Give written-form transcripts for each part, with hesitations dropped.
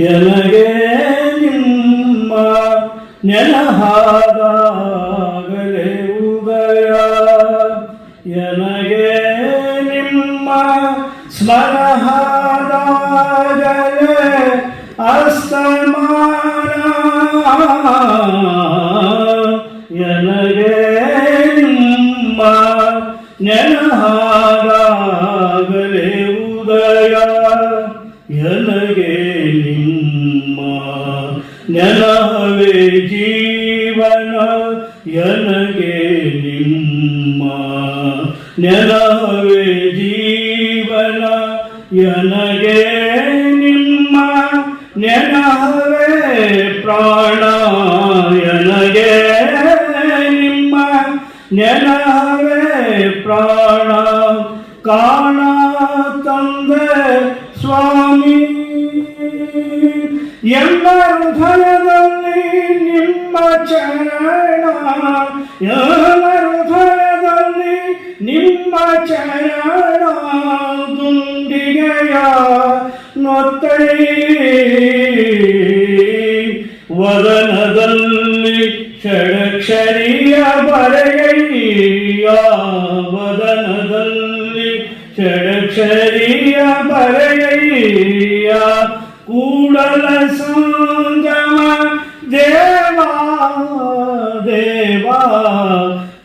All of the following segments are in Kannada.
ಎನಗೆ ನಿಮ್ಮ ನೆನಹಾದಾಗಲೇ ಉದಯ ಎನಗೆ ನಿಮ್ಮ ಸ್ಮರಹಾದಾಗಲೇ ಅಸ್ತಮಾನ ಎನಗೆ ನಿಮ್ಮ ನೆನಹಾದಾಗಲೇ ಉದಯ ಎನಗೆ ನಿಮ್ಮ ನೆನಹವೇ ಜೀವನ ಎನಗೆ ನಿಮ್ಮ ನೆನಹವೇ ಜೀವನ ಎನಗೆ ನಿಮ್ಮ ನೆನಹವೇ ಪ್ರಾಣ ಎನಗೆ ನಿಮ್ಮ ನೆನಹವೇ ಪ್ರಾಣ ಕಾಣ ತಂದೆ ಸ್ವಾಮಿ ಎಲ್ಲ ಹೃದಯದಲ್ಲಿ ನಿಮ್ಮ ಚರಣ ಎಲ್ಲ ಹೃದಯದಲ್ಲಿ ನಿಮ್ಮ ಚರಣ ದುಂಡಿಗೆಯ ನೊತ್ತೈ ವದನದಲ್ಲಿ ಷಡಕ್ಷರಿಯ ಬರೆಯ ವದನದಲ್ಲಿ ಷಡಕ್ಷರಿಯ ಬರೆಯ ಕೂಡಲ ಸಂಗಮ ದೇವಾ ದೇವಾ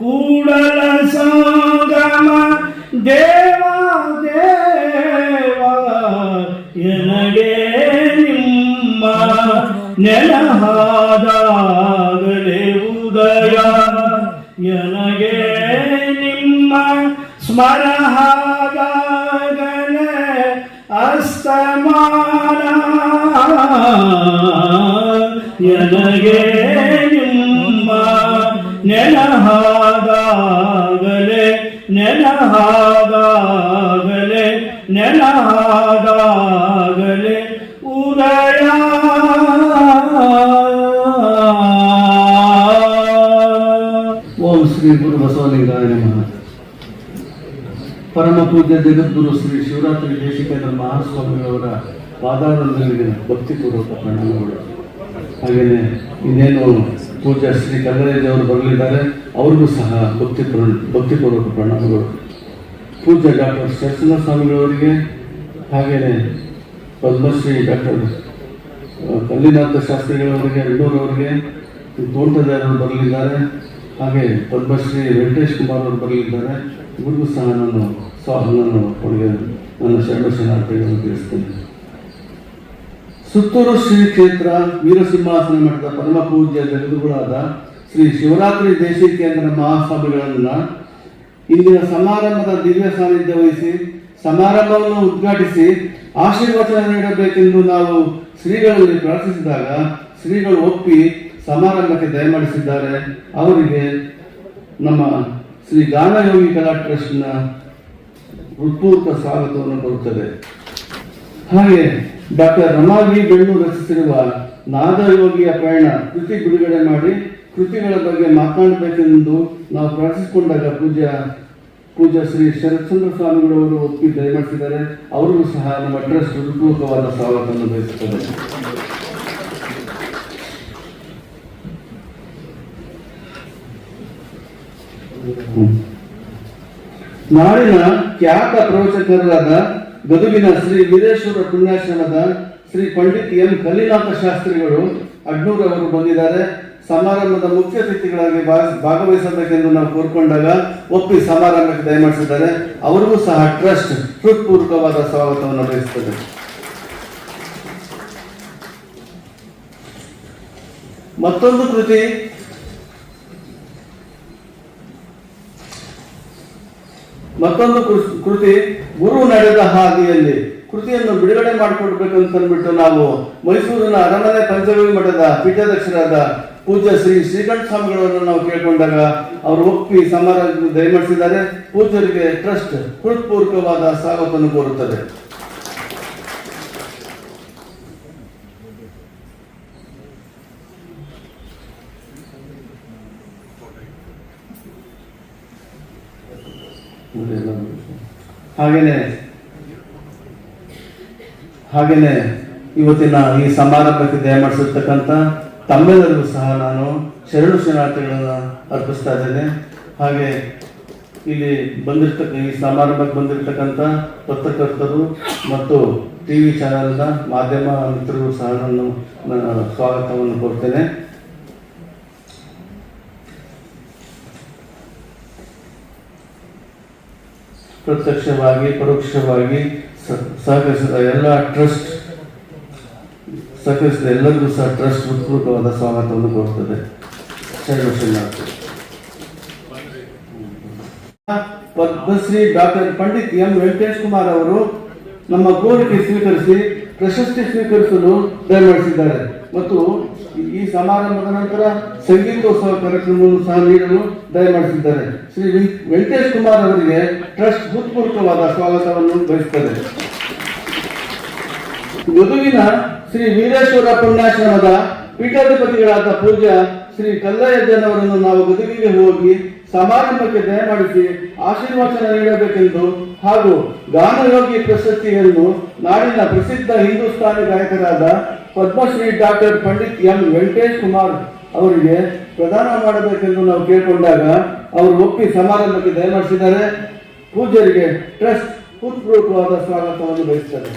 ಕೂಡಲ ಸಂಗಮ ದೇವಾ ದೇವಾ ಎನಗೆ ನಿಮ್ಮ ನೆನಹಾದಾಗಲೇ ಉದಯ ಎನಗೆ ನಿಮ್ಮ ಸ್ಮರಹಾದಾಗಲೇ ಅಸ್ತಮಾನ ಎನಗೆ ನಿಮ್ಮ ನೆನಹಾದಾಗಲೇ ನೆನಹಾದಾಗಲೇ ನೆನಹಾದಾಗಲೇ ಉದಯ ಓಂ ಶ್ರೀ ಗುರು ಬಸವಲಿಂಗಾಯ ನಮಃ. ಪರಮ ಪೂಜ್ಯ ಜಗದ್ಗುರು ಶ್ರೀ ಶಿವರಾತ್ರಿ ದೇಶಿಕೇಂದ್ರ ಮಹಾಸ್ವಾಮಿಯವರ ಪಾದಾರದಲ್ಲಿ ಭಕ್ತಿಪೂರ್ವಕ ಪ್ರಣಾಮಗಳು. ಹಾಗೆಯೇ ಇನ್ನೇನು ಪೂಜ್ಯ ಶ್ರೀ ಕಲ್ಲರೇಜಿಯವರು ಬರಲಿದ್ದಾರೆ, ಅವ್ರಿಗೂ ಸಹ ಭಕ್ತಿಪೂರ್ವಕ ಪ್ರಣಾಮಗಳು. ಪೂಜ್ಯ ಡಾಕ್ಟರ್ ಶರಸನ ಸ್ವಾಮಿಗಳವರಿಗೆ ಹಾಗೆಯೇ ಪದ್ಮಶ್ರೀ ಡಾಕ್ಟರ್ ಕಲ್ಲಿನಾಥ ಶಾಸ್ತ್ರಿಗಳವರಿಗೆ ಅಣ್ಣೂರವರಿಗೆ ತೋಂಟದಾರರು ಬರಲಿದ್ದಾರೆ. ಹಾಗೆ ಪದ್ಮಶ್ರೀ ವೆಂಕಟೇಶ್ ಕುಮಾರ್ ಅವರು ಬರಲಿದ್ದಾರೆ. ಇವ್ರಿಗೂ ಸಹ ನಾನು ಅವರಿಗೆ ನನ್ನ ಶರಣಾರ್ಥಿಗಳನ್ನು ತಿಳಿಸ್ತೇನೆ. ಸುತ್ತೂರು ಶ್ರೀ ಕ್ಷೇತ್ರ ವೀರಸಿಂಹಾಸನ ಮಠದ ಪರಮ ಪೂಜ್ಯ ಜಗದ್ಗುರುಗಳಾದ ಶ್ರೀ ಶಿವರಾತ್ರಿ ದೇಶಿಕೇಂದ್ರ ಮಹಾಸ್ವಾಮಿಗಳನ್ನು ಇಂದಿನ ಸಮಾರಂಭದ ದಿವ್ಯ ಸಾನ್ನಿಧ್ಯ ವಹಿಸಿ ಸಮಾರಂಭವನ್ನು ಉದ್ಘಾಟಿಸಿ ಆಶೀರ್ವಚನ ನೀಡಬೇಕೆಂದು ನಾವು ಶ್ರೀಗಳಲ್ಲಿ ಪ್ರಾರ್ಥಿಸಿದಾಗ ಶ್ರೀಗಳು ಒಪ್ಪಿ ಸಮಾರಂಭಕ್ಕೆ ದಯಮಾಡಿಸಿದ್ದಾರೆ. ಅವರಿಗೆ ನಮ್ಮ ಶ್ರೀ ಗಾನಯೋಗಿ ಕಲಾ ಟ್ರಸ್ಟ್ನ ಹೃತ್ಪೂರ್ವಕ ಸ್ವಾಗತವನ್ನು ಕೊಡುತ್ತದೆ. ಹಾಗೆ ಡಾಕ್ಟರ್ ರಮಾವಿ ಬೆಣ್ಣೂರು ರಚಿಸಿರುವ ನಾದಯೋಗಿಯ ಪಯಣ ಕೃತಿ ಬಿಡುಗಡೆ ಮಾಡಿ ಕೃತಿಗಳ ಬಗ್ಗೆ ಮಾತನಾಡಬೇಕೆಂದು ನಾವು ಪ್ರಾರ್ಥಿಸಿಕೊಂಡಾಗ ಪೂಜ್ಯ ಶ್ರೀ ಶರತ್ಚಂದ್ರ ಸ್ವಾಮಿಗಳವರು ಒಪ್ಪಿ ದಯಮಾಡಿಸಿದ್ದಾರೆ. ಅವರಿಗೂ ಸಹ ನಮ್ಮ ಟ್ರಸ್ಟ್ ಹೃತ್ಪೂರ್ವಕವಾದ ಸ್ವಾಗತವನ್ನು ಬಯಸುತ್ತದೆ. ನಾಡಿನ ಖ್ಯಾತ ಪ್ರವಚಕರಾದ ಗದುಗಿನ ಶ್ರೀ ವೀರೇಶ್ವರ ಪುಣ್ಯಾಶ್ರಮದ ಶ್ರೀ ಪಂಡಿತ್ ಎಂ ಕಲ್ಲಿನಾಥ ಶಾಸ್ತ್ರಿಗಳು ಅಡ್ನೂರವರು ಬಂದಿದ್ದಾರೆ. ಸಮಾರಂಭದ ಮುಖ್ಯ ಅತಿಥಿಗಳಾಗಿ ಭಾಗವಹಿಸಬೇಕೆಂದು ನಾವು ಕೋರ್ಕೊಂಡಾಗ ಒಪ್ಪಿ ಸಮಾರಂಭಕ್ಕೆ ದಯಮಾಡಿಸಿದ್ದಾರೆ. ಅವರಿಗೂ ಸಹ ಟ್ರಸ್ಟ್ ಹೃತ್ಪೂರ್ವಕವಾದ ಸ್ವಾಗತವನ್ನು ಬಯಸುತ್ತದೆ. ಮತ್ತೊಂದು ಕೃತಿ ಗುರು ನಡೆದ ಹಾದಿಯಲ್ಲಿ ಕೃತಿಯನ್ನು ಬಿಡುಗಡೆ ಮಾಡಿಕೊಡ್ಬೇಕಂತ ಅಂದ್ಬಿಟ್ಟು ನಾವು ಮೈಸೂರಿನ ಅರಮನೆ ಪಂಚಗವಿ ಮಠದ ಪೀಠಾಧ್ಯಕ್ಷರಾದ ಪೂಜ್ಯ ಶ್ರೀ ಶ್ರೀಕಂಠ ಸ್ವಾಮಿಗಳವರನ್ನು ನಾವು ಕೇಳಿಕೊಂಡಾಗ ಅವರು ಒಪ್ಪಿ ಸಮಾರಂಭ ದಯಮಾಡಿಸಿದ್ದಾರೆ. ಪೂಜ್ಯರಿಗೆ ಟ್ರಸ್ಟ್ ಹೃತ್ಪೂರ್ವಕವಾದ ಸ್ವಾಗತವನ್ನು ಕೋರುತ್ತದೆ. ಹಾಗೇನೆ ಇವತ್ತಿನ ಈ ಸಮಾರಂಭಕ್ಕೆ ದಯಮಾಡಿಸಿರ್ತಕ್ಕಂಥ ತಮ್ಮೆಲ್ಲರಿಗೂ ಸಹ ನಾನು ಶರಣು ಶರಣಾರ್ಥಿಗಳನ್ನು ಅರ್ಪಿಸ್ತಾ ಇದ್ದೇನೆ. ಹಾಗೆ ಇಲ್ಲಿ ಈ ಸಮಾರಂಭಕ್ಕೆ ಬಂದಿರತಕ್ಕಂಥ ಪತ್ರಕರ್ತರು ಮತ್ತು ಟಿವಿ ಚಾನೆಲ್ನ ಮಾಧ್ಯಮ ಮಿತ್ರರು ಸಹ ನಾನು ಸ್ವಾಗತವನ್ನು ಕೊಡ್ತೇನೆ. ಪ್ರತ್ಯಕ್ಷವಾಗಿ ಪರೋಕ್ಷವಾಗಿ ಸಹಕರಿಸಿದ ಎಲ್ಲ ಎಲ್ಲರಿಗೂ ಸಹ ಟ್ರಸ್ಟ್ ಹೃತ್ಪೂರ್ವಕವಾದ ಸ್ವಾಗತವನ್ನು ಕೊಡುತ್ತದೆ. ಪದ್ಮಶ್ರೀ ಡಾಕ್ಟರ್ ಪಂಡಿತ್ ಎಂ ವೆಂಕಟೇಶ್ ಕುಮಾರ್ ಅವರು ನಮ್ಮ ಕೋರಿಕೆ ಸ್ವೀಕರಿಸಿ ಪ್ರಶಸ್ತಿ ಸ್ವೀಕರಿಸಲು ದಯಮಾಡಿಸಿದ್ದಾರೆ ಮತ್ತು ಈ ಸಮಾರಂಭದ ನಂತರ ಸಂಗೀತೋತ್ಸವ ಕಾರ್ಯಕ್ರಮವನ್ನು ಸಹ ನೀಡಲು ದಯಮಾಡಿಸಿದ್ದಾರೆ. ಶ್ರೀ ವೆಂಕಟೇಶ್ ಕುಮಾರ್ ಅವರಿಗೆ ಟ್ರಸ್ಟ್ ಹೃತ್ಪೂರ್ವಕವಾದ ಸ್ವಾಗತವನ್ನು ಬಯಸುತ್ತದೆ. ಗದುಗಿನ ಶ್ರೀ ವೀರೇಶ್ವರ ಪುಣ್ಯಾಶ್ರಮದ ಪೀಠಾಧಿಪತಿಗಳಾದ ಪೂಜ್ಯ ಶ್ರೀ ಕಲ್ಲಯ್ಯಜ್ಜನವರನ್ನು ನಾವು ಗದುಗಿಗೆ ಹೋಗಿ ಸಮಾರಂಭಕ್ಕೆ ದಯಮಾಡಿಸಿ ಆಶೀರ್ವಚನ ನೀಡಬೇಕೆಂದು ಹಾಗೂ ಗಾನಯೋಗಿ ಪ್ರಶಸ್ತಿಯನ್ನು ನಾಡಿನ ಪ್ರಸಿದ್ಧ ಹಿಂದೂಸ್ತಾನಿ ಗಾಯಕರಾದ ಪದ್ಮಶ್ರೀ ಡಾಕ್ಟರ್ ಪಂಡಿತ್ ಎಂ ವೆಂಕಟೇಶ್ ಕುಮಾರ್ ಅವರಿಗೆ ಪ್ರದಾನ ಮಾಡಬೇಕೆಂದು ನಾವು ಕೇಳಿಕೊಂಡಾಗ ಅವರು ಒಪ್ಪಿ ಸಮಾರಂಭಕ್ಕೆ ದಯಮಾಡಿಸಿದ್ದಾರೆ. ಪೂಜ್ಯರಿಗೆ ಟ್ರಸ್ಟ್ ಹೃತ್ಪೂರ್ವಕವಾದ ಸ್ವಾಗತವನ್ನು ಬಯಸುತ್ತಾರೆ.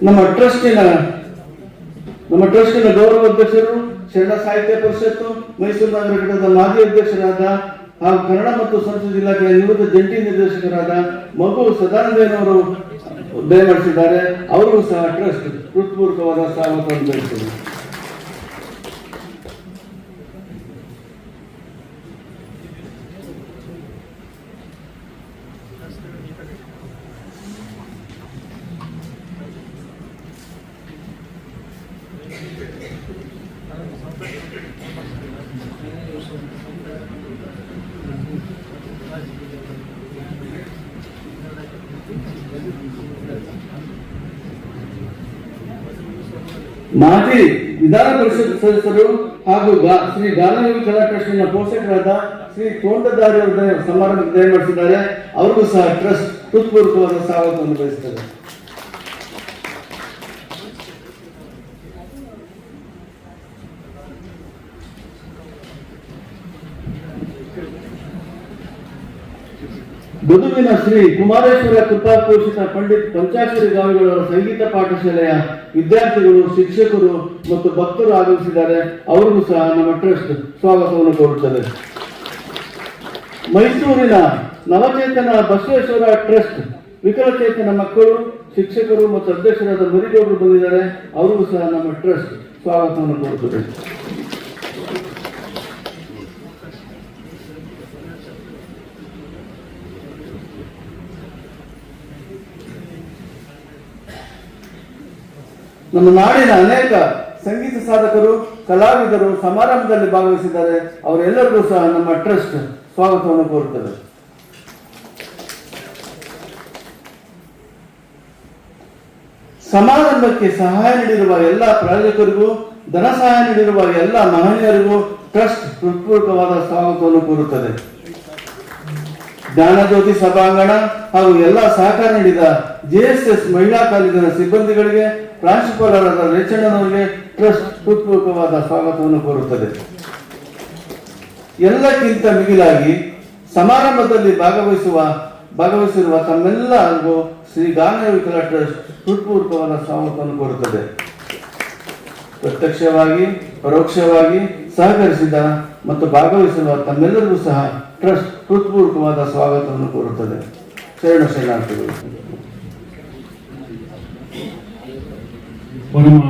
ನಮ್ಮ ಟ್ರಸ್ಟಿನ ಗೌರವ ಅಧ್ಯಕ್ಷರು, ಶರಣ ಸಾಹಿತ್ಯ ಪರಿಷತ್ತು ಮೈಸೂರು ನಗರ ಘಟಕದ ಮಾಜಿ ಅಧ್ಯಕ್ಷರಾದ ಹಾಗೂ ಕನ್ನಡ ಮತ್ತು ಸಂಸ್ಕೃತಿ ಇಲಾಖೆಯ ನಿವೃತ್ತ ಜಂಟಿ ನಿರ್ದೇಶಕರಾದ ಮಗು ಸದಾನಂದಯ್ಯನವರು ದಯಮಾಡಿಸಿದ್ದಾರೆ. ಅವರಿಗೂ ಸಹ ಟ್ರಸ್ಟ್ ಹೃತ್ಪೂರ್ವಕವಾದ ಸ್ವಾಗತವನ್ನು ಬಯಸುತ್ತದೆ. ಮಾಜಿ ವಿಧಾನ ಪರಿಷತ್ ಸದಸ್ಯರು ಹಾಗೂ ಶ್ರೀ ಗಾನಯೋಗಿ ಕಲಾ ಟ್ರಸ್ಟಿನ ಪೋಷಕರಾದ ಶ್ರೀ ತೋಂಟದಾರಿ ಅವರು ಸಮಾರಂಭಕ್ಕೆ ದಯಮಾಡಿಸಿದ್ದಾರೆ. ಅವರಿಗೂ ಸಹ ಟ್ರಸ್ಟ್ ಹೃತ್ಪೂರ್ವಕವಾದ ಸ್ವಾಗತವನ್ನು ಬಯಸುತ್ತದೆ. ಗದುಗಿನ ಶ್ರೀ ಕುಮಾರೇಶ್ವರ ಕೃಪಾ ಪೋಷಿತ ಪಂಡಿತ್ ಪಂಚಾಕ್ಷರಿ ಗಾವಿಗಳವರ ಸಂಗೀತ ಪಾಠಶಾಲೆಯ ವಿದ್ಯಾರ್ಥಿಗಳು, ಶಿಕ್ಷಕರು ಮತ್ತು ಭಕ್ತರು ಆಗಮಿಸಿದ್ದಾರೆ. ಅವರಿಗೂ ಸಹ ನಮ್ಮ ಟ್ರಸ್ಟ್ ಸ್ವಾಗತವನ್ನು ಕೋರುತ್ತದೆ. ಮೈಸೂರಿನ ನವಚೇತನ ಬಸವೇಶ್ವರ ಟ್ರಸ್ಟ್ ವಿಕಲಚೇತನ ಮಕ್ಕಳು, ಶಿಕ್ಷಕರು ಮತ್ತು ಅಧ್ಯಕ್ಷರಾದ ಮರಿಗೌಡರು ಬಂದಿದ್ದಾರೆ. ಅವರಿಗೂ ಸಹ ನಮ್ಮ ಟ್ರಸ್ಟ್ ಸ್ವಾಗತವನ್ನು ಕೋರುತ್ತದೆ. ನಮ್ಮ ನಾಡಿನ ಅನೇಕ ಸಂಗೀತ ಸಾಧಕರು, ಕಲಾವಿದರು ಸಮಾರಂಭದಲ್ಲಿ ಭಾಗವಹಿಸಿದ್ದಾರೆ. ಅವರೆಲ್ಲರಿಗೂ ಸಹ ನಮ್ಮ ಟ್ರಸ್ಟ್ ಸ್ವಾಗತವನ್ನು ಕೋರುತ್ತದೆ. ಸಮಾರಂಭಕ್ಕೆ ಸಹಾಯ ನೀಡಿರುವ ಎಲ್ಲ ಪ್ರಾಯೋಜಕರಿಗೂ, ಧನ ಸಹಾಯ ನೀಡಿರುವ ಎಲ್ಲ ಮಹನೀಯರಿಗೂ ಟ್ರಸ್ಟ್ ಹೃತ್ಪೂರ್ವಕವಾದ ಸ್ವಾಗತವನ್ನು ಕೋರುತ್ತದೆ. ಜ್ಞಾನಜ್ಯೋತಿ ಸಭಾಂಗಣ ಹಾಗೂ ಎಲ್ಲ ಸಹಕಾರ ನೀಡಿದ JSS ಮಹಿಳಾ ಕಾಲೇಜಿನ ಸಿಬ್ಬಂದಿಗಳಿಗೆ, ಪ್ರಾಂಶುಪಾಲರಾದ ರೇಚಣ್ಣನವರಿಗೆ ಟ್ರಸ್ಟ್ ಹೃತ್ಪೂರ್ವಕವಾದ ಸ್ವಾಗತವನ್ನು ಕೋರುತ್ತದೆ. ಎಲ್ಲಕ್ಕಿಂತ ಮಿಗಿಲಾಗಿ ಸಮಾರಂಭದಲ್ಲಿ ಭಾಗವಹಿಸಿರುವ ತಮ್ಮೆಲ್ಲರಿಗೂ ಶ್ರೀ ಗಾನಯೋಗಿ ಕಲಾ ಟ್ರಸ್ಟ್ ಹೃತ್ಪೂರ್ವಕವಾದ ಸ್ವಾಗತವನ್ನು ಕೋರುತ್ತದೆ. ಪ್ರತ್ಯಕ್ಷವಾಗಿ ಪರೋಕ್ಷವಾಗಿ ಸಹಕರಿಸಿದ ಮತ್ತು ಭಾಗವಹಿಸಿರುವ ತಮ್ಮೆಲ್ಲರಿಗೂ ಸಹ ಟ್ರಸ್ಟ್ ಹೃತ್ಪೂರ್ವಕವಾದ ಸ್ವಾಗತವನ್ನು ಕೋರುತ್ತದೆ. ಶರಣಾರ್ಥಿಗಳು. ಪರಮ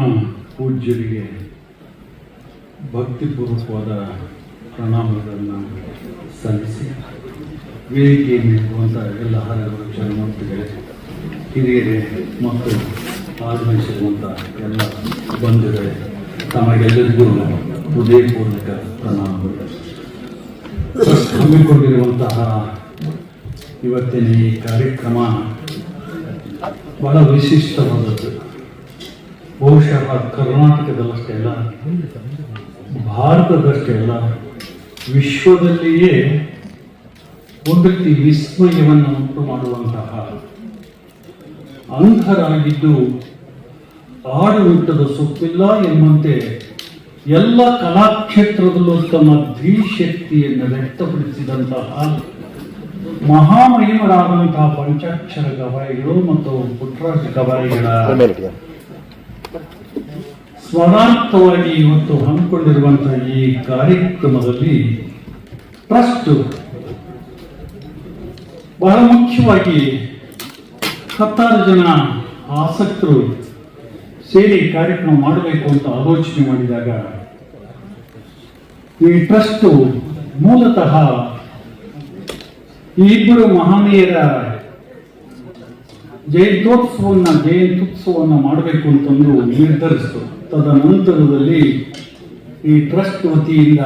ಪೂಜ್ಯರಿಗೆ ಭಕ್ತಿಪೂರ್ವಕವಾದ ಪ್ರಣಾಮಗಳನ್ನು ಸಲ್ಲಿಸಿ ವೇದಿಕೆ ಮೇಲಿರುವಂಥ ಎಲ್ಲ ಹಲವಾರು ಚರಣಮೂರ್ತಿಗಳೇ, ಹಿರಿಯರೇ ಮತ್ತು ಆಗಮಿಸಿರುವಂಥ ಎಲ್ಲ ಬಂಧುಗಳೇ, ತಮಗೆಲ್ಲರಿಗೂ ಹೃದಯಪೂರ್ವಕ ಪ್ರಣಾಮಗಳು. ಹಮ್ಮಿಕೊಂಡಿರುವಂತಹ ಇವತ್ತಿನ ಈ ಕಾರ್ಯಕ್ರಮ ಬಹಳ ವಿಶಿಷ್ಟವಾದದ್ದು. ಬಹುಶಃ ಕರ್ನಾಟಕದಲ್ಲಷ್ಟೇ ಅಲ್ಲ, ಭಾರತದಷ್ಟೇ ಅಲ್ಲ, ವಿಶ್ವದಲ್ಲಿಯೇ ಒಂದು ರೀತಿ ವಿಸ್ಮಯವನ್ನು ಉಂಟು ಮಾಡುವಂತಹ ಅಂಧರಾಗಿದ್ದು ಆಡುವಂಥದ ಸೊಪ್ಪಿಲ್ಲ ಎಂಬಂತೆ ಎಲ್ಲ ಕಲಾಕ್ಷೇತ್ರದಲ್ಲೂ ತಮ್ಮ ಧೀಶಕ್ತಿಯನ್ನು ವ್ಯಕ್ತಪಡಿಸಿದಂತಹ ಮಹಾಮಹಿಮರಾದಂತಹ ಪಂಚಾಕ್ಷರ ಗವಾಯಿಗಳು ಮತ್ತು ಪುಟ್ಟರಾಜ ಗವಾಯಿಗಳ ಸ್ಮರಣಾರ್ಥವಾಗಿ ಇವತ್ತು ಹಮ್ಮಿಕೊಂಡಿರುವಂತಹ ಈ ಕಾರ್ಯಕ್ರಮದಲ್ಲಿ ಟ್ರಸ್ಟ್ ಬಹಳ ಮುಖ್ಯವಾಗಿ 10 ಜನ ಆಸಕ್ತರು ಸೇರಿ ಕಾರ್ಯಕ್ರಮ ಮಾಡಬೇಕು ಅಂತ ಆಲೋಚನೆ ಮಾಡಿದಾಗ ಈ ಟ್ರಸ್ಟ್ ಮೂಲತಃ ಈ ಇಬ್ಬರು ಮಹನೀಯರ ಜಯಂತ್ಯುತ್ಸವವನ್ನು ಮಾಡಬೇಕು ಅಂತಂದು ನಿರ್ಧರಿಸಿತು. ತದನಂತರದಲ್ಲಿ ಈ ಟ್ರಸ್ಟ್ ವತಿಯಿಂದ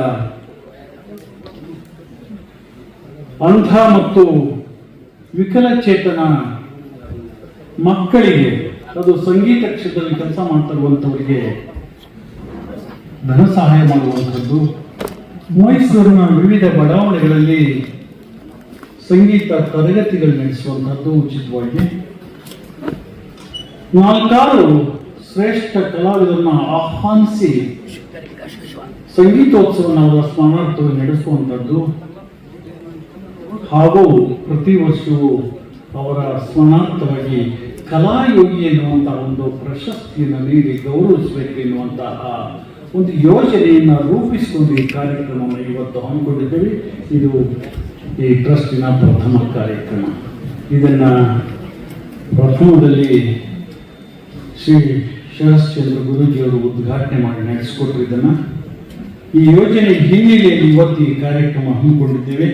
ಅಂಧ ಮತ್ತು ವಿಕಲಚೇತನ ಮಕ್ಕಳಿಗೆ, ಅದು ಸಂಗೀತ ಕ್ಷೇತ್ರದಲ್ಲಿ ಕೆಲಸ ಮಾಡ್ತಿರುವಂಥವರಿಗೆ ಧನ ಸಹಾಯ ಮಾಡುವಂಥದ್ದು, ಮೈಸೂರಿನ ವಿವಿಧ ಬಡಾವಣೆಗಳಲ್ಲಿ ಸಂಗೀತ ತರಗತಿಗಳು ನಡೆಸುವಂಥದ್ದು ಉಚಿತವಾಗಿ, 4 ಶ್ರೇಷ್ಠ ಕಲಾವಿದರನ್ನ ಆಹ್ವಾನಿಸಿ ಸಂಗೀತೋತ್ಸವವನ್ನು ಅವರ ಸ್ಮರಣಾರ್ಥವಾಗಿ ನಡೆಸುವಂಥದ್ದು, ಹಾಗೂ ಪ್ರತಿ ವರ್ಷವೂ ಅವರ ಸ್ಮರಣಾರ್ಥವಾಗಿ ಕಲಾಯೋಗಿ ಎನ್ನುವಂತಹ ಒಂದು ಪ್ರಶಸ್ತಿಯನ್ನು ನೀಡಿ ಗೌರವಿಸಬೇಕು ಎನ್ನುವಂತಹ ಒಂದು ಯೋಜನೆಯನ್ನು ರೂಪಿಸಿಕೊಂಡು ಈ ಕಾರ್ಯಕ್ರಮವನ್ನು ಇವತ್ತು ಹಮ್ಮಿಕೊಂಡಿದ್ದೇವೆ. ಇದು ಈ ಟ್ರಸ್ಟಿನ ಪ್ರಥಮ ಕಾರ್ಯಕ್ರಮ. ಇದನ್ನು ಪ್ರಥಮದಲ್ಲಿ ಶ್ರೀ ಶರಶ್ಚಂದ್ರ ಗುರೂಜಿಯವರು ಉದ್ಘಾಟನೆ ಮಾಡಿ ನಡೆಸಿಕೊಟ್ರು. ಇದನ್ನು ಈ ಯೋಜನೆ ಹಿನ್ನೆಲೆಯಲ್ಲಿ ಇವತ್ತು ಈ ಕಾರ್ಯಕ್ರಮ ಹಮ್ಮಿಕೊಂಡಿದ್ದೇವೆ.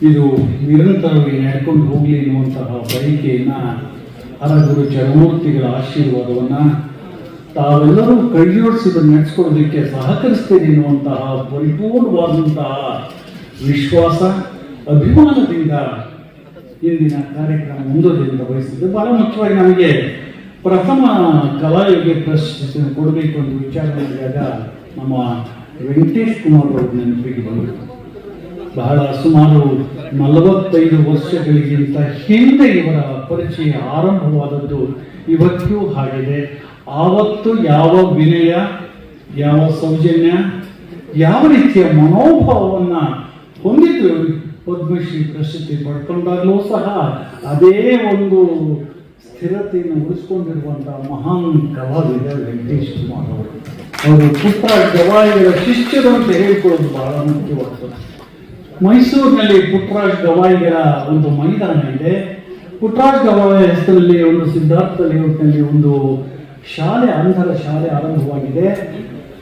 ಇದು ನಿರಂತರವಾಗಿ ನಡ್ಕೊಂಡು ಹೋಗಲಿ ಎನ್ನುವಂತಹ ಬಯಕೆಯನ್ನು, ಹರಗುರು ಚರಮೂರ್ತಿಗಳ ಆಶೀರ್ವಾದವನ್ನು ತಾವೆಲ್ಲರೂ ಕೈಜೋಡಿಸಿದನ್ನು ನಡೆಸ್ಕೊಳ್ಳೋದಕ್ಕೆ ಸಹಕರಿಸ್ತೇನೆ ಎನ್ನುವಂತಹ ಪರಿಪೂರ್ಣವಾದಂತಹ ವಿಶ್ವಾಸ, ಅಭಿಮಾನದಿಂದ ಇಂದಿನ ಕಾರ್ಯಕ್ರಮ ಮುಂದುವರಿಯಿಂದ ಬಯಸಿದ್ದು. ಬಹಳ ಮುಖ್ಯವಾಗಿ ನಮಗೆ ಪ್ರಥಮ ಕಲಾಯೋಗಿ ಪ್ರಶಸ್ತಿ ಕೊಡಬೇಕು ಅಂತ ವಿಚಾರ ಮಾಡಿದಾಗ ನಮ್ಮ ವೆಂಕಟೇಶ್ ಕುಮಾರ್ ಅವರು ನೆನಪಿಗೆ ಬಂದರು. ಬಹಳ ಸುಮಾರು 45 ವರ್ಷಗಳಿಗಿಂತ ಹಿಂದೆ ಇವರ ಪರಿಚಯ ಆರಂಭವಾದದ್ದು ಇವತ್ತು ಹಾಗಿದೆ. ಆವತ್ತು ಯಾವ ವಿನಯ, ಯಾವ ಸೌಜನ್ಯ, ಯಾವ ರೀತಿಯ ಮನೋಭಾವವನ್ನು ಹೊಂದಿದ್ದು ಪದ್ಮಶ್ರೀ ಪ್ರಶಸ್ತಿ ಪಡ್ಕೊಂಡಾಗಲೂ ಸಹ ಅದೇ ಒಂದು ಸ್ಥಿರತೆಯನ್ನು ಉಳಿಸ್ಕೊಂಡಿರುವಂತಹ ಮಹಾನ್ ಕಲಾವಿದ ವೆಂಕಟೇಶ್ ಕುಮಾರ್ ಅವರು. ಪುಟ್ಟರಾಜ ಗವಾಯಿಗಳ ಶಿಷ್ಯರು ಅಂತ ಹೇಳಿಕೊಳ್ಳೋದು ಬಹಳ ಮುಖ್ಯವಾಗ್ತದೆ. ಮೈಸೂರಿನಲ್ಲಿ ಪುಟ್ಟರಾಜ ಗವಾಯಿಗಳ ಒಂದು ಮೈದಾನ ಇದೆ. ಪುಟ್ಟರಾಜ ಗವಾಯಿ ಹೆಸರಲ್ಲಿ ಒಂದು ಸಿದ್ಧಾರ್ಥ ಲೇಔಟ್ನಲ್ಲಿ ಒಂದು ಶಾಲೆ, ಅಂಧರ ಶಾಲೆ ಆರಂಭವಾಗಿದೆ.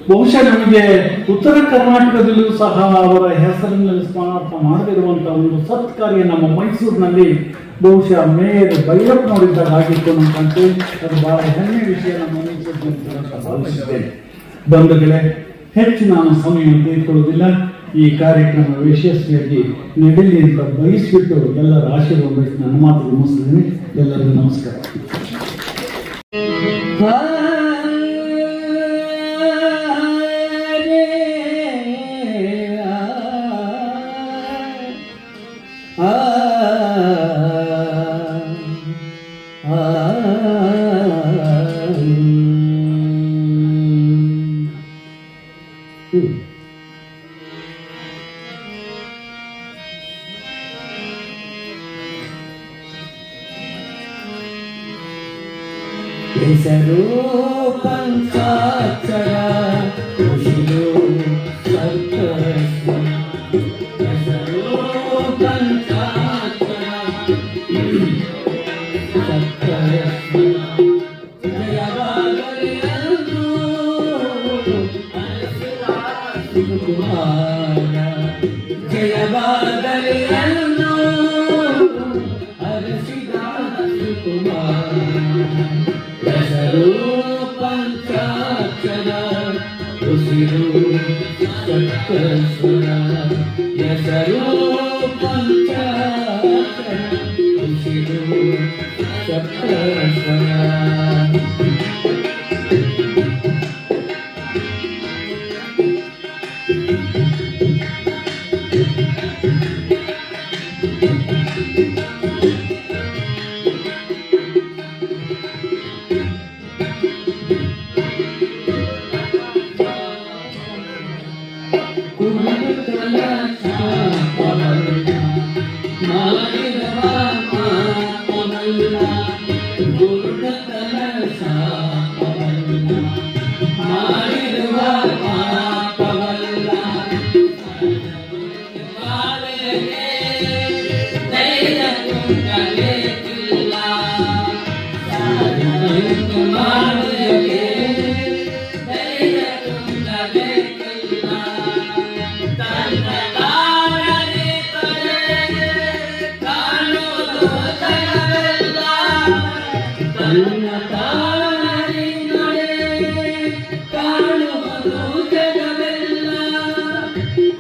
ಬಹುಶಃ ನಮಗೆ ಉತ್ತರ ಕರ್ನಾಟಕದಲ್ಲೂ ಸಹ ಅವರ ಹೆಸರಿನಲ್ಲಿ ಸ್ಮರಣಾರ್ಥ ಮಾಡದಿರುವಂತಹ ಒಂದು ಸತ್ಕಾರ್ಯ ನಮ್ಮ ಮೈಸೂರಿನಲ್ಲಿ ಬಹುಶಃ ಮೇಯರ್ ಭೈರಪ್ಪನವರಿದ್ದಾಗ ಆಗಿತ್ತು ನಮ್ಮ ಕಂಡು. ಅದು ಬಹಳ ಹೆಮ್ಮೆ ವಿಷಯ ನಮ್ಮ ಮೈಸೂರಿನಲ್ಲಿ. ಬಂಧುಗಳೇ, ಹೆಚ್ಚು ನಾನು ಸಮಯ ತೆಗೆದುಕೊಳ್ಳುವುದಿಲ್ಲ. ಈ ಕಾರ್ಯಕ್ರಮ ಯಶಸ್ವಿಯಾಗಿ ನಡೆಯಲಿ ಅಂತ ಬಯಸಿಬಿಟ್ಟು ಎಲ್ಲರ ಆಶೀರ್ವಾದ ಬಯಸಿ ನನ್ನ ಮಾತು ಮುಗಿಸ್ತೀನಿ. ಎಲ್ಲರಿಗೂ ನಮಸ್ಕಾರ. ಹೆಸರು ಪಂಚಾಕ್ಷರ ಋಷಿಯು ಸಪ್ತರ್ಷಿ. ಹೆಸರು ಪಂಚಾಕ್ಷರ ಸಪ್ತರ್ಷಿ. ಜಯವಾಗಲಿ ಎಂದು ಕುಮಾರ, ಜಯವಾಗಲಿ ಎಂದು ಹರಸಿದ ಕುಮಾರ. ಹೆಸರು ಪಂಚಾಕ್ಷರ ಉಸಿರು ಸಪ್ತಸ್ವರ. ಹೆಸರು ಪಂಚಾಕ್ಷರ ಉಸಿರು ಸಪ್ತಸ್ವರ. ಜಗಬೇಕಿಲ್ಲ ತನ್ನ ತಾಳನೆ ತೊರೆಗೆ ಕಾಣುವುದು ಜಗವೆಲ್ಲ ತನ್ನ ತಾಳನೆ ನಡೆಗೆ ಕಾಣುವುದು ಜಗವೆಲ್ಲ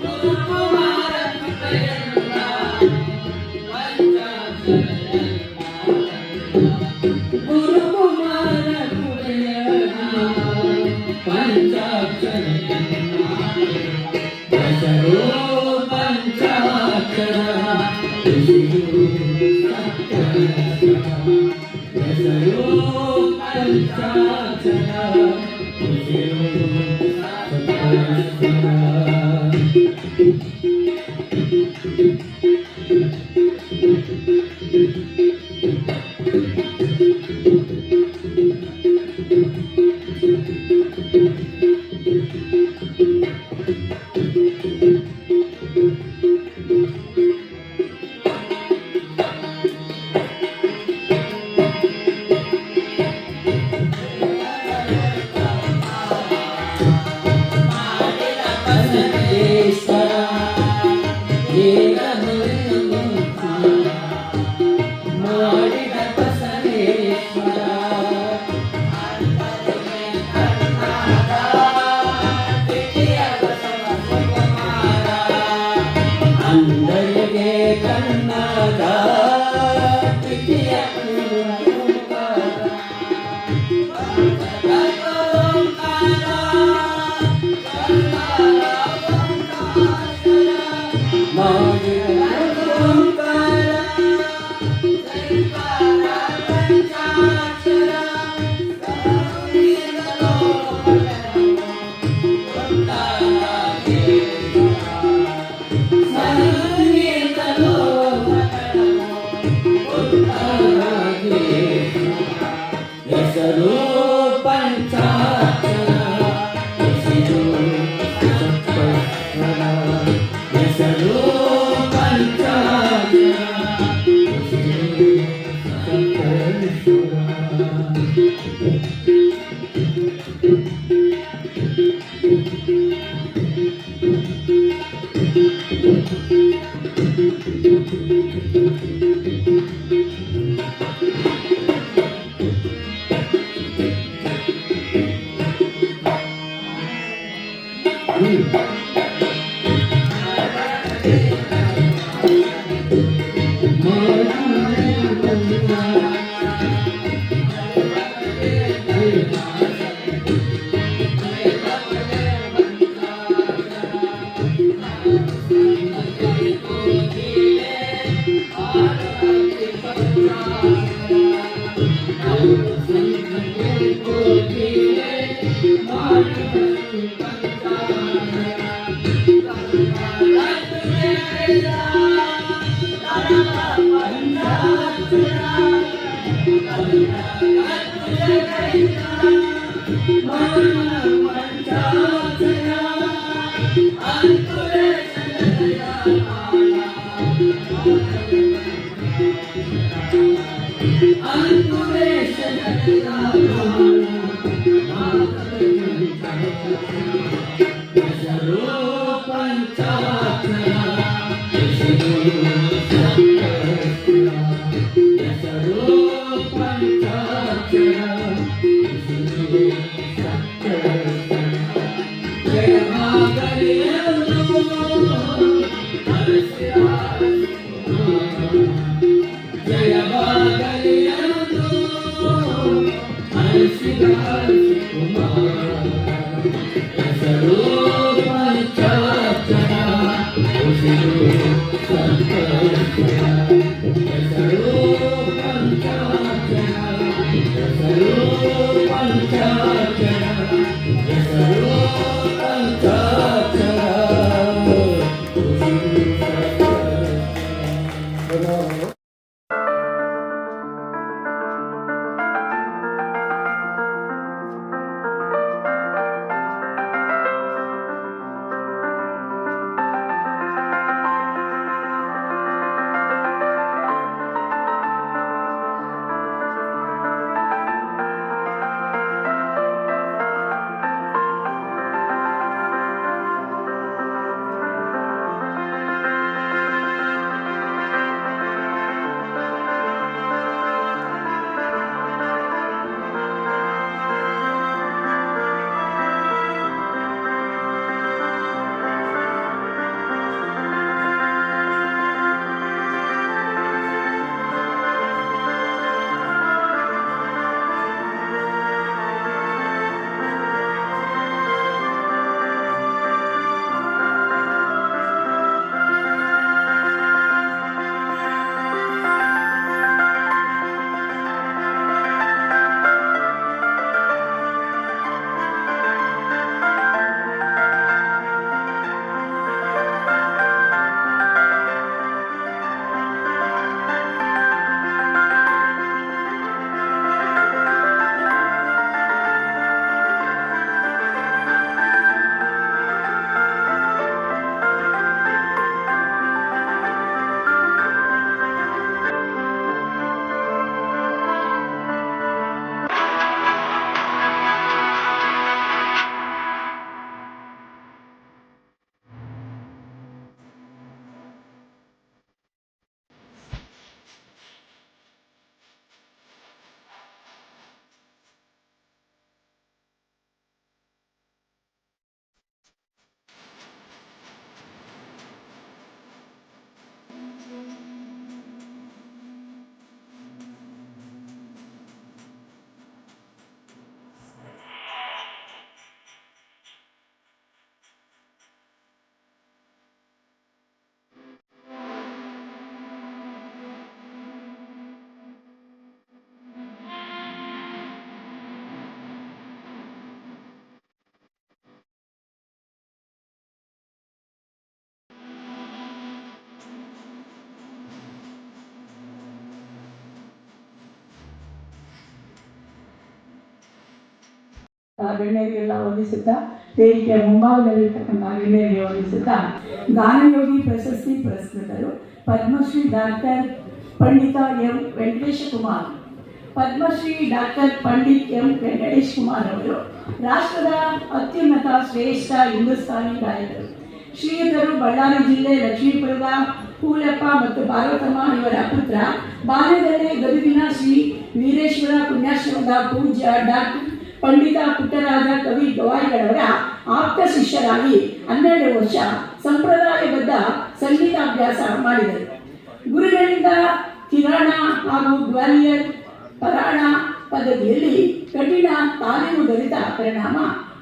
ಗುರುಕುಮಾರ ಕೃಪೆಯಲ್ಲ ಗುರುಕುಮಾರ ಕೃಪೆಯಲ್ಲ ಪಂಚಾಕ್ಷರ ಹೆಸರು ಪಂಚಾಕ್ಷರ ಹೆಸರು ಪಂಚಾಕ್ಷರ ಅಂದರಿಗೆ ಕನ್ನಡ ಪ್ರೀತಿಯ ಹೆಸರು ಪಂಚಾಕ್ಷರ ಹೆಸರು ಸಪ್ತಸ್ವರ ಹೆಸರು ಪಂಚಾಕ್ಷರ ಹೆಸರು ಸಪ್ತಸ್ವರ ಪಂಚಾಕ್ಷರ ಗಣ್ಯರಿಗೆಲ್ಲ ವಂದಿಸುತ್ತಾ, ವೇದಿಕೆಯ ಮುಂಭಾಗದಲ್ಲಿರ್ತಕ್ಕಂಥ ಗಣ್ಯರಿಗೆ ವಂದಿಸುತ್ತಾ, ಗಾನಯೋಗಿ ಪ್ರಶಸ್ತಿ ಪುರಸ್ಕೃತರು Padmashri doctor Pandit M Venkatesha Kumar. Padmashri doctor Pandit M Venkatesh Kumar ಅವರು ರಾಷ್ಟ್ರದ ಅತ್ಯುನ್ನತ ಶ್ರೇಷ್ಠ ಹಿಂದೂಸ್ತಾನಿ ಗಾಯಕರು. ಶ್ರೀಯುತರು ಬಳ್ಳಾರಿ ಜಿಲ್ಲೆ ಲಕ್ಷ್ಮೀಪುರದ ಹೂಲಪ್ಪ ಮತ್ತು ಪಾರ್ವತಮ್ಮ ಇವರ ಪುತ್ರ. ಬಾಲ್ಯದಲ್ಲೇ ಗದುಗಿನ ಶ್ರೀ ವೀರೇಶ್ವರ ಪುಣ್ಯಾಶ್ರಮದ ಪೂಜ್ಯ ಡಾಕ್ಟರ್ ಪಂಡಿತ ಪುಟ್ಟರಾಜ ಕವಿ ಗವಾಯಿಗಳವರ ಆಪ್ತ ಶಿಷ್ಯರಾಗಿ 12 ವರ್ಷ ಸಂಪ್ರದಾಯಬದ್ಧ ಸಂಗೀತಾಭ್ಯಾಸ ಮಾಡಿದರು. ಗುರುಗಳಿಂದ ಕಿರಾಣ ಹಾಗೂ ಗ್ವಾಲಿಯರ್ ಪರಾಣ ಪದ್ಧತಿಯಲ್ಲಿ ಕಠಿಣ ತಾಲೀಮು ದೊರೆತ ಪರಿಣಾಮ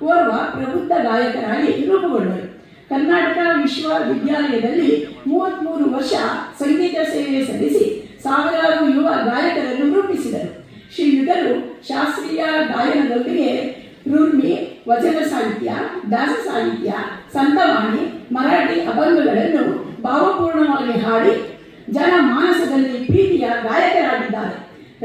ಓರ್ವ ಪ್ರಬುದ್ಧ ಗಾಯಕರಾಗಿ ರೂಪುಗೊಂಡರು. ಕರ್ನಾಟಕ ವಿಶ್ವವಿದ್ಯಾಲಯದಲ್ಲಿ 33 ವರ್ಷ ಸಂಗೀತ ಸೇವೆ ಸಲ್ಲಿಸಿ ಸಾವಿರಾರು ಯುವ ಗಾಯಕರನ್ನು ರೂಪಿಸಿದರು. ಶ್ರೀಯುತರು ಶಾಸ್ತ್ರೀಯ ಗಾಯನದೊಂದಿಗೆ ರುರ್ಮಿ, ವಚನ ಸಾಹಿತ್ಯ, ದಾಸ ಸಾಹಿತ್ಯ, ಸಂತವಾಣಿ, ಮರಾಠಿ ಅಭಂಗಗಳನ್ನು ಭಾವಪೂರ್ಣವಾಗಿ ಹಾಡಿ ಜನಮಾನಸದಲ್ಲಿ ಪ್ರೀತಿಯ ಗಾಯಕರಾಗಿದ್ದಾರೆ.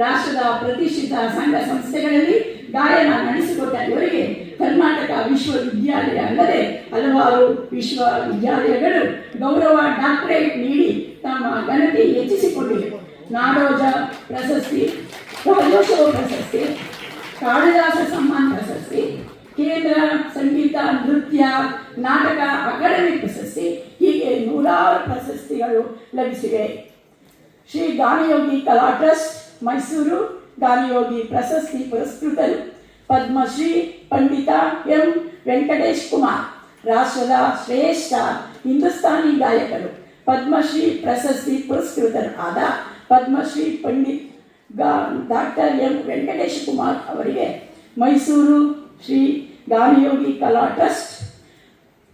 ರಾಷ್ಟ್ರದ ಪ್ರತಿಷ್ಠಿತ ಸಂಘ ಸಂಸ್ಥೆಗಳಲ್ಲಿ ಗಾಯನ ನಡೆಸಿಕೊಟ್ಟ ಇವರಿಗೆ ಕರ್ನಾಟಕ ವಿಶ್ವವಿದ್ಯಾಲಯ ಅಲ್ಲದೆ ಹಲವಾರು ವಿಶ್ವವಿದ್ಯಾಲಯಗಳು ಗೌರವ ಡಾಕ್ಟರೇಟ್ ನೀಡಿ ತಮ್ಮ ಘನತೆ ಹೆಚ್ಚಿಸಿಕೊಂಡಿವೆ. ನಾಡೋಜ ಪ್ರಶಸ್ತಿ, ರಾಜ್ಯೋತ್ಸವ ಪ್ರಶಸ್ತಿ, ಕಾಳಿದಾಸ ಸಮ್ಮಾನ್ ಪ್ರಶಸ್ತಿ, ಕೇಂದ್ರ ಸಂಗೀತ ನೃತ್ಯ ನಾಟಕ ಅಕಾಡೆಮಿ ಪ್ರಶಸ್ತಿ, ಹೀಗೆ 100 ಪ್ರಶಸ್ತಿಗಳು ಲಭಿಸಿವೆ. ಶ್ರೀ ಗಾನಯೋಗಿ ಕಲಾ ಟ್ರಸ್ಟ್ ಮೈಸೂರು ಗಾನಯೋಗಿ ಪ್ರಶಸ್ತಿ ಪುರಸ್ಕೃತರು ಪದ್ಮಶ್ರೀ ಪಂಡಿತ ಎಂ ವೆಂಕಟೇಶ್ ಕುಮಾರ್. ರಾಷ್ಟ್ರದ ಶ್ರೇಷ್ಠ ಹಿಂದೂಸ್ತಾನಿ ಗಾಯಕರು. ಪದ್ಮಶ್ರೀ ಪ್ರಶಸ್ತಿ ಪುರಸ್ಕೃತರು ಆದ ಪದ್ಮಶ್ರೀ ಪಂಡಿತ್ ಡಾಕ್ಟರ್ ಎಂ ವೆಂಕಟೇಶ್ ಕುಮಾರ್ ಅವರಿಗೆ ಮೈಸೂರು ಶ್ರೀ ಗಾನಯೋಗಿ ಕಲಾ ಟ್ರಸ್ಟ್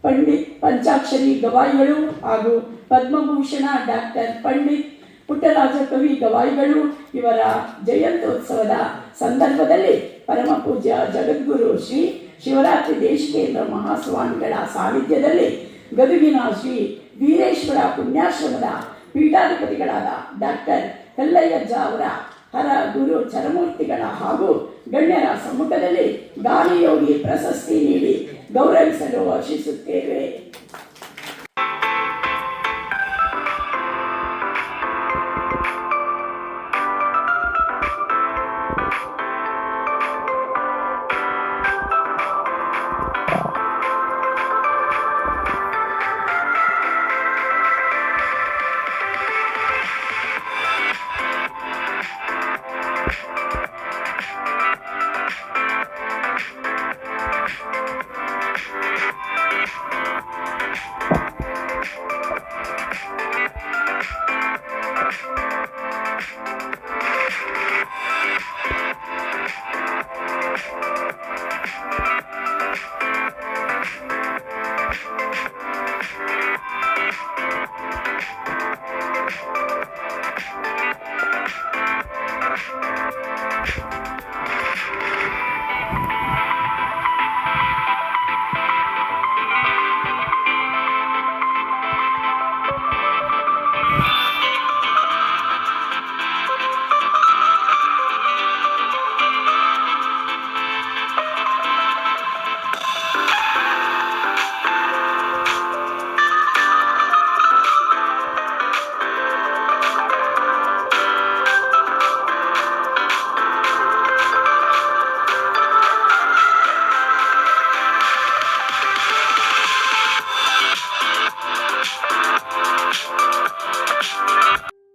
ಪಂಡಿತ್ ಪಂಚಾಕ್ಷರಿ ಗವಾಯಿಗಳು ಹಾಗೂ ಪದ್ಮಭೂಷಣ ಡಾಕ್ಟರ್ ಪಂಡಿತ್ ಪುಟ್ಟರಾಜ ಕವಿ ಗವಾಯಿಗಳು ಇವರ ಜಯಂತ್ಯೋತ್ಸವದ ಸಂದರ್ಭದಲ್ಲಿ ಪರಮ ಪೂಜ್ಯ ಜಗದ್ಗುರು ಶ್ರೀ ಶಿವರಾತ್ರಿ ದೇಶಿಕೇಂದ್ರ ಮಹಾಸ್ವಾಮಿಗಳ ಸಾನ್ನಿಧ್ಯದಲ್ಲಿ ಗದುಗಿನ ಶ್ರೀ ವೀರೇಶ್ವರ ಪುಣ್ಯಾಶ್ರಮದ ಪೀಠಾಧಿಪತಿಗಳಾದ ಡಾಕ್ಟರ್ ಕಲ್ಲಯ್ಯಜ್ಜ ಅವರ ಹರ ಗುರು ಚರಮೂರ್ತಿಗಳ ಹಾಗೂ ಗಣ್ಯರ ಸಮ್ಮುಖದಲ್ಲಿ ಗಾನಯೋಗಿ ಪ್ರಶಸ್ತಿ ನೀಡಿ ಗೌರವಿಸಲು ವರ್ಷಿಸುತ್ತೇವೆ.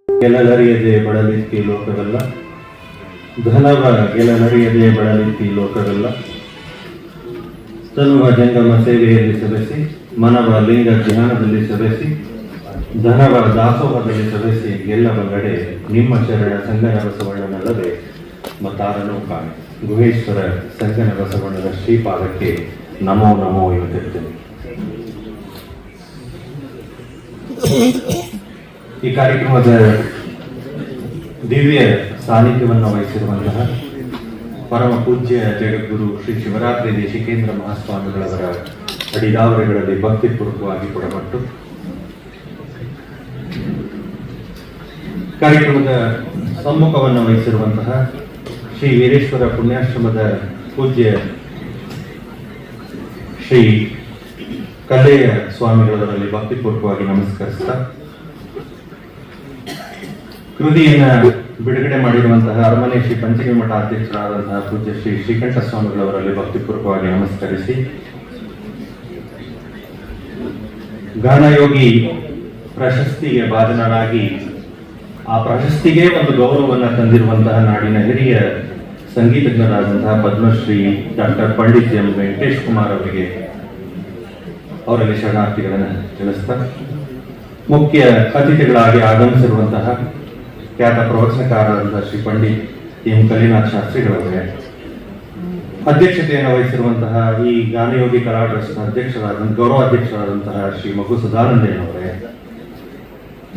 ಗೆಲನರಿಯದೆ ಬಳಲಿತ್ತಿ ಲೋಕವಲ್ಲ, ಧನವ ಗೆಲನರಿಯದೆ ಬಳಲಿತ್ತಿ ಲೋಕವಲ್ಲ. ತನುವ ಜಂಗಮ ಸೇವೆಯಲ್ಲಿ ಸವೆಸಿ, ಮನವ ಲಿಂಗ ಧ್ಯಾನದಲ್ಲಿ ಸವೆಸಿ, ಧನವ ದಾಸೋಹದಲ್ಲಿ ಸವೆಸಿ ಗೆಲ್ಲಬಲ್ಲಡೆ ನಿಮ್ಮ ಶರಣ ಸಂಗನ ಬಸವಣ್ಣನಲ್ಲದೆ ಮತ್ತಾರನೂ ಕಾಣೆ. ಗುಹೇಶ್ವರ ಸಂಗನ ಬಸವಣ್ಣನ ಶ್ರೀಪಾದಕ್ಕೆ ನಮೋ ನಮೋ ಎನ್ನುತ್ತಿದ್ದೇನೆ. ಈ ಕಾರ್ಯಕ್ರಮದ ದಿವ್ಯ ಸಾನ್ನಿಧ್ಯವನ್ನು ವಹಿಸಿರುವಂತಹ ಪರಮ ಪೂಜ್ಯ ಜಗದ್ಗುರು ಶ್ರೀ ಶಿವರಾತ್ರಿ ದೇಶಿಕೇಂದ್ರ ಮಹಾಸ್ವಾಮಿಗಳವರ ಅಡಿದಾವರೆಗಳಲ್ಲಿ ಭಕ್ತಿಪೂರ್ವಕವಾಗಿ ಕೊಡಪಟ್ಟು ಕಾರ್ಯಕ್ರಮದ ಸಮ್ಮುಖವನ್ನು ವಹಿಸಿರುವಂತಹ ಶ್ರೀ ವೀರೇಶ್ವರ ಪುಣ್ಯಾಶ್ರಮದ ಪೂಜ್ಯ ಶ್ರೀ ಕಲ್ಲೆಯ ಸ್ವಾಮಿಗಳವರಲ್ಲಿ ಭಕ್ತಿಪೂರ್ವಕವಾಗಿ ನಮಸ್ಕರಿಸ್ತಾ, ಕೃತಿಯನ್ನ ಬಿಡುಗಡೆ ಮಾಡಿರುವಂತಹ ಅರಮನೆ ಶ್ರೀ ಪಂಚಗವಿ ಮಠ ಅಧ್ಯಕ್ಷರಾದಂತಹ ಪೂಜ್ಯ ಶ್ರೀ ಶ್ರೀಕಂಠ ಸ್ವಾಮಿಗಳವರಲ್ಲಿ ಭಕ್ತಿಪೂರ್ವಕವಾಗಿ ನಮಸ್ಕರಿಸಿ, ಗಾನಯೋಗಿ ಪ್ರಶಸ್ತಿಗೆ ಭಾಜನರಾಗಿ ಆ ಪ್ರಶಸ್ತಿಗೆ ಒಂದು ಗೌರವವನ್ನು ತಂದಿರುವಂತಹ ನಾಡಿನ ಹಿರಿಯ ಸಂಗೀತಜ್ಞರಾದಂತಹ ಪದ್ಮಶ್ರೀ ಡಾಕ್ಟರ್ ಪಂಡಿತ್ ಎಂ ವೆಂಕಟೇಶ್ ಕುಮಾರ್ ಅವರಿಗೆ ಅವರಲ್ಲಿ ಶರಣಾರ್ಥಿಗಳನ್ನು ತಿಳಿಸ್ತಾ, ಮುಖ್ಯ ಅತಿಥಿಗಳಾಗಿ ಆಗಮಿಸಿರುವಂತಹ ಖ್ಯಾತ ಪ್ರವಚನಕಾರರಾದಂತಹ ಶ್ರೀ ಪಂಡಿತ್ ಎಂ ಕಲಿನಾಥ್ ಶಾಸ್ತ್ರಿಗಳವರೇ, ಅಧ್ಯಕ್ಷತೆಯನ್ನು ವಹಿಸಿರುವಂತಹ ಈ ಗಾನಯೋಗಿ ಕಲಾ ಟ್ರಸ್ಟ್ನ ಗೌರವಾಧ್ಯಕ್ಷರಾದಂತಹ ಶ್ರೀ ಮಗು ಸದಾನಂದಯ್ಯನವರೇ,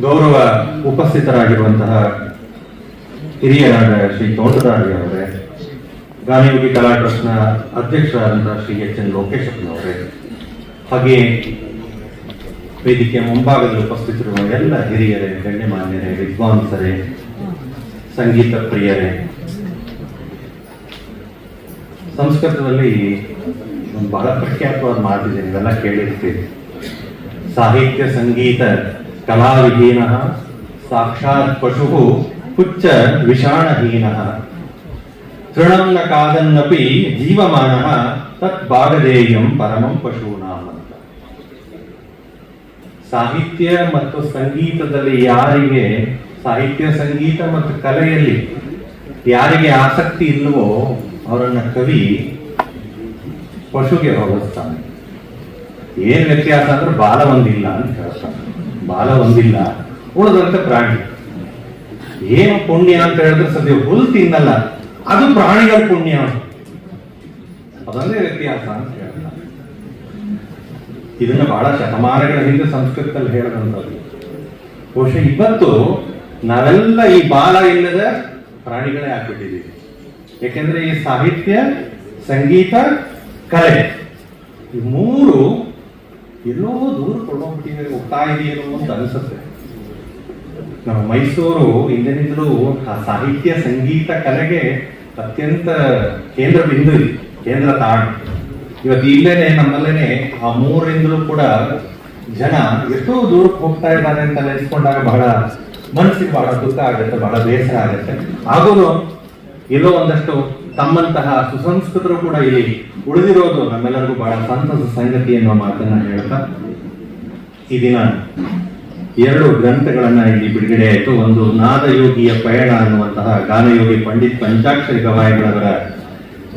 ಗೌರವ ಉಪಸ್ಥಿತರಾಗಿರುವಂತಹ ಹಿರಿಯರಾದ ಶ್ರೀ ತೋಟದಾರಿ ಅವರೇ, ಗಾನಯೋಗಿ ಕಲಾ ಟ್ರಸ್ಟ್ನ ಅಧ್ಯಕ್ಷರಾದಂತಹ ಶ್ರೀ ಎಚ್ ಎನ್ ಲೋಕೇಶಪ್ಪನವರೇ, ಹಾಗೆ ವೇದಿಕೆಯ ಮುಂಭಾಗದಲ್ಲಿ ಉಪಸ್ಥಿತರಿರುವ ಎಲ್ಲ ಹಿರಿಯರೇ, ಗಣ್ಯಮಾನ್ಯರೇ, ವಿದ್ವಾಂಸರೇ, ಸಂಗೀತ ಪ್ರಿಯರೇ, ಸಂಸ್ಕೃತದಲ್ಲಿ ಒಂದು ಬಹಳ ಪ್ರಖ್ಯಾತವಾದ ಮಾತಿದೆ, ನೀವೆಲ್ಲ ಕೇಳಿರ್ತೀರಿ. ಸಾಹಿತ್ಯ ಸಂಗೀತ ಕಲಾವಿಹೀನ ಸಾಕ್ಷಾತ್ ಪಶು ಹುಚ್ಚ ವಿಷಾಣಹೀನ ತೃಣಂ ನ ಕಾದನ್ನಪಿ ಜೀವಮಾನ ತತ್ ಭಾಗದೇಯಂ ಪರಮಂ ಪಶೂನಾಂ ಅಂತ. ಸಾಹಿತ್ಯ ಮತ್ತು ಸಂಗೀತದಲ್ಲಿ ಯಾರಿಗೆ, ಸಾಹಿತ್ಯ ಸಂಗೀತ ಮತ್ತು ಕಲೆಯಲ್ಲಿ ಯಾರಿಗೆ ಆಸಕ್ತಿ ಇಲ್ಲವೋ ಅವರನ್ನ ಕವಿ ಪಶುಗೆ ಹೋಲಿಸ್ತಾನೆ. ಏನ್ ವ್ಯತ್ಯಾಸ ಅಂದ್ರೆ ಬಾಲ ಒಂದಿಲ್ಲ ಅಂತ ಹೇಳ್ತಾನೆ. ಬಾಲ ಒಂದಿಲ್ಲ, ಉಳಿದಂತೆ ಪ್ರಾಣಿ. ಏನು ಪುಣ್ಯ ಅಂತ ಹೇಳಿದ್ರೆ ಸದ್ಯ ಹುಲ್ ತಿನ್ನಲ್ಲ, ಅದು ಪ್ರಾಣಿಗಳ ಪುಣ್ಯ, ಅದೊಂದೇ ವ್ಯತ್ಯಾಸ ಅಂತ ಹೇಳ್ತಾನೆ. ಇದನ್ನ ಬಹಳ ಶತಮಾನಗಳ ಹಿಂದೆ ಸಂಸ್ಕೃತದಲ್ಲಿ ಹೇಳದಂಥದ್ದು. ಬಹುಶಃ ಇವತ್ತು ನಾವೆಲ್ಲ ಈ ಬಾಲ ಇಲ್ಲದ ಪ್ರಾಣಿಗಳೇ ಆಗ್ಬಿಟ್ಟಿದ್ದೀವಿ. ಯಾಕೆಂದ್ರೆ ಈ ಸಾಹಿತ್ಯ, ಸಂಗೀತ, ಕಲೆ ಈ ಮೂರು ಎಲ್ಲೋ ದೂರ ಕೊಂಡೋಗ್ಬಿಟ್ಟಿದೆ, ಹೋಗ್ತಾ ಇದೆಯೇನೋ ಅಂತ ಅನಿಸುತ್ತೆ. ನಮ್ಮ ಮೈಸೂರು ಹಿಂದಿನಿಂದಲೂ ಆ ಸಾಹಿತ್ಯ, ಸಂಗೀತ, ಕಲೆಗೆ ಅತ್ಯಂತ ಕೇಂದ್ರ ಬಿಂದು ಇದೆ, ಕೇಂದ್ರ ತಾಣ. ಇವತ್ತು ಇಲ್ಲೇನೆ ನಮ್ಮಲ್ಲೇನೆ ಆ ಮೂರಿಂದಲೂ ಕೂಡ ಜನ ಎಷ್ಟೋ ದೂರಕ್ಕೆ ಹೋಗ್ತಾ ಇದ್ದಾರೆ ಅಂತ ನೆನೆಸ್ಕೊಂಡಾಗ ಬಹಳ ಮನಸ್ಸಿಗೆ ಬಹಳ ದುಃಖ ಆಗುತ್ತೆ, ಬಹಳ ಬೇಸರ ಆಗುತ್ತೆ. ಆಗೋದು ಎಲ್ಲೋ ಒಂದಷ್ಟು ತಮ್ಮಂತಹ ಸುಸಂಸ್ಕೃತರು ಕೂಡ ಇಲ್ಲಿ ಉಳಿದಿರೋದು ನಮ್ಮೆಲ್ಲರಿಗೂ ಬಹಳ ಸಂತಸ ಸಂಗತಿ ಎನ್ನುವ ಮಾತನ್ನ ಹೇಳ್ತಾ, ಈ ದಿನ 2 ಗ್ರಂಥಗಳನ್ನ ಇಲ್ಲಿ ಬಿಡುಗಡೆ ಆಯಿತು. ಒಂದು ನಾದಯೋಗಿಯ ಪಯಣ ಅನ್ನುವಂತಹ ಗಾನಯೋಗಿ ಪಂಡಿತ್ ಪಂಚಾಕ್ಷರಿ ಗವಾಯಿಗಳವರ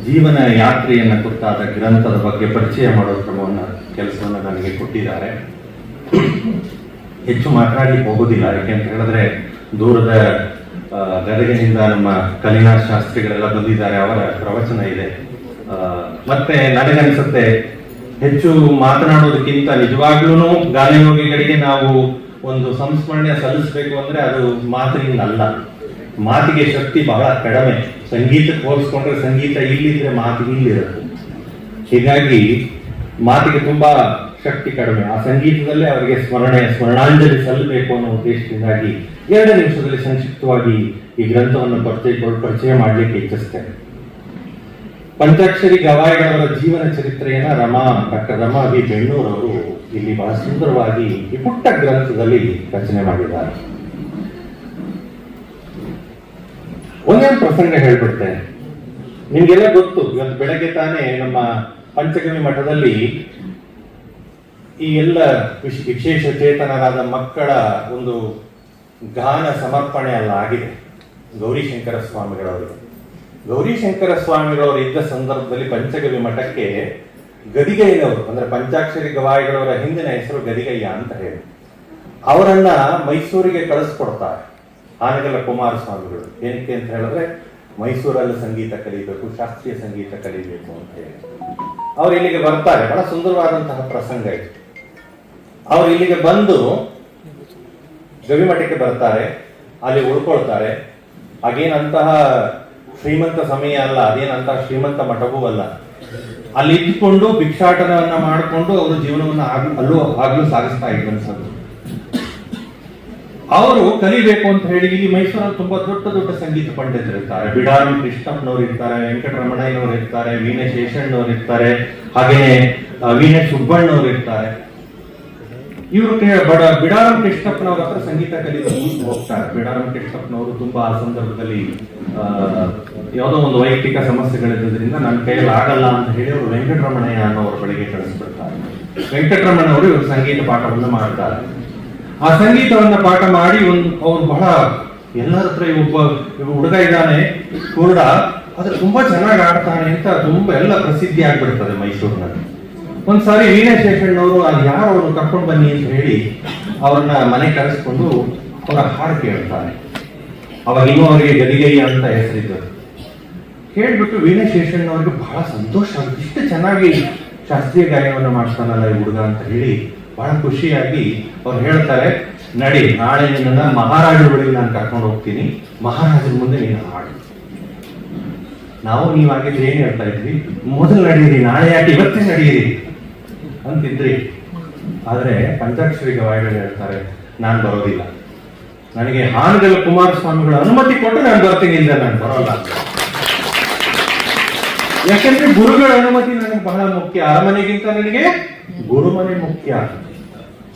ಜೀವನ ಯಾತ್ರೆಯನ್ನ ಕುರಿತಾದ ಗ್ರಂಥದ ಬಗ್ಗೆ ಪರಿಚಯ ಮಾಡೋ ಕೆಲಸವನ್ನು ನನಗೆ ಕೊಟ್ಟಿದ್ದಾರೆ. ಹೆಚ್ಚು ಮಾತನಾಡಲಿಕ್ಕೆ ಹೋಗೋದಿಲ್ಲ, ಯಾಕೆಂತ ಹೇಳಿದ್ರೆ ದೂರದ ಗದಗಿನಿಂದ ನಮ್ಮ ಕಲಿನಾಥ್ ಶಾಸ್ತ್ರಿಗಳೆಲ್ಲ ಬಂದಿದ್ದಾರೆ, ಅವರ ಪ್ರವಚನ ಇದೆ. ಮತ್ತೆ ನನಗನ್ಸುತ್ತೆ ಹೆಚ್ಚು ಮಾತನಾಡೋದಕ್ಕಿಂತ ನಿಜವಾಗ್ಲೂ ಗಾನಯೋಗಿಗಳಿಗೆ ನಾವು ಒಂದು ಸಂಸ್ಮರಣೆ ಸಲ್ಲಿಸಬೇಕು ಅಂದ್ರೆ ಅದು ಮಾತಿನಿಂದಲ್ಲ. ಮಾತಿಗೆ ಶಕ್ತಿ ಬಹಳ ಕಡಿಮೆ. ಸಂಗೀತಕ್ಕೆ ಹೋಲಿಸ್ಕೊಂಡ್ರೆ ಸಂಗೀತ ಇಲ್ಲಿದ್ರೆ ಮಾತಿಗೆ ಇಲ್ಲಿರುತ್ತೆ. ಹೀಗಾಗಿ ಮಾತಿಗೆ ತುಂಬಾ ಶಕ್ತಿ ಕಡಿಮೆ. ಆ ಸಂಗೀತದಲ್ಲೇ ಅವರಿಗೆ ಸ್ಮರಣಾಂಜಲಿ ಸಲ್ಲಬೇಕು ಅನ್ನೋ ಉದ್ದೇಶದಿಂದಾಗಿ 2 ನಿಮಿಷದಲ್ಲಿ ಸಂಕ್ಷಿಪ್ತವಾಗಿ ಈ ಗ್ರಂಥವನ್ನು ಪರಿಚಯ ಮಾಡಲಿಕ್ಕೆ ಇಚ್ಛಿಸ್ತೇನೆ. ಪಂಚಾಕ್ಷರಿ ಗವಾಯಿಗಳವರ ಜೀವನ ಚರಿತ್ರೆಯನ್ನ ಡಾಕ್ಟರ್ ರಮಾ ವಿ ಬೆಣ್ಣೂರವರು ಇಲ್ಲಿ ಬಹಳ ಸುಂದರವಾಗಿ ಈ ಪುಟ್ಟ ಗ್ರಂಥದಲ್ಲಿ ರಚನೆ ಮಾಡಿದ್ದಾರೆ. ಒಂದೇ ಪ್ರಸಂಗ ಹೇಳ್ಬಿಡ್ತೇನೆ. ನಿಮ್ಗೆಲ್ಲ ಗೊತ್ತು, ಇವತ್ತು ಬೆಳಗ್ಗೆ ತಾನೇ ನಮ್ಮ ಪಂಚಗವಿ ಮಠದಲ್ಲಿ ಈ ಎಲ್ಲ ವಿಶೇಷ ಚೇತನರಾದ ಮಕ್ಕಳ ಒಂದು ಗಾನ ಸಮರ್ಪಣೆ ಅಲ್ಲ ಆಗಿದೆ ಗೌರಿಶಂಕರ ಸ್ವಾಮಿಗಳವರಿಗೆ. ಗೌರಿಶಂಕರ ಸ್ವಾಮಿಗಳವರು ಇದ್ದ ಸಂದರ್ಭದಲ್ಲಿ ಪಂಚಗವಿ ಮಠಕ್ಕೆ ಗದಿಗಯ್ಯನವರು, ಅಂದ್ರೆ ಪಂಚಾಕ್ಷರಿ ಗವಾಯಿಗಳವರ ಹಿಂದಿನ ಹೆಸರು ಗದಿಗಯ್ಯ ಅಂತ ಹೇಳಿ, ಅವರನ್ನ ಮೈಸೂರಿಗೆ ಕಳಿಸ್ಕೊಡ್ತಾರೆ ಆನಗಲ ಕುಮಾರಸ್ವಾಮಿಗಳು. ಏನಕ್ಕೆ ಅಂತ ಹೇಳಿದ್ರೆ ಮೈಸೂರಲ್ಲಿ ಸಂಗೀತ ಕಲಿಬೇಕು, ಶಾಸ್ತ್ರೀಯ ಸಂಗೀತ ಕಲಿಬೇಕು ಅಂತ ಹೇಳಿ ಅವ್ರು ಇಲ್ಲಿಗೆ ಬರ್ತಾರೆ. ಬಹಳ ಸುಂದರವಾದಂತಹ ಪ್ರಸಂಗ ಇದು. ಅವ್ರು ಇಲ್ಲಿಗೆ ಬಂದು ಗವಿಮಠಕ್ಕೆ ಬರ್ತಾರೆ, ಅಲ್ಲಿ ಉಳ್ಕೊಳ್ತಾರೆ. ಹಾಗೇನಂತಹ ಶ್ರೀಮಂತ ಸಮಯ ಅಲ್ಲ, ಅದೇನಂತಹ ಶ್ರೀಮಂತ ಮಠವೂ ಅಲ್ಲ. ಅಲ್ಲಿ ಇದ್ದುಕೊಂಡು ಭಿಕ್ಷಾಟನವನ್ನ ಮಾಡಿಕೊಂಡು ಅವರು ಜೀವನವನ್ನ ಆಗ್ಲೂ ಸಾಗಿಸ್ತಾ ಇದ್ರು ಅನ್ಸೋದು. ಅವರು ಕಲಿಬೇಕು ಅಂತ ಹೇಳಿ ಇಲ್ಲಿ ಮೈಸೂರಲ್ಲಿ ತುಂಬಾ ದೊಡ್ಡ ದೊಡ್ಡ ಸಂಗೀತ ಪಂಡಿತರು ಇರ್ತಾರೆ. ಬಿಡಾರಿ ಕೃಷ್ಣಪ್ಪನವ್ರು ಇರ್ತಾರೆ, ವೆಂಕಟರಮಣಯ್ಯನವರು ಇರ್ತಾರೆ, ವೀಣೆ ಶೇಷಣ್ಣವ್ರು ಇರ್ತಾರೆ, ಹಾಗೆಯೇ ವೀಣೆ ಸುಬ್ಬಣ್ಣವ್ರು ಇರ್ತಾರೆ. ಇವರು ಬಿಡಾರಂ ಕೃಷ್ಣಪ್ಪನವ್ರ ಹತ್ರ ಸಂಗೀತ ಕಲಿತು ಹೋಗ್ತಾರೆ. ಬಿಡಾರಂ ಕೃಷ್ಣಪ್ಪನವರು ತುಂಬಾ ಆ ಸಂದರ್ಭದಲ್ಲಿ ಯಾವುದೋ ಒಂದು ವೈಯಕ್ತಿಕ ಸಮಸ್ಯೆಗಳಿದ್ದರಿಂದ ನನ್ನ ಕೈಯಲ್ಲಿ ಆಗಲ್ಲ ಅಂತ ಹೇಳಿ ಅವರು ವೆಂಕಟರಮಣಯ್ಯ ಅನ್ನೋರ ಬಳಿಗೆ ಕಳಿಸ್ಬಿಡ್ತಾರೆ. ವೆಂಕಟರಮಣವರು ಇವರು ಸಂಗೀತ ಪಾಠವನ್ನು ಮಾಡ್ತಾರೆ. ಆ ಸಂಗೀತವನ್ನ ಪಾಠ ಮಾಡಿ ಅವ್ರು ಬಹಳ ಎಲ್ಲರ ಹತ್ರ ಒಬ್ಬ ಹುಡುಗ ಇದ್ದಾನೆ ಕುರುಡ, ಆದ್ರೆ ತುಂಬಾ ಚೆನ್ನಾಗಿ ಆಡ್ತಾನೆ ಅಂತ ತುಂಬಾ ಎಲ್ಲ ಪ್ರಸಿದ್ಧಿ ಆಗ್ಬಿಡ್ತದೆ ಮೈಸೂರಿನಲ್ಲಿ. ಒಂದ್ಸಾರಿ ವೀಣಾ ಶೇಷಣ್ಣವರು ಅದು ಯಾರು ಅವ್ರನ್ನ ಕರ್ಕೊಂಡು ಬನ್ನಿ ಅಂತ ಹೇಳಿ ಅವ್ರನ್ನ ಮನೆ ಕರೆಸ್ಕೊಂಡು ಅವರ ಹಾಡು ಕೇಳ್ತಾರೆ. ಅವಾಗ ಇನ್ನೂ ಅವರಿಗೆ ಗದಿಗೆಯ್ಯ ಅಂತ ಹೆಸರಿದ್ದರು. ಕೇಳ್ಬಿಟ್ಟು ವೀಣಾ ಶೇಷಣ್ಣವ್ರಿಗೆ ಬಹಳ ಸಂತೋಷ ಆಗುತ್ತೆ, ಇಷ್ಟು ಚೆನ್ನಾಗಿ ಶಾಸ್ತ್ರೀಯ ಗಾಯನವನ್ನು ಮಾಡ್ತಾನಲ್ಲ ಈ ಹುಡುಗ ಅಂತ ಹೇಳಿ ಬಹಳ ಖುಷಿಯಾಗಿ ಅವ್ರು ಹೇಳ್ತಾರೆ, ನಡಿ ನಾಳೆ ನಿನ್ನ ಮಹಾರಾಜರ ಬಳಿಗೆ ನಾನು ಕರ್ಕೊಂಡು ಹೋಗ್ತೀನಿ, ಮಹಾರಾಜರ ಮುಂದೆ ನೀನು ಹಾಡು. ನಾವು ನೀವಾಗಿದ್ರೆ ಏನ್ ಹೇಳ್ತಾ ಇದ್ವಿ, ಮೊದಲು ನಡೀರಿ, ನಾಳೆ ಯಾಕೆ ಇವತ್ತೇ ನಡೀರಿ ಅಂತಿದ್ರಿ. ಆದ್ರೆ ಪಂಚಾಕ್ಷರಿ ಗವಾಯಿಗಳು ಹೇಳ್ತಾರೆ, ನಾನು ಬರೋದಿಲ್ಲ, ನನಗೆ ಹಾನಗಲ್ ಕುಮಾರಸ್ವಾಮಿಗಳ ಅನುಮತಿ ಕೊಟ್ಟು ನಾನು ಬರ್ತೀನಿ, ಇಲ್ಲ ನಾನು ಬರೋಲ್ಲ. ಯಾಕಂದ್ರೆ ಗುರುಗಳ ಅನುಮತಿ ನನಗೆ ಬಹಳ ಮುಖ್ಯ, ಅರಮನೆಗಿಂತ ನನಗೆ ಗುರುಮನೆ ಮುಖ್ಯ.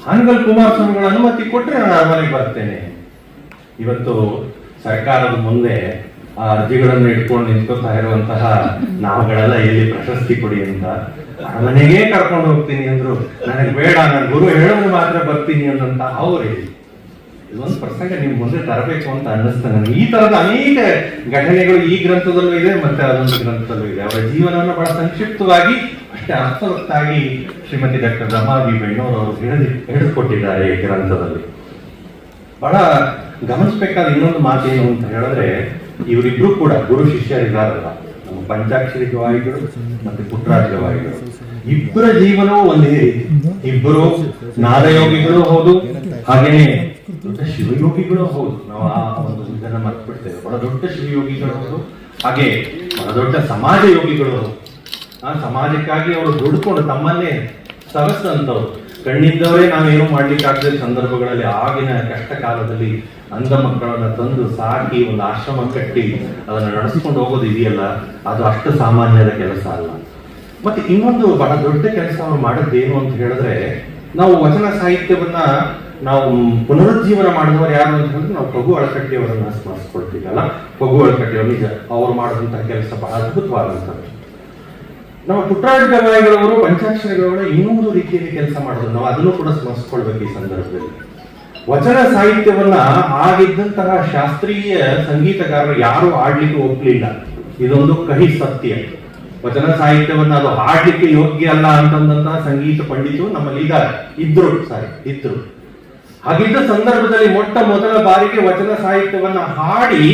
ಹಾನಗಲ್ ಕುಮಾರಸ್ವಾಮಿಗಳ ಅನುಮತಿ ಕೊಟ್ಟರೆ ನಾನು ಅರಮನೆಗೆ ಬರ್ತೇನೆ. ಇವತ್ತು ಸರ್ಕಾರದ ಮುಂದೆ ಆ ಅರ್ಜಿಗಳನ್ನು ಇಟ್ಕೊಂಡು ನಿಂತ್ಕೊತಾ ಇರುವಂತಹ ನಾವುಗಳೆಲ್ಲ ಎಲ್ಲಿ ಪ್ರಶಸ್ತಿ ಕೊಡಿ ಅಂತ ಅರಮನೆಗೆ ಕರ್ಕೊಂಡು ಹೋಗ್ತೀನಿ ಅಂದ್ರು, ನನಗೆ ಬೇಡ, ನಾನು ಗುರು ಹೇಳಿದ್ರೆ ಮಾತ್ರ ಬರ್ತೀನಿ ಅನ್ನಂತ ಅವ್ರು ಹೇಳಿ. ಇದೊಂದು ಪ್ರಸಂಗ ನಿಮ್ ಮುಂದೆ ತರಬೇಕು ಅಂತ ಅನ್ನಿಸ್ತಾ ನನಗೆ. ಈ ತರದ ಅನೇಕ ಘಟನೆಗಳು ಈ ಗ್ರಂಥದಲ್ಲೂ ಇದೆ, ಮತ್ತೆ ಅದೊಂದು ಗ್ರಂಥದಲ್ಲೂ ಇದೆ. ಅವರ ಜೀವನವನ್ನು ಬಹಳ ಸಂಕ್ಷಿಪ್ತವಾಗಿ ಅಷ್ಟೇ ಅರ್ಥವತ್ತಾಗಿ ಶ್ರೀಮತಿ ಡಾಕ್ಟರ್ ರಮಾ ವಿ ಬೆಣ್ಣೂರು ಅವರು ಹೇಳಿಕೊಟ್ಟಿದ್ದಾರೆ ಈ ಗ್ರಂಥದಲ್ಲಿ. ಬಹಳ ಗಮನಿಸಬೇಕಾದ ಇನ್ನೊಂದು ಮಾತೇನು ಅಂತ ಹೇಳಿದ್ರೆ, ಇವರಿಬ್ರು ಕೂಡ ಗುರು ಶಿಷ್ಯರಿದ್ದಾರಲ್ಲ, ನಮ್ಮ ಪಂಚಾಕ್ಷರಿ ಗವಾಯಿಗಳು ಮತ್ತೆ ಪುಟ್ಟರಾಜ ಗವಾಯಿಗಳು, ಇಬ್ಬರ ಜೀವನವೂ ಒಂದೇ ರೀತಿ. ಇಬ್ಬರು ನಾದಯೋಗಿಗಳು ಹೌದು, ಹಾಗೇನೆ ದೊಡ್ಡ ಶಿವಯೋಗಿಗಳು ಹೌದು. ನಾವು ಆ ಒಂದು ಇದನ್ನ ಮರ್ತು ಬಿಡ್ತೇವೆ. ಬಹಳ ದೊಡ್ಡ ಶಿವಯೋಗಿಗಳು ಹೌದು, ಹಾಗೆ ಬಹಳ ದೊಡ್ಡ ಸಮಾಜ ಯೋಗಿಗಳು ಹೌದು. ಆ ಸಮಾಜಕ್ಕಾಗಿ ಅವರು ದುಡ್ಕೊಂಡು ತಮ್ಮನ್ನೇ ಸವಸ್ತಂತವ್ರು. ಕಣ್ಣಿದ್ದವರೇ ನಾವೇನು ಮಾಡ್ಲಿಕ್ಕಾಗದ ಸಂದರ್ಭಗಳಲ್ಲಿ ಆಗಿನ ಕಷ್ಟ ಕಾಲದಲ್ಲಿ ಅಂಧ ಮಕ್ಕಳನ್ನ ತಂದು ಸಾಕಿ ಒಂದು ಆಶ್ರಮ ಕಟ್ಟಿ ಅದನ್ನ ನಡೆಸ್ಕೊಂಡು ಹೋಗೋದು ಇದೆಯಲ್ಲ, ಅದು ಅಷ್ಟು ಸಾಮಾನ್ಯದ ಕೆಲಸ ಅಲ್ಲ. ಮತ್ತೆ ಇನ್ನೊಂದು ಬಹಳ ದೊಡ್ಡ ಕೆಲಸ ಅವ್ರು ಮಾಡೋದೇನು ಅಂತ ಹೇಳಿದ್ರೆ, ನಾವು ವಚನ ಸಾಹಿತ್ಯವನ್ನ ನಾವು ಪುನರುಜ್ಜೀವನ ಮಾಡಿದವರು ಯಾರು ಅಂತ ಹೇಳಿದ್ರೆ ನಾವು ಪಗು ಅಳಕಟ್ಟಿ ಅವರನ್ನ ಸ್ಮರಿಸ್ಕೊಳ್ತೀವಲ್ಲ. ಪಗು ಅಳಕಟ್ಟಿ ಅವರು ನಿಜ, ಅವ್ರು ಮಾಡಿದಂತಹ ಕೆಲಸ ಬಹಳ ಅದ್ಭುತವಾದಂಥದ್ದು. ನಮ್ಮ ಪುಟ್ಟರಾಜ ಗವಾಯಿಗಳವರು ಪಂಚಾಕ್ಷರಿಗಳು ಇನ್ನೊಂದು ರೀತಿಯಲ್ಲಿ ಕೆಲಸ ಮಾಡಿದ್ರು, ನಾವು ಅದನ್ನು ಕೂಡ ಸ್ಮರಿಸ್ಕೊಳ್ಬೇಕು ಈ ಸಂದರ್ಭದಲ್ಲಿ. ವಚನ ಸಾಹಿತ್ಯವನ್ನ ಆಗಿದ್ದಂತಹ ಶಾಸ್ತ್ರೀಯ ಸಂಗೀತಗಾರರು ಯಾರು ಆಡ್ಲಿಕ್ಕೆ ಒಪ್ಲಿಲ್ಲ, ಇದೊಂದು ಕಹಿ ಸತ್ಯ. ವಚನ ಸಾಹಿತ್ಯವನ್ನ ಅದು ಹಾಡ್ಲಿಕ್ಕೆ ಯೋಗ್ಯ ಅಲ್ಲ ಅಂತಂದಂತಹ ಸಂಗೀತ ಪಂಡಿತರು ನಮ್ಮಲ್ಲಿ ಇದ್ರು. ಹಾಗಿದ್ದ ಸಂದರ್ಭದಲ್ಲಿ ಮೊಟ್ಟ ಮೊದಲ ಬಾರಿಗೆ ವಚನ ಸಾಹಿತ್ಯವನ್ನ ಹಾಡಿ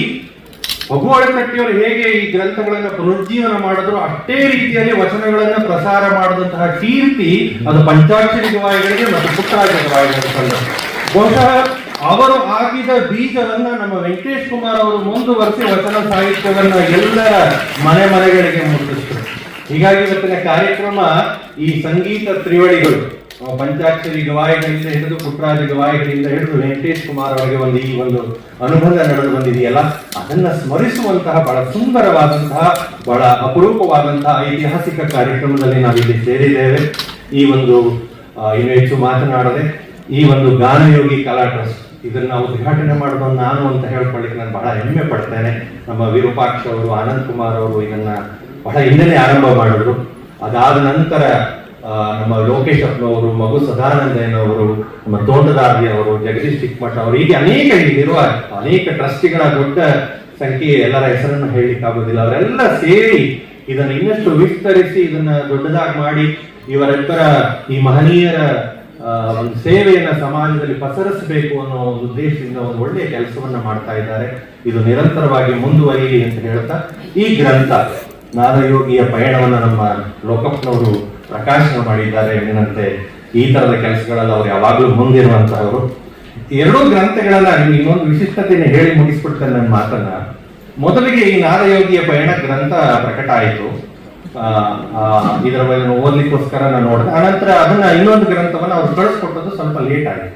ಪಗು ಅಳಕಟ್ಟಿಯವರು ಹೇಗೆ ಈ ಗ್ರಂಥಗಳನ್ನ ಪುನರುಜ್ಜೀವನ ಮಾಡಿದ್ರು, ಅಷ್ಟೇ ರೀತಿಯಲ್ಲಿ ವಚನಗಳನ್ನ ಪ್ರಸಾರ ಮಾಡಿದಂತಹ ಕೀರ್ತಿ ಅದು ಪಂಚಾಕ್ಷರಿ ಗವಾಯಿಗಳಿಗೆ ಮತ್ತು ಪುಟ್ಟರಾಜ ಗವಾಯಿಗಳಿಗೆ. ಬಹುಶಃ ಅವರು ಹಾಕಿದ ಬೀಜವನ್ನ ನಮ್ಮ ವೆಂಕಟೇಶ್ ಕುಮಾರ್ ಅವರು ಮುಂದುವರೆಸಿ ವಚನ ಸಾಹಿತ್ಯವನ್ನ ಎಲ್ಲರ ಮನೆಗಳಿಗೆ ಮುಟ್ಟಿಸಿದ್ರು. ಹೀಗಾಗಿ ಇವತ್ತಿನ ಕಾರ್ಯಕ್ರಮ ಈ ಸಂಗೀತ ತ್ರಿವಳಿಗಳು, ಪಂಚಾಕ್ಷರಿ ಗವಾಯಿಗಳಿಂದ ಹಿಡಿದು ಪುಟ್ಟರಾಜ ಗವಾಯಿಗಳಿಂದ ಹಿಡಿದು ವೆಂಕಟೇಶ್ ಕುಮಾರ್ ಅವರಿಗೆ ಈ ಒಂದು ಅನುಬಂಧ ನಡೆದು ಬಂದಿದೆಯಲ್ಲ, ಅದನ್ನ ಸ್ಮರಿಸುವಂತಹ ಬಹಳ ಸುಂದರವಾದಂತಹ ಬಹಳ ಅಪರೂಪವಾದಂತಹ ಐತಿಹಾಸಿಕ ಕಾರ್ಯಕ್ರಮದಲ್ಲಿ ನಾವಿಲ್ಲಿ ಸೇರಿದ್ದೇವೆ. ಈ ಒಂದು ಇನ್ನು ಹೆಚ್ಚು ಮಾತನಾಡದೆ ಈ ಒಂದು ಗಾನಯೋಗಿ ಕಲಾ ಟ್ರಸ್ಟ್ ಇದನ್ನ ಉದ್ಘಾಟನೆ ಮಾಡಿದ ನಾನು ಅಂತ ಹೇಳ್ಕೊಳ್ಳಿಕ್ಕೆ ನಾನು ಬಹಳ ಹೆಮ್ಮೆ ಪಡ್ತೇನೆ. ನಮ್ಮ ವಿರೂಪಾಕ್ಷ ಅವರು, ಆನಂದ್ ಕುಮಾರ್ ಅವರು ಇದನ್ನ ಬಹಳ ಹಿಂದೆನೆ ಆರಂಭ ಮಾಡಿದ್ರು. ಅದಾದ ನಂತರ ನಮ್ಮ ಲೋಕೇಶ್ ಅಪ್ಪನವರು, ಮಗು ಸದಾನಂದಯ್ಯನವರು, ನಮ್ಮ ತೋಟದಾರ್ಯ ಅವರು, ಜಗದೀಶ್ ಚಿಕ್ಕಮಠ ಅವರು, ಹೀಗೆ ಅನೇಕ ಇಲ್ಲಿರುವ ಅನೇಕ ಟ್ರಸ್ಟಿಗಳ ದೊಡ್ಡ ಸಂಖ್ಯೆ, ಎಲ್ಲರ ಹೆಸರನ್ನು ಹೇಳಲಿಕ್ಕೆ ಆಗೋದಿಲ್ಲ. ಅವರೆಲ್ಲ ಸೇರಿ ಇದನ್ನು ಇನ್ನಷ್ಟು ವಿಸ್ತರಿಸಿ ಇದನ್ನ ದೊಡ್ಡದಾಗಿ ಮಾಡಿ ಇವರೆಲ್ಲರ ಈ ಮಹನೀಯರ ಒಂದು ಸೇವೆಯನ್ನ ಸಮಾಜದಲ್ಲಿ ಪಸರಿಸಬೇಕು ಅನ್ನೋ ಒಂದು ಉದ್ದೇಶದಿಂದ ಒಂದು ಒಳ್ಳೆಯ ಕೆಲಸವನ್ನ ಮಾಡ್ತಾ ಇದ್ದಾರೆ. ಇದು ನಿರಂತರವಾಗಿ ಮುಂದುವರಿಯಲಿ ಅಂತ ಹೇಳ್ತಾ ಈ ಗ್ರಂಥ ನಾದಯೋಗಿಯ ಪಯಣವನ್ನ ನಮ್ಮ ಲೋಕಪ್ಪನವರು ಪ್ರಕಾಶನ ಮಾಡಿದ್ದಾರೆ. ಎಂದಿನಂತೆ ಈ ತರದ ಕೆಲಸಗಳಲ್ಲಿ ಅವರು ಯಾವಾಗಲೂ ಮುಂದಿರುವಂತಹವರು. ಎರಡೂ ಗ್ರಂಥಗಳನ್ನ ನಿಮ್ಗೆ ಇನ್ನೊಂದು ವಿಶಿಷ್ಟತೆಯನ್ನು ಹೇಳಿ ಮುಗಿಸ್ಬಿಡ್ತಾರೆ ನನ್ನ ಮಾತನ್ನ. ಮೊದಲಿಗೆ ಈ ನಾದಯೋಗಿಯ ಪಯಣ ಗ್ರಂಥ ಪ್ರಕಟ ಆಯಿತು. ಇದರ ಬಗ್ಗೆ ಓದ್ಲಿಕ್ಕೋಸ್ಕರ ನಾನು ನೋಡಿದೆ. ಆನಂತರ ಅದನ್ನ ಇನ್ನೊಂದು ಗ್ರಂಥವನ್ನ ಅವ್ರು ಕಳಿಸ್ಕೊಟ್ಟದ್ದು ಸ್ವಲ್ಪ ಲೇಟ್ ಆಗಿದೆ.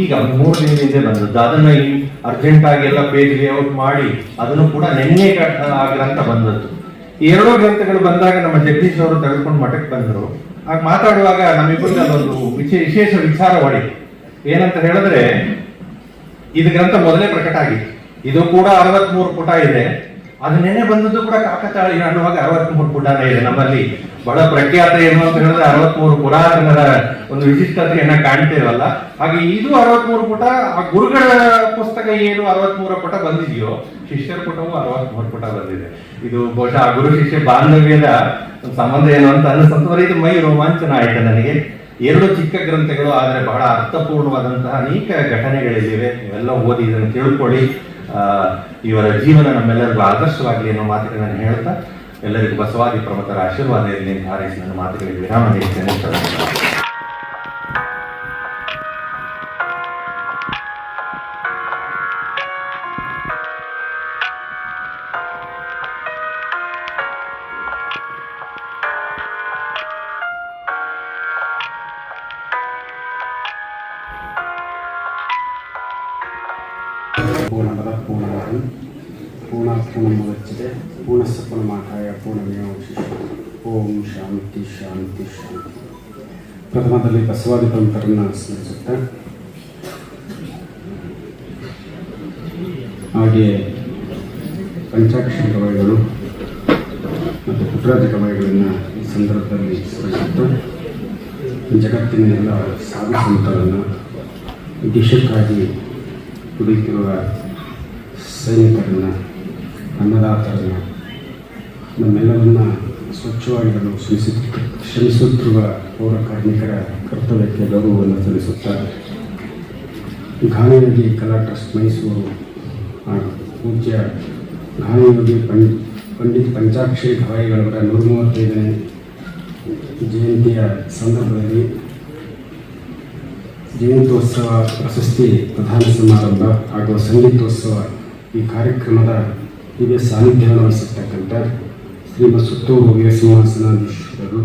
ಈಗ 3 ದಿನದಿಂದ ಬಂದದ್ದು. ಅದನ್ನ ಅರ್ಜೆಂಟ್ ಆಗಿ ಎಲ್ಲ ಪೇಜ್ ಲೇಔಟ್ ಮಾಡಿ ಅದನ್ನು ಕೂಡ ನಿನ್ನೆ ಆ ಗ್ರಂಥ ಬಂದದ್ದು. ಈ ಎರಡೂ ಗ್ರಂಥಗಳು ಬಂದಾಗ ನಮ್ಮ ಜಗದೀಶ್ ಅವರು ತೆಗೆದುಕೊಂಡು ಮಠಕ್ಕೆ ಬಂದರು. ಆಗ ಮಾತಾಡುವಾಗ ನಮ್ಮಿಬ್ಬರಿಗೆ ಅದೊಂದು ವಿಶೇಷ ವಿಚಾರವಾಡಿ ಏನಂತ ಹೇಳಿದ್ರೆ, ಇದು ಗ್ರಂಥ ಮೊದಲೇ ಪ್ರಕಟ ಆಗಿತ್ತು. ಇದು ಕೂಡ 63 ಪುಟ ಇದೆ. ಅದು ನೆನೆ ಬಂದದ್ದು ಕೂಡ ಕಾಕತಾಳಿ ಅನ್ನುವಾಗ 63 ಪುಟನೇ ಇದೆ. ನಮ್ಮಲ್ಲಿ ಬಹಳ ಪ್ರಖ್ಯಾತ ಏನು ಅಂತ ಹೇಳಿದ್ರೆ 63 ಪುರಾತನರ ಒಂದು ವಿಶಿಷ್ಟತೆಯನ್ನ ಕಾಣ್ತೇವಲ್ಲ, ಹಾಗೆ ಇದು 63 ಪುಟ. ಆ ಗುರುಗಳ ಪುಸ್ತಕ ಏನು 63 ಪುಟ ಬಂದಿದೆಯೋ, ಶಿಷ್ಯರ ಪುಟವೂ 63 ಪುಟ ಬಂದಿದೆ. ಇದು ಬಹುಶಃ ಆ ಗುರು ಶಿಷ್ಯ ಬಾಂಧವ್ಯದ ಸಂಬಂಧ ಏನು ಅಂತ ಅನಿಸ್ತಂದ್ರೆ ಇದು ಮೈ ರೋಮಾಂಚನ ಆಯ್ತು ನನಗೆ. 2 ಚಿಕ್ಕ ಗ್ರಂಥಗಳು, ಆದರೆ ಬಹಳ ಅರ್ಥಪೂರ್ಣವಾದಂತಹ ಅನೇಕ ಘಟನೆಗಳಿವೆ. ಇವೆಲ್ಲ ಓದಿ ಇದನ್ನು ತಿಳ್ಕೊಳ್ಳಿ. ಇವರ ಜೀವನ ನಮ್ಮೆಲ್ಲರಿಗೂ ಆದರ್ಶವಾಗಲಿ ಅನ್ನೋ ಮಾತುಗಳನ್ನು ಹೇಳ್ತಾ ಎಲ್ಲರಿಗೂ ಬಸವಾದಿ ಪ್ರಮುಖರ ಆಶೀರ್ವಾದ ಇರಲಿ ಅಂತ ಹಾರೈಸಿ ನನ್ನ ಮಾತುಗಳಿಗೆ ವಿರಾಮ ನೀಡುತ್ತೇನೆ. ಪೂರ್ಣಪದ ಪೂರ್ಣವಾದಂ ಪೂರ್ಣಾತ್ಮನಮುಚ್ಚತೆ ಪೂರ್ಣಸ್ಯ ಪೂರ್ಣಮಾದಾಯ ಪೂರ್ಣಮೇವಾವಶಿಷ್ಯತೆ. ಓಂ ಶಾಂತಿ ಶಾಂತಿ ಶಾಂತಿ. ಪ್ರಥಮದಲ್ಲಿ ಬಸವಾದಿ ಪ್ರಮುಖರನ್ನು ಸ್ಮರಿಸುತ್ತಾ, ಹಾಗೆ ಪಂಚಾಕ್ಷರ ಗವಾಯಿಗಳು ಮತ್ತು ಪುಟ್ಟರಾಜ ಗವಾಯಿಗಳನ್ನು ಈ ಸಂದರ್ಭದಲ್ಲಿ ಸ್ಮರಿಸುತ್ತಾ, ಜಗತ್ತಿನ ಎಲ್ಲ ಸಾಧು ಸಂತರನ್ನು, ದೇಶಕ್ಕಾಗಿ ದುಡಿಯುತ್ತಿರುವ ಸೈನಿಕರನ್ನು, ಅನ್ನದಾತರನ್ನು, ನಮ್ಮೆಲ್ಲರನ್ನ ಸ್ವಚ್ಛವಾಗಿರಲು ಶ್ರಮಿಸುತ್ತಿರುವ ಪೌರ ಕಾರ್ಮಿಕರ ಕರ್ತವ್ಯಕ್ಕೆ ಗೌರವವನ್ನು ಸಲ್ಲಿಸುತ್ತಾರೆ. ಗಾನಯೋಗಿ ಕಲಾ ಟ್ರಸ್ಟ್ ಮೈಸೂರು ಹಾಗೂ ಪೂಜ್ಯ ಗಾನಯೋಗಿ ಪಂಡಿತ್ ಪಂಚಾಕ್ಷರಿ ಗವಾಯಿಗಳವರ 135ನೇ ಜಯಂತಿಯ ಸಂದರ್ಭದಲ್ಲಿ ಜಯಂತ್ಯೋತ್ಸವ ಪ್ರಶಸ್ತಿ ಪ್ರಧಾನ ಸಮಾರಂಭ ಹಾಗೂ ಸಂಗೀತೋತ್ಸವ ಈ ಕಾರ್ಯಕ್ರಮದ ದಿವ್ಯ ಸಾನ್ನಿಧ್ಯವನ್ನು ವಹಿಸಿರ್ತಕ್ಕಂಥ ಶ್ರೀಮತ್ ಸುತ್ತೂರು ವೀರಸಿಂಹಾಸನಾಧೀಶ್ವರರು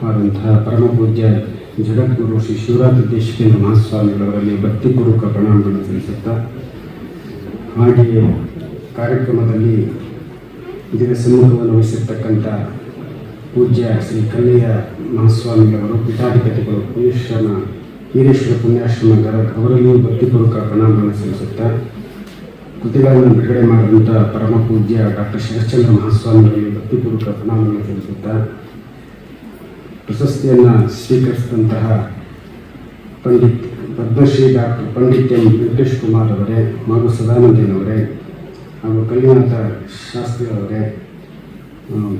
ಆದಂತಹ ಪರಮ ಪೂಜ್ಯ ಜಗದ್ಗುರು ಶ್ರೀ ಶಿವರಾತ್ರಿ ದೇಶಿಕೇಂದ್ರ ಮಹಾಸ್ವಾಮಿಗಳವರಲ್ಲಿ ಭಕ್ತಿಪೂರ್ವಕ ಪ್ರಣಾಮಗಳನ್ನು ಸಲ್ಲಿಸುತ್ತಾ, ಹಾಗೆಯೇ ಕಾರ್ಯಕ್ರಮದಲ್ಲಿ ದಿವ್ಯ ಸಮ್ಮುಖವನ್ನು ವಹಿಸಿರ್ತಕ್ಕಂಥ ಪೂಜ್ಯ ಶ್ರೀ ಕಲ್ಲಯ್ಯ ಮಹಾಸ್ವಾಮಿಗಳವರು ಪೀಠಾಧಿಪತಿಗಳು ವೀರೇಶ್ವರ ಪುಣ್ಯಾಶ್ರಮ ಗದಗ ಅವರಲ್ಲಿಯೂ ಭಕ್ತಿಪೂರ್ವಕ ಪ್ರಣಾಮಗಳನ್ನು ಸಲ್ಲಿಸುತ್ತಾ, ಕೃತಿಗಳನ್ನು ಬಿಡುಗಡೆ ಮಾಡಿದಂಥ ಪರಮ ಪೂಜ್ಯ ಡಾಕ್ಟರ್ ಶರಶ್ಚಂದ್ರ ಮಹಾಸ್ವಾಮಿಗಳಿಗೆ ಭಕ್ತಿಪೂರ್ವಕ ಪ್ರಣಾಮಗಳನ್ನು ಸಲ್ಲಿಸುತ್ತಾ, ಪ್ರಶಸ್ತಿಯನ್ನು ಸ್ವೀಕರಿಸಿದಂತಹ ಪಂಡಿತ್ ಪದ್ಮಶ್ರೀ ಡಾಕ್ಟರ್ ಪಂಡಿತ್ ಎಂ ವೆಂಕಟೇಶ್ ಕುಮಾರ್ ಅವರೇ ಹಾಗೂ ಸದಾನಂದನವರೇ ಹಾಗೂ ಕಲಿನಾಥ ಶಾಸ್ತ್ರಿ ಅವರೇ,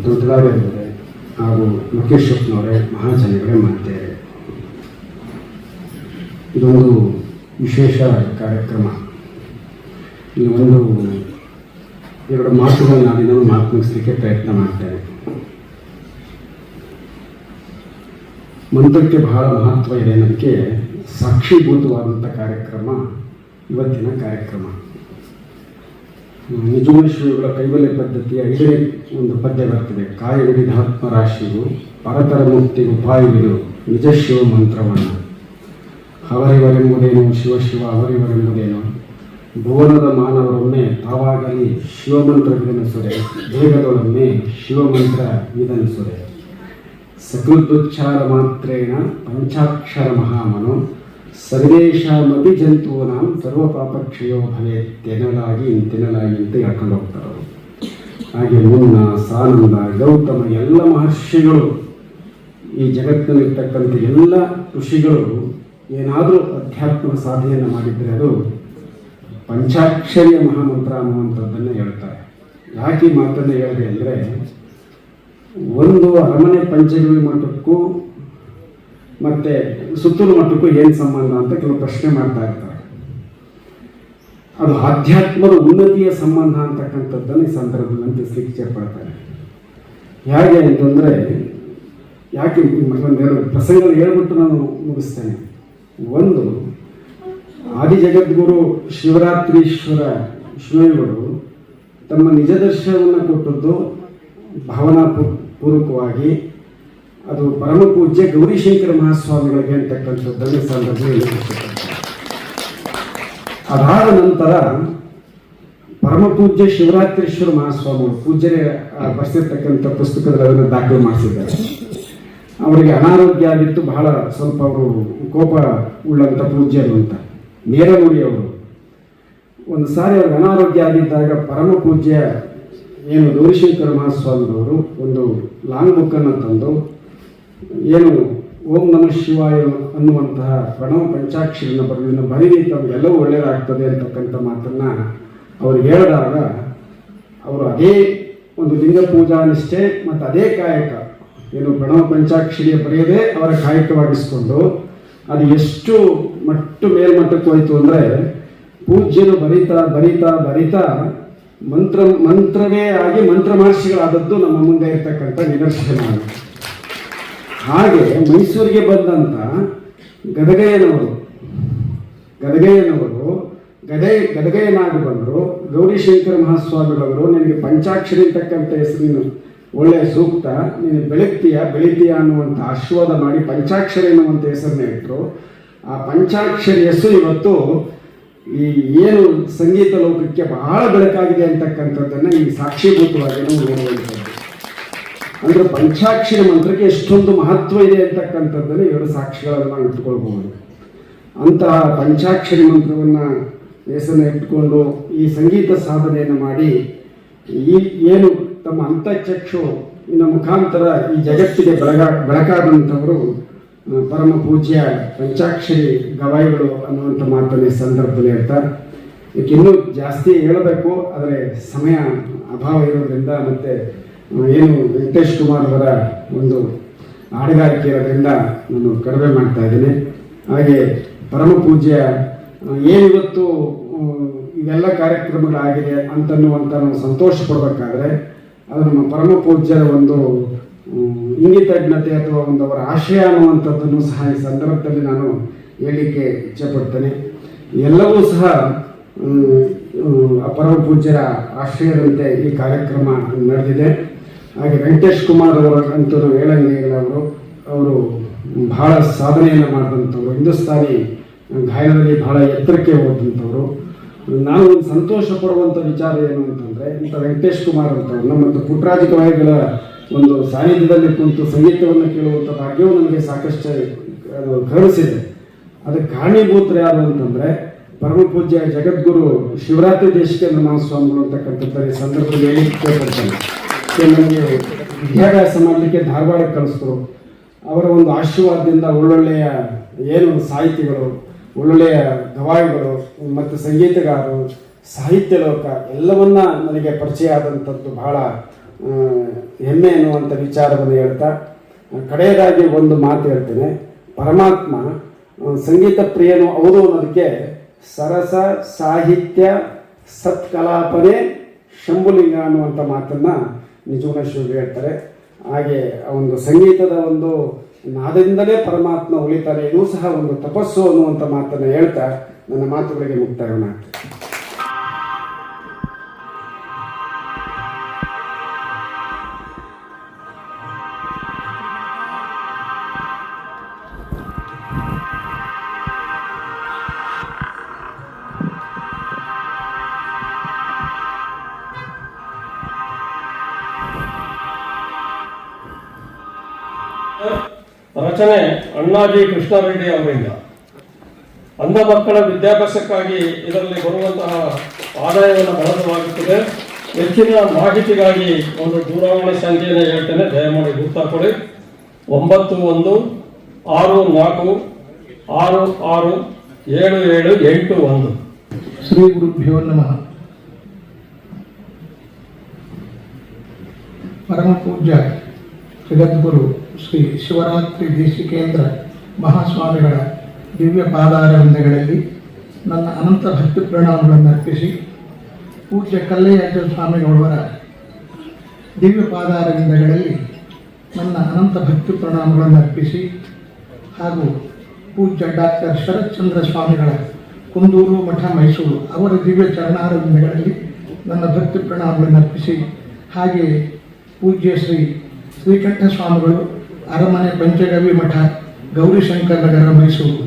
ದೊಡ್ಡದಾರೆ ಅವರೇ ಹಾಗೂ ಮುಖೇಶ್ವರನವರೇ, ಮಹಾಜನಗಳೇ, ಮಾತೆಯರೇ, ಇದೊಂದು ವಿಶೇಷ ಕಾರ್ಯಕ್ರಮ. ಈ ಒಂದು 2 ಮಾತುಗಳನ್ನು ನಾನು ಮಾತನಾಡಿಸಲಿಕ್ಕೆ ಪ್ರಯತ್ನ ಮಾಡ್ತೇನೆ. ಮಂತ್ರಕ್ಕೆ ಬಹಳ ಮಹತ್ವ ಇದೆ ಅನ್ನೋದಕ್ಕೆ ಸಾಕ್ಷೀಭೂತವಾದಂಥ ಕಾರ್ಯಕ್ರಮ ಇವತ್ತಿನ ಕಾರ್ಯಕ್ರಮ. ನಿಜಗುಣೇಶ್ವರಿಗಳ ಕೈವಲ್ಯ ಪದ್ಧತಿಯ 5ನೇ ಒಂದು ಪದ್ಯ ಬರ್ತದೆ. ಕಾಯವಿಡಿಧಾತ್ಮ ರಾಶಿಯು ಪರತರ ಮುಕ್ತಿಗೆ ಉಪಾಯವಿದು ನಿಜ ಶಿವ ಮಂತ್ರವನ್ನು. ಅವರಿವರೆಂಬುದೇನು ಶಿವ ಶಿವ ಅವರಿವರೆಂಬುದೇನು, ಭುವನದ ಮಾನವರೊಮ್ಮೆ ತಾವಾಗಲಿ ಶಿವಮಂತ್ರವಿದನಿಸುರೆ, ದೇಹದೊಳೊಮ್ಮೆ ಶಿವಮಂತ್ರ ವಿಧನಿಸುರೆ. ಸಕೃದುಚ್ಚಾರ ಮಾತ್ರೇಣ ಪಂಚಾಕ್ಷರ ಮಹಾಮನು, ಸರ್ವೇಶಾಮಪಿ ಜಂತೂನಾಂ ಸರ್ವಪಾಪಕ್ಷಯೋ ಭವೇತ್ತೆನ್ನಲಾಗಿ ಇಂತೆನ್ನಲಾಗಿ ಅಂತ ಹೇಳ್ಕೊಂಡು ಹೋಗ್ತಾರೆ. ಹಾಗೆ ಮುನ್ನ, ಸಾನಂದ, ಗೌತಮ ಎಲ್ಲ ಮಹರ್ಷಿಗಳು, ಈ ಜಗತ್ತಿನಲ್ಲಿರ್ತಕ್ಕಂಥ ಎಲ್ಲ ಋಷಿಗಳು ಏನಾದರೂ ಅಧ್ಯಾತ್ಮ ಸಾಧನೆಯನ್ನು ಮಾಡಿದರೆ ಅದು ಪಂಚಾಕ್ಷರಿಯ ಮಹಾಮಂತ್ರ ಅನ್ನುವಂಥದ್ದನ್ನು ಹೇಳ್ತಾರೆ. ಯಾಕೆ ಈ ಮಾತನ್ನು ಹೇಳಿದೆ ಅಂದರೆ, ಒಂದು ಅರಮನೆ ಪಂಚಗವಿ ಮಠಕ್ಕೂ ಮತ್ತು ಸುತ್ತೂರು ಮಠಕ್ಕೂ ಏನು ಸಂಬಂಧ ಅಂತ ಕೆಲವು ಪ್ರಶ್ನೆ ಮಾಡ್ತಾ ಇರ್ತಾರೆ. ಅದು ಆಧ್ಯಾತ್ಮದ ಉನ್ನತಿಯ ಸಂಬಂಧ ಅಂತಕ್ಕಂಥದ್ದನ್ನು ಈ ಸಂದರ್ಭದಲ್ಲಿ ತಿಳಿಸ್ಲಿಕ್ಕೆ ಇಚ್ಛೆಪಡ್ತಾರೆ. ಹೇಗೆ ಅಂತಂದರೆ, ಯಾಕೆ ಒಂದೆರಡು ಪ್ರಸಂಗಗಳು ಹೇಳ್ಬಿಟ್ಟು ನಾನು ಮುಗಿಸ್ತೇನೆ. ಒಂದು, ಆದಿ ಜಗದ್ಗುರು ಶಿವರಾತ್ರೀಶ್ವರ ಶಿವಗಳು ತಮ್ಮ ನಿಜ ದರ್ಶನವನ್ನು ಕೊಟ್ಟದ್ದು ಭಾವನಾಪೂರ್ವಕವಾಗಿ. ಅದು ಪರಮ ಪೂಜ್ಯ ಗೌರಿಶಂಕರ ಮಹಾಸ್ವಾಮಿಗಳಿಗೆ ಅಂತಕ್ಕಂಥದ್ದನ್ನು ಸಂದರ್ಭದಲ್ಲಿ ಅದಾದ ನಂತರ ಪರಮ ಪೂಜ್ಯ ಶಿವರಾತ್ರೀಶ್ವರ ಮಹಾಸ್ವಾಮಿಗಳು ಪೂಜ್ಯರೇ ಬರೆಸಿರ್ತಕ್ಕಂಥ ಪುಸ್ತಕದಲ್ಲಿ ಅದನ್ನು ದಾಖಲು ಮಾಡಿಸಿದ್ದಾರೆ. ಅವರಿಗೆ ಅನಾರೋಗ್ಯ ಆಗಿತ್ತು, ಬಹಳ ಸ್ವಲ್ಪ ಅವರು ಕೋಪ ಉಳ್ಳಂಥ ಪೂಜ್ಯರು ಅಂತ ನೇರ ನುಡಿಯವರು. ಒಂದು ಸಾರಿ ಅವ್ರಿಗೆ ಅನಾರೋಗ್ಯ ಆಗಿದ್ದಾಗ ಪರಮ ಪೂಜ್ಯ ಏನು ಗೌರಿಶಂಕರ ಮಹಾಸ್ವಾಮಿಗಳವರು ಒಂದು ಲಾಂಗ್ ಬುಕ್ಕನ್ನು ತಂದು ಏನು ಓಂ ನಮಃ ಶಿವಾಯ ಅನ್ನುವಂತಹ ಪ್ರಣವ ಪಂಚಾಕ್ಷರಿನ ಬರೀರಿ ತಮಗೆಲ್ಲವೂ ಒಳ್ಳೆಯದಾಗ್ತದೆ ಅಂತಕ್ಕಂಥ ಮಾತನ್ನು ಅವ್ರು ಹೇಳಿದಾಗ ಅವರು ಅದೇ ಒಂದು ಲಿಂಗ ಪೂಜಾ ನಿಷ್ಠೆ ಮತ್ತು ಅದೇ ಕಾಯಕ ಏನು ಪ್ರಣವ ಪಂಚಾಕ್ಷರಿಯ ಬರೆಯದೇ ಅವರ ಕಾಯಕವಾಗಿಸ್ಕೊಂಡು ಅದು ಎಷ್ಟು ಮೇಲ್ಮಟ್ಟಕ್ಕೆ ಹೋಯಿತು ಅಂದರೆ ಪೂಜ್ಯರು ಬರಿತಾ ಮಂತ್ರವೇ ಆಗಿ ಮಂತ್ರ ಮಹರ್ಷಿಗಳಾದದ್ದು ನಮ್ಮ ಮುಂದೆ ಇರ್ತಕ್ಕಂಥ ನಿದರ್ಶನ. ಹಾಗೆ ಮೈಸೂರಿಗೆ ಬಂದಂಥ ಗದಗಯ್ಯನವರು ಗದಗಯ್ಯನಾಗಿ ಬಂದರು. ಗೌರಿಶಂಕರ ಮಹಾಸ್ವಾಮಿಗಳವರು ನಿನಗೆ ಪಂಚಾಕ್ಷರಿ ಅಂತಕ್ಕಂಥ ಹೆಸರಿನ ಒಳ್ಳೆಯ ಸೂಕ್ತ, ನೀನು ಬೆಳಿತೀಯ ಅನ್ನುವಂಥ ಆಶೀರ್ವಾದ ಮಾಡಿ ಪಂಚಾಕ್ಷರಿ ಅನ್ನುವಂಥ ಹೆಸರನ್ನ ಇಟ್ಟರು. ಆ ಪಂಚಾಕ್ಷರಿ ಹೆಸರು ಇವತ್ತು ಈ ಏನು ಸಂಗೀತ ಲೋಕಕ್ಕೆ ಬಹಳ ಬೆಳಕಾಗಿದೆ ಅಂತಕ್ಕಂಥದ್ದನ್ನು ಈ ಸಾಕ್ಷೀಭೂತವಾಗಿ ನಾವು ನೋಡುವಂಥದ್ದು. ಅಂದರೆ ಪಂಚಾಕ್ಷರಿ ಮಂತ್ರಕ್ಕೆ ಎಷ್ಟೊಂದು ಮಹತ್ವ ಇದೆ ಅಂತಕ್ಕಂಥದ್ದನ್ನು ಇವರು ಸಾಕ್ಷಿಗಳನ್ನು ನಾವು ಇಟ್ಕೊಳ್ಬಹುದು. ಅಂತಹ ಪಂಚಾಕ್ಷರಿ ಮಂತ್ರವನ್ನು ಹೆಸರನ್ನು ಇಟ್ಕೊಂಡು ಈ ಸಂಗೀತ ಸಾಧನೆಯನ್ನು ಮಾಡಿ ಈ ಏನು ತಮ್ಮ ಅಂತಃಚಕ್ಷು ಮುಖಾಂತರ ಈ ಜಗತ್ತಿಗೆ ಬೆಳಕಾದಂಥವರು ಪರಮ ಪೂಜ್ಯ ಪಂಚಾಕ್ಷರಿ ಗವಾಯಿಗಳು ಅನ್ನುವಂಥ ಮಾತನ್ನು ಈ ಸಂದರ್ಭದಲ್ಲಿ ಹೇಳ್ತಾರೆ. ಇದಕ್ಕೆ ಇನ್ನೂ ಜಾಸ್ತಿ ಹೇಳಬೇಕು, ಆದರೆ ಸಮಯ ಅಭಾವ ಇರೋದ್ರಿಂದ ಮತ್ತು ಏನು ವೆಂಕಟೇಶ್ ಕುಮಾರ್ ಅವರ ಒಂದು ಹಾಡುಗಾರಿಕೆ ಇರೋದ್ರಿಂದ ನಾನು ಕಡಿಮೆ ಮಾಡ್ತಾ ಇದ್ದೀನಿ. ಹಾಗೆ ಪರಮ ಪೂಜ್ಯ ಏನಿವತ್ತು ಇವೆಲ್ಲ ಕಾರ್ಯಕ್ರಮಗಳಾಗಿದೆ ಅಂತನ್ನುವಂಥ ನಾವು ಸಂತೋಷ ಪಡಬೇಕಾದ್ರೆ ಅದು ನಮ್ಮ ಪರಮ ಪೂಜ್ಯರ ಒಂದು ಇಂಗಿತಜ್ಞತೆ ಅಥವಾ ಒಂದು ಅವರ ಆಶಯ ಅನ್ನುವಂಥದ್ದನ್ನು ಸಹ ಈ ಸಂದರ್ಭದಲ್ಲಿ ನಾನು ಹೇಳಲಿಕ್ಕೆ ಇಚ್ಛೆಪಡ್ತೇನೆ. ಎಲ್ಲವೂ ಸಹ ಪರಮ ಪೂಜ್ಯರ ಆಶ್ರಯದಂತೆ ಈ ಕಾರ್ಯಕ್ರಮ ನಡೆದಿದೆ. ಹಾಗೆ ವೆಂಕಟೇಶ್ ಕುಮಾರ್ ಅವರಂತೂ ಅವರು ಬಹಳ ಸಾಧನೆಯನ್ನು ಮಾಡಿದಂಥವ್ರು, ಹಿಂದೂಸ್ತಾನಿ ಗಾಯನದಲ್ಲಿ ಬಹಳ ಎತ್ತರಕ್ಕೆ ಹೋದಂಥವ್ರು. ನಾವು ಒಂದು ಸಂತೋಷ ಪಡುವಂಥ ವಿಚಾರ ಏನು ಅಂತಂದರೆ, ಇಂಥ ವೆಂಕಟೇಶ್ ಕುಮಾರ್ ಅಂತವ್ರು ಮತ್ತು ಪುಟ್ಟರಾಜ ಗವಾಯಿಗಳ ಒಂದು ಸಾನ್ನಿಧ್ಯದಲ್ಲಿ ಕುಂತು ಸಂಗೀತವನ್ನು ಕೇಳುವಂಥ ಭಾಗ್ಯವು ನನಗೆ ಸಾಕಷ್ಟು ಕರುಣಿಸಿದೆ. ಅದಕ್ಕೆ ಕಾರಣೀಭೂತರು ಯಾರು ಅಂತಂದರೆ ಪರಮ ಪೂಜ್ಯ ಜಗದ್ಗುರು ಶಿವರಾತ್ರಿ ದೇಶಿಕೇಂದ್ರ ಮಹಾಸ್ವಾಮಿಗಳು ಅಂತಕ್ಕಂಥದ್ದು ಈ ಸಂದರ್ಭದಲ್ಲಿ ಹೇಳಿಕೊಡ್ತಾರೆ. ನನಗೆ ವಿದ್ಯಾಭ್ಯಾಸ ಮಾಡಲಿಕ್ಕೆ ಧಾರವಾಡಕ್ಕೆ ಕಳಿಸಿದ್ರು. ಅವರ ಒಂದು ಆಶೀರ್ವಾದದಿಂದ ಒಳ್ಳೊಳ್ಳೆಯ ಏನು ಸಾಹಿತಿಗಳು, ಒಳ್ಳೊಳ್ಳೆಯ ಗವಾಯಿಗಳು ಮತ್ತು ಸಂಗೀತಗಾರರು, ಸಾಹಿತ್ಯ ಲೋಕ ಎಲ್ಲವನ್ನ ನನಗೆ ಪರಿಚಯ ಆದಂಥದ್ದು ಬಹಳ ಹೆಮ್ಮೆ ಎನ್ನುವಂಥ ವಿಚಾರವನ್ನು ಹೇಳ್ತಾ ಕಡೆಯದಾಗಿ ಒಂದು ಮಾತು ಹೇಳ್ತೇನೆ. ಪರಮಾತ್ಮ ಸಂಗೀತ ಪ್ರಿಯನು ಹೌದು ಅನ್ನೋದಕ್ಕೆ ಸರಸ ಸಾಹಿತ್ಯ ಸತ್ಕಲಾಪನೆ ಶಂಭುಲಿಂಗ ಅನ್ನುವಂಥ ಮಾತನ್ನು ನಿಜಗುಣೇಶ್ವರರು ಹೇಳ್ತಾರೆ. ಹಾಗೆ ಒಂದು ಸಂಗೀತದ ಒಂದು ನಾದದಿಂದಲೇ ಪರಮಾತ್ಮ ಉಳಿತಾನೆ, ಇದೂ ಸಹ ಒಂದು ತಪಸ್ಸು ಅನ್ನುವಂಥ ಮಾತನ್ನು ಹೇಳ್ತಾ ನನ್ನ ಮಾತುಗಳಿಗೆ ಮುಕ್ತಾಯವನ್ನು ಆಗ್ತದೆ. ರಚನೆ ಅಣ್ಣಾಜಿ ಕೃಷ್ಣಾರೆಡ್ಡಿ ಅವರಿಂದ. ಅಂಧ ಮಕ್ಕಳ ವಿದ್ಯಾಭ್ಯಾಸಕ್ಕಾಗಿ ಇದರಲ್ಲಿ ಬರುವಂತಹ ಆದಾಯವನ್ನು ಬಳಸಲಾಗುತ್ತದೆ. ಹೆಚ್ಚಿನ ಮಾಹಿತಿಗಾಗಿ ಒಂದು ದೂರವಾಣಿ ಸಂಖ್ಯೆಯನ್ನು ಹೇಳ್ತೇನೆ, ದಯಮಾಡಿ ಗುರ್ತಾಕೊಡಿ. 9164667781. ಶ್ರೀ ಗುರುಭ್ಯೋ ನಮಃ. ಪರಮ ಪೂಜ್ಯ ಜಗದ್ಗುರು ಶ್ರೀ ಶಿವರಾತ್ರಿ ದೇಶಿಕೇಂದ್ರ ಮಹಾಸ್ವಾಮಿಗಳ ದಿವ್ಯ ಪಾದಾರವಿಂದಗಳಲ್ಲಿ ನನ್ನ ಅನಂತ ಭಕ್ತಿ ಪ್ರಣಾಮಗಳನ್ನು ಅರ್ಪಿಸಿ, ಪೂಜ್ಯ ಕಲ್ಲಯ್ಯ ಸ್ವಾಮಿಗಳವರ ದಿವ್ಯ ಪಾದಾರವಿಂದಗಳಲ್ಲಿ ನನ್ನ ಅನಂತ ಭಕ್ತಿ ಪ್ರಣಾಮಗಳನ್ನು ಅರ್ಪಿಸಿ, ಹಾಗೂ ಪೂಜ್ಯ ಡಾಕ್ಟರ್ ಶರತ್ಚಂದ್ರ ಸ್ವಾಮಿಗಳ ಕುಂದೂರು ಮಠ ಮೈಸೂರು ಅವರ ದಿವ್ಯ ಚರಣಾರವಿಂದಗಳಲ್ಲಿ ನನ್ನ ಭಕ್ತಿ ಪ್ರಣಾಮಗಳನ್ನು ಅರ್ಪಿಸಿ, ಹಾಗೆ ಪೂಜ್ಯ ಶ್ರೀಕಂಠ ಸ್ವಾಮಿಗಳು ಅರಮನೆ ಪಂಚಗವಿ ಮಠ ಗೌರಿಶಂಕರ ನಗರ ಮೈಸೂರು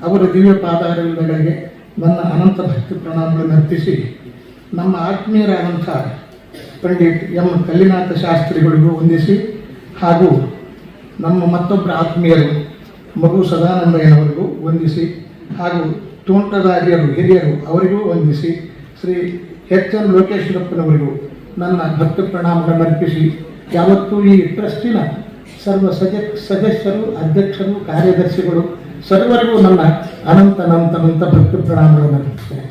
ಅವರ ದಿವ್ಯ ಪಾದಾರವಿಂದಗಳಿಗೆ ನನ್ನ ಅನಂತ ಭಕ್ತಿ ಪ್ರಣಾಮಗಳನ್ನು ಅರ್ಪಿಸಿ, ನಮ್ಮ ಆತ್ಮೀಯರಾದಂಥ ಪಂಡಿತ್ ಎಂ ಕಲ್ಲಿನಾಥ ಶಾಸ್ತ್ರಿಗಳಿಗೂ ವಂದಿಸಿ, ಹಾಗೂ ನಮ್ಮ ಮತ್ತೊಬ್ಬರ ಆತ್ಮೀಯರು ಮಗು ಸದಾನಂದಯ್ಯನವರಿಗೂ ವಂದಿಸಿ, ಹಾಗೂ ತೋಂಟದಾರ್ಯರು ಹಿರಿಯರು ಅವರಿಗೂ ವಂದಿಸಿ, ಶ್ರೀ ಎಚ್ ಎನ್ ಲೋಕೇಶ್ವರಪ್ಪನವರಿಗೂ ನನ್ನ ಭಕ್ತಿ ಪ್ರಣಾಮಗಳನ್ನು ಅರ್ಪಿಸಿ, ಯಾವತ್ತೂ ಈ ಟ್ರಸ್ಟಿನ ಸರ್ವ ಸದಸ್ಯರು, ಅಧ್ಯಕ್ಷರು, ಕಾರ್ಯದರ್ಶಿಗಳು ಸರ್ವರಿಗೂ ನನ್ನ ಅನಂತ ಭಕ್ತಿ ಪ್ರಣಾಮಗಳನ್ನು ಅರ್ಪಿಸ್ತೇನೆ.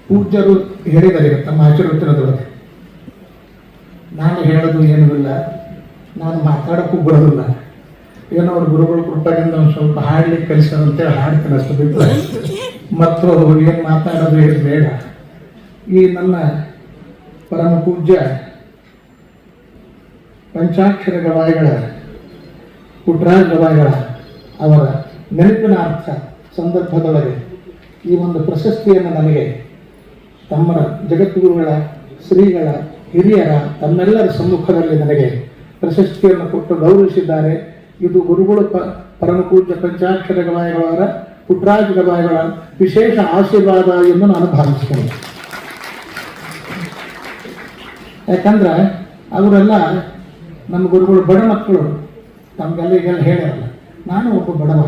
ಪೂಜ್ಯರು ಹೇಳಿದರೆ ತಮ್ಮ ಆಶೀರ್ವಚನದೊಳಗೆ ನಾನು ಹೇಳೋದು ಏನೂ ಇಲ್ಲ, ನಾನು ಮಾತಾಡೋಕ್ಕೂ ಬರೋದಿಲ್ಲ. ಏನೋ ಅವ್ರ ಗುರುಗಳು ಕೃಪೆಯಿಂದ ಒಂದು ಸ್ವಲ್ಪ ಹಾಡ್ಲಿಕ್ಕೆ ಕಲಿಸೋದಂತೇಳಿ ಹಾಡ್ತೀನಿ ಅಷ್ಟು ಬಿಟ್ಟು ಮತ್ತು ಏನು ಮಾತಾಡೋದು ಏನು ಬೇಡ. ಈ ನನ್ನ ಪರಮ ಪೂಜ್ಯ ಪಂಚಾಕ್ಷರ ಗವಾಯಿಗಳ ಪುಟ್ಟರಾಜ ಗವಾಯಿಗಳ ಅವರ ನೆನಪಿನ ಅರ್ಥ ಸಂದರ್ಭದೊಳಗೆ ಈ ಒಂದು ಪ್ರಶಸ್ತಿಯನ್ನು ನನಗೆ ತಮ್ಮ ಜಗದ್ಗುರುಗಳ, ಶ್ರೀಗಳ, ಹಿರಿಯರ ತಮ್ಮೆಲ್ಲರ ಸಮ್ಮುಖದಲ್ಲಿ ನನಗೆ ಪ್ರಶಸ್ತಿಯನ್ನು ಕೊಟ್ಟು ಗೌರವಿಸಿದ್ದಾರೆ. ಇದು ಗುರುಗಳು ಪರಮ ಪೂಜ್ಯ ಪಂಚಾಕ್ಷರ ಗವಾಯಿಗಳವರ ಪುಟ್ಟರಾಜ ಗವಾಯಿಗಳ ವಿಶೇಷ ಆಶೀರ್ವಾದ ಎಂದು ನಾನು ಭಾವಿಸ್ತೇನೆ. ಯಾಕಂದ್ರೆ ಅವರೆಲ್ಲ ನಮ್ಮ ಗುರುಗಳು ಬಡ ಮಕ್ಕಳು, ತಮಗೆಲ್ಲ ಈಗೆಲ್ಲ ಹೇಳ್ಯಾರಲ್ಲ. ನಾನು ಒಬ್ಬ ಬಡವ,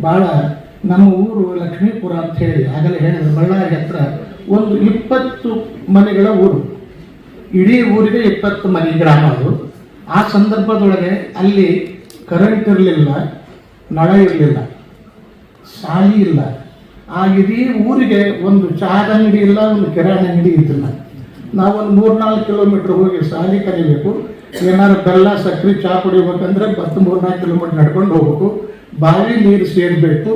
ಭಾಳ ನಮ್ಮ ಊರು ಲಕ್ಷ್ಮೀಪುರ ಅಂತ ಹೇಳಿ ಆಗಲೇ ಹೇಳಿದ್ರು, ಬಳ್ಳಾರಿ ಹತ್ರ ಒಂದು 20 ಮನೆಗಳ ಊರು, ಇಡೀ ಊರಿಗೆ 20 ಮನೆ ಗ್ರಾಮ ಅದು. ಆ ಸಂದರ್ಭದೊಳಗೆ ಅಲ್ಲಿ ಕರೆಂಟ್ ಇರಲಿಲ್ಲ, ನಳ ಇರಲಿಲ್ಲ, ಶಾಲೆ ಇಲ್ಲ. ಆ ಇಡೀ ಊರಿಗೆ ಒಂದು ಚಹಾದ ಅಂಗಡಿ ಇಲ್ಲ, ಒಂದು ಕಿರಾಣಿ ಅಂಗಡಿ ಇದ್ದಿಲ್ಲ. ನಾವೊಂದು 3-4 ಕಿಲೋಮೀಟ್ರ್ ಹೋಗಿ ಶಾಲೆ ಕಲಿಬೇಕು. ಏನಾದ್ರು ಬೆಲ್ಲ ಸಕ್ಕರೆ ಚಹಾ ಕುಡಿಬೇಕಂದ್ರೆ 3-4 ಕಿಲೋಮೀಟ್ರ್ ನಡ್ಕೊಂಡು ಹೋಗ್ಬೇಕು. ಬಾವಿ ನೀರು ಸೇರಬೇಕು.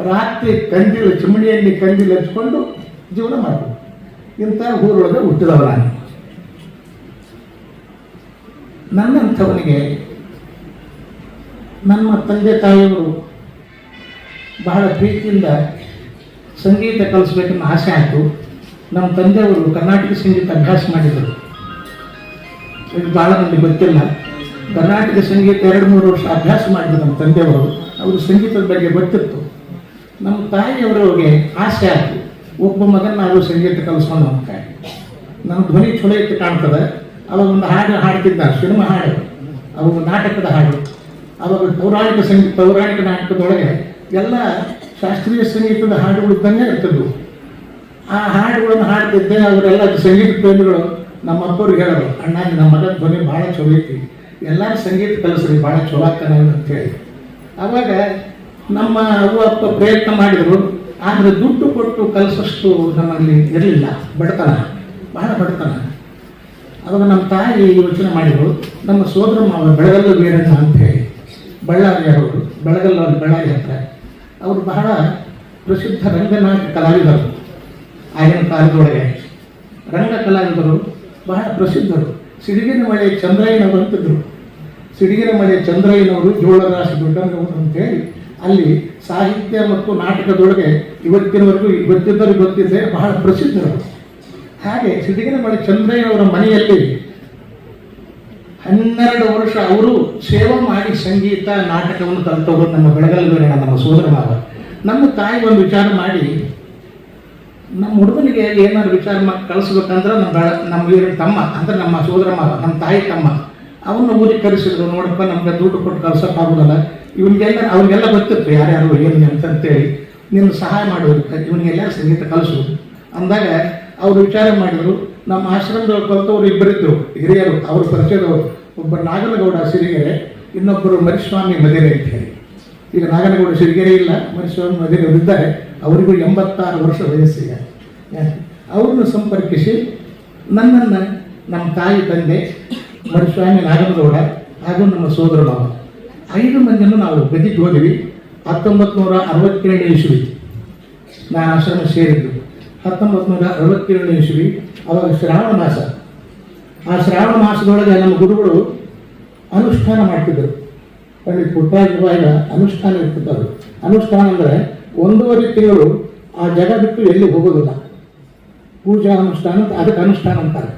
ರಾತ್ರಿ ಕಂದಿಲು, ಚಿಮಣಿಯಲ್ಲಿ ಕಂದಿಲು ಹಚ್ಕೊಂಡು ಜೀವನ ಮಾಡಬೇಕು. ಇಂಥ ಊರೊಳಗೆ ಹುಟ್ಟಿದವ ನಾನು. ನನ್ನಂಥವನಿಗೆ ನಮ್ಮ ತಂದೆ ತಾಯಿಯವರು ಬಹಳ ಪ್ರೀತಿಯಿಂದ ಸಂಗೀತ ಕಲಿಸ್ಬೇಕನ್ನೋ ಆಸೆ ಆಯಿತು. ನಮ್ಮ ತಂದೆಯವರು ಕರ್ನಾಟಕ ಸಂಗೀತ ಅಭ್ಯಾಸ ಮಾಡಿದರು. ಇದು ಭಾಳ ಮಂದಿ ಗೊತ್ತಿಲ್ಲ. ಕರ್ನಾಟಕ ಸಂಗೀತ 2-3 ವರ್ಷ ಅಭ್ಯಾಸ ಮಾಡಿದ್ರು ನಮ್ಮ ತಂದೆಯವರು. ಅವರು ಸಂಗೀತದ ಬಗ್ಗೆ ಗೊತ್ತಿತ್ತು. ನಮ್ಮ ತಾಯಿಯವರಿಗೆ ಆಸೆ ಆಯಿತು, ಒಬ್ಬ ಮಗನ ನಾವು ಸಂಗೀತ ಕಲಿಸ್ಕೊಂಡು ಅಂತ. ನಮ್ಮ ಧ್ವನಿ ಚಲೋ ಇತ್ತು ಕಾಣ್ತದೆ. ಅವಾಗ ಒಂದು ಹಾಡು ಹಾಡ್ತಿದ್ದ, ಸಿನಿಮಾ ಹಾಡು, ಅವಾಗ ನಾಟಕದ ಹಾಡು. ಅವಾಗ ಪೌರಾಣಿಕ ನಾಟಕದೊಳಗೆ ಎಲ್ಲ ಶಾಸ್ತ್ರೀಯ ಸಂಗೀತದ ಹಾಡುಗಳು ಇದ್ದಂಗೆ ಇರ್ತಿದ್ವು. ಆ ಹಾಡುಗಳನ್ನು ಹಾಡ್ತಿದ್ದೆ. ಅವರೆಲ್ಲ ಸಂಗೀತ ಪ್ರೇಮಿಗಳು ನಮ್ಮ ಅಪ್ಪವ್ರಿಗೆ ಹೇಳೋರು, ಅಣ್ಣ ನಮ್ಮ ಮಗನ ಧ್ವನಿ ಭಾಳ ಚಲೋ ಐತಿ, ಎಲ್ಲರೂ ಸಂಗೀತ ಕಲಿಸ್ರಿ, ಭಾಳ ಚಲೋ ಆಗ್ತಾನೆ ಅಂತೇಳಿ. ಆವಾಗ ನಮ್ಮ ಅವ್ವ ಅಪ್ಪ ಪ್ರಯತ್ನ ಮಾಡಿದರು. ಆದರೆ ದುಡ್ಡು ಕೊಟ್ಟು ಕಲಿಸೋಷ್ಟು ನಮ್ಮಲ್ಲಿ ಇರಲಿಲ್ಲ, ಬಡತನ, ಬಹಳ ಬಡತನ. ಅವಾಗ ನಮ್ಮ ತಾಯಿ ಯೋಚನೆ ಮಾಡಿದರು, ನಮ್ಮ ಸೋದರ ಮಾವ ಬೆಳಗಲ್ಲು ವೀರಣ್ಣ ಅಂತ ಹೇಳಿ ಬಳ್ಳಾರಿಯವರು, ಬಳ್ಳಾರಿ ಹತ್ರ. ಅವರು ಬಹಳ ಪ್ರಸಿದ್ಧ ರಂಗನಾಟಕ ಕಲಾವಿದರು. ಆಗಿನ ಕಾಲದೊಳಗೆ ರಂಗ ಕಲಾವಿದರು ಬಹಳ ಪ್ರಸಿದ್ಧರು. ಸಿಡಿಗಿನ ಮಳೆ ಚಂದ್ರಯ್ಯನವರು ಅಂತಿದ್ರು. ಸಿಡಿಗಿನ ಮಳೆ ಚಂದ್ರಯ್ಯನವರು, ಜೋಳರಾಶಿ ದೊಡ್ಡನಗೌಡರು ಅಂತೇಳಿ ಅಲ್ಲಿ ಸಾಹಿತ್ಯ ಮತ್ತು ನಾಟಕದೊಳಗೆ ಇವತ್ತಿನವರೆಗೂ ಗೊತ್ತಿದ್ದರು, ಗೊತ್ತಿದ್ದೆ, ಬಹಳ ಪ್ರಸಿದ್ಧರು. ಹಾಗೆ ಸಿಡಿಗಿನ ಮಳೆ ಚಂದ್ರಯ್ಯನವರ ಮನೆಯಲ್ಲಿ 12 ವರ್ಷ ಅವರು ಸೇವೆ ಮಾಡಿ ಸಂಗೀತ ನಾಟಕವನ್ನು ಕಲಿತವರು ನಮ್ಮ ಬೆಳಗಲ್ವೀರಣ್ಣ, ನಮ್ಮ ಸೋದರ ಮಾವ. ನಮ್ಮ ತಾಯಿ ಒಂದು ವಿಚಾರ ಮಾಡಿ, ನಮ್ಮ ಹುಡುಗನಿಗೆ ಏನಾದ್ರು ವಿಚಾರ ಮಾಡಿ ಕಳಿಸ್ಬೇಕಂದ್ರೆ ನಮ್ಮ ವೀರಣ್ಣ ತಮ್ಮ ಅಂದರೆ ನಮ್ಮ ಸೋದರ ಮಾವ, ನಮ್ಮ ತಾಯಿ ತಮ್ಮ, ಅವನ್ನ ಊರಿಗೆ ಕರೆಸಿದ್ರು. ನೋಡಪ್ಪ, ನಮ್ಗೆ ದುಡ್ಡು ಕೊಟ್ಟು ಕಳ್ಸೋಕ್ಕಾಗೋದಲ್ಲ, ಅವ್ರಿಗೆಲ್ಲ ಗೊತ್ತಿತ್ತು ಯಾರ್ಯಾರು ಏನು ಅಂತಂತೇಳಿ, ನಿನ್ನ ಸಹಾಯ ಮಾಡೋದು, ಇವನಿಗೆಲ್ಲ ಸಂಗೀತ ಕಲಿಸೋದು ಅಂದಾಗ ಅವರು ವಿಚಾರ ಮಾಡಿದರು. ನಮ್ಮ ಆಶ್ರಮದವ್ರು ಕಲಿತವ್ರು ಇಬ್ಬರಿದ್ದರು ಹಿರಿಯರು, ಅವ್ರ ಪರಿಚಯದವರು. ಒಬ್ಬರು ನಾಗನಗೌಡ ಸಿರಿಗೆರೆ, ಇನ್ನೊಬ್ಬರು ಮರಿಸ್ವಾಮಿ ಮದಿರೆ ಅಂತ ಹೇಳಿ. ಈಗ ನಾಗನಗೌಡ ಸಿರಿಗೆರೆ ಇಲ್ಲ, ಮರಿಸ್ವಾಮಿ ಮದಿರೆ ಇದ್ದಾರೆ. ಅವರಿಗೂ 86 ವರ್ಷ ವಯಸ್ಸಿಗೆ. ಅವ್ರನ್ನ ಸಂಪರ್ಕಿಸಿ ನನ್ನನ್ನು ನಮ್ಮ ತಾಯಿ ತಂದೆ ಮರಿಸ್ವಾಮಿ ನಾಗನಗೌಡ ಹಾಗೂ ನಮ್ಮ ಸೋದರ ಮಾವ 5 ಮಂದಿಯನ್ನು ನಾವು ಗದಿಗೆ ಹೋದ್ವಿ. 1967 ಇಸ್ವಿ ನಾನು ಆಶ್ರಮ ಸೇರಿದ್ದು. 1967 ಇಸ್ವಿ ಅವಾಗ ಶ್ರಾವಣ ಮಾಸ. ಆ ಶ್ರಾವಣ ಮಾಸದೊಳಗೆ ನಮ್ಮ ಗುರುಗಳು ಅನುಷ್ಠಾನ ಮಾಡ್ತಿದ್ದರು. ಪಂಡಿತ್ ಪುಟ್ಟರಾಜ ಗವಾಯಿಗಳ ಅನುಷ್ಠಾನ ಇರ್ತಿದ್ದರು. ಅನುಷ್ಠಾನ ಅಂದರೆ 1.5 ತಿಂಗಳು ಆ ಜಾಗ ಬಿಟ್ಟು ಎಲ್ಲಿ ಹೋಗೋದಿಲ್ಲ. ಪೂಜಾ ಅನುಷ್ಠಾನ ಅದಕ್ಕೆ ಅನುಷ್ಠಾನ ಅಂತಾರೆ.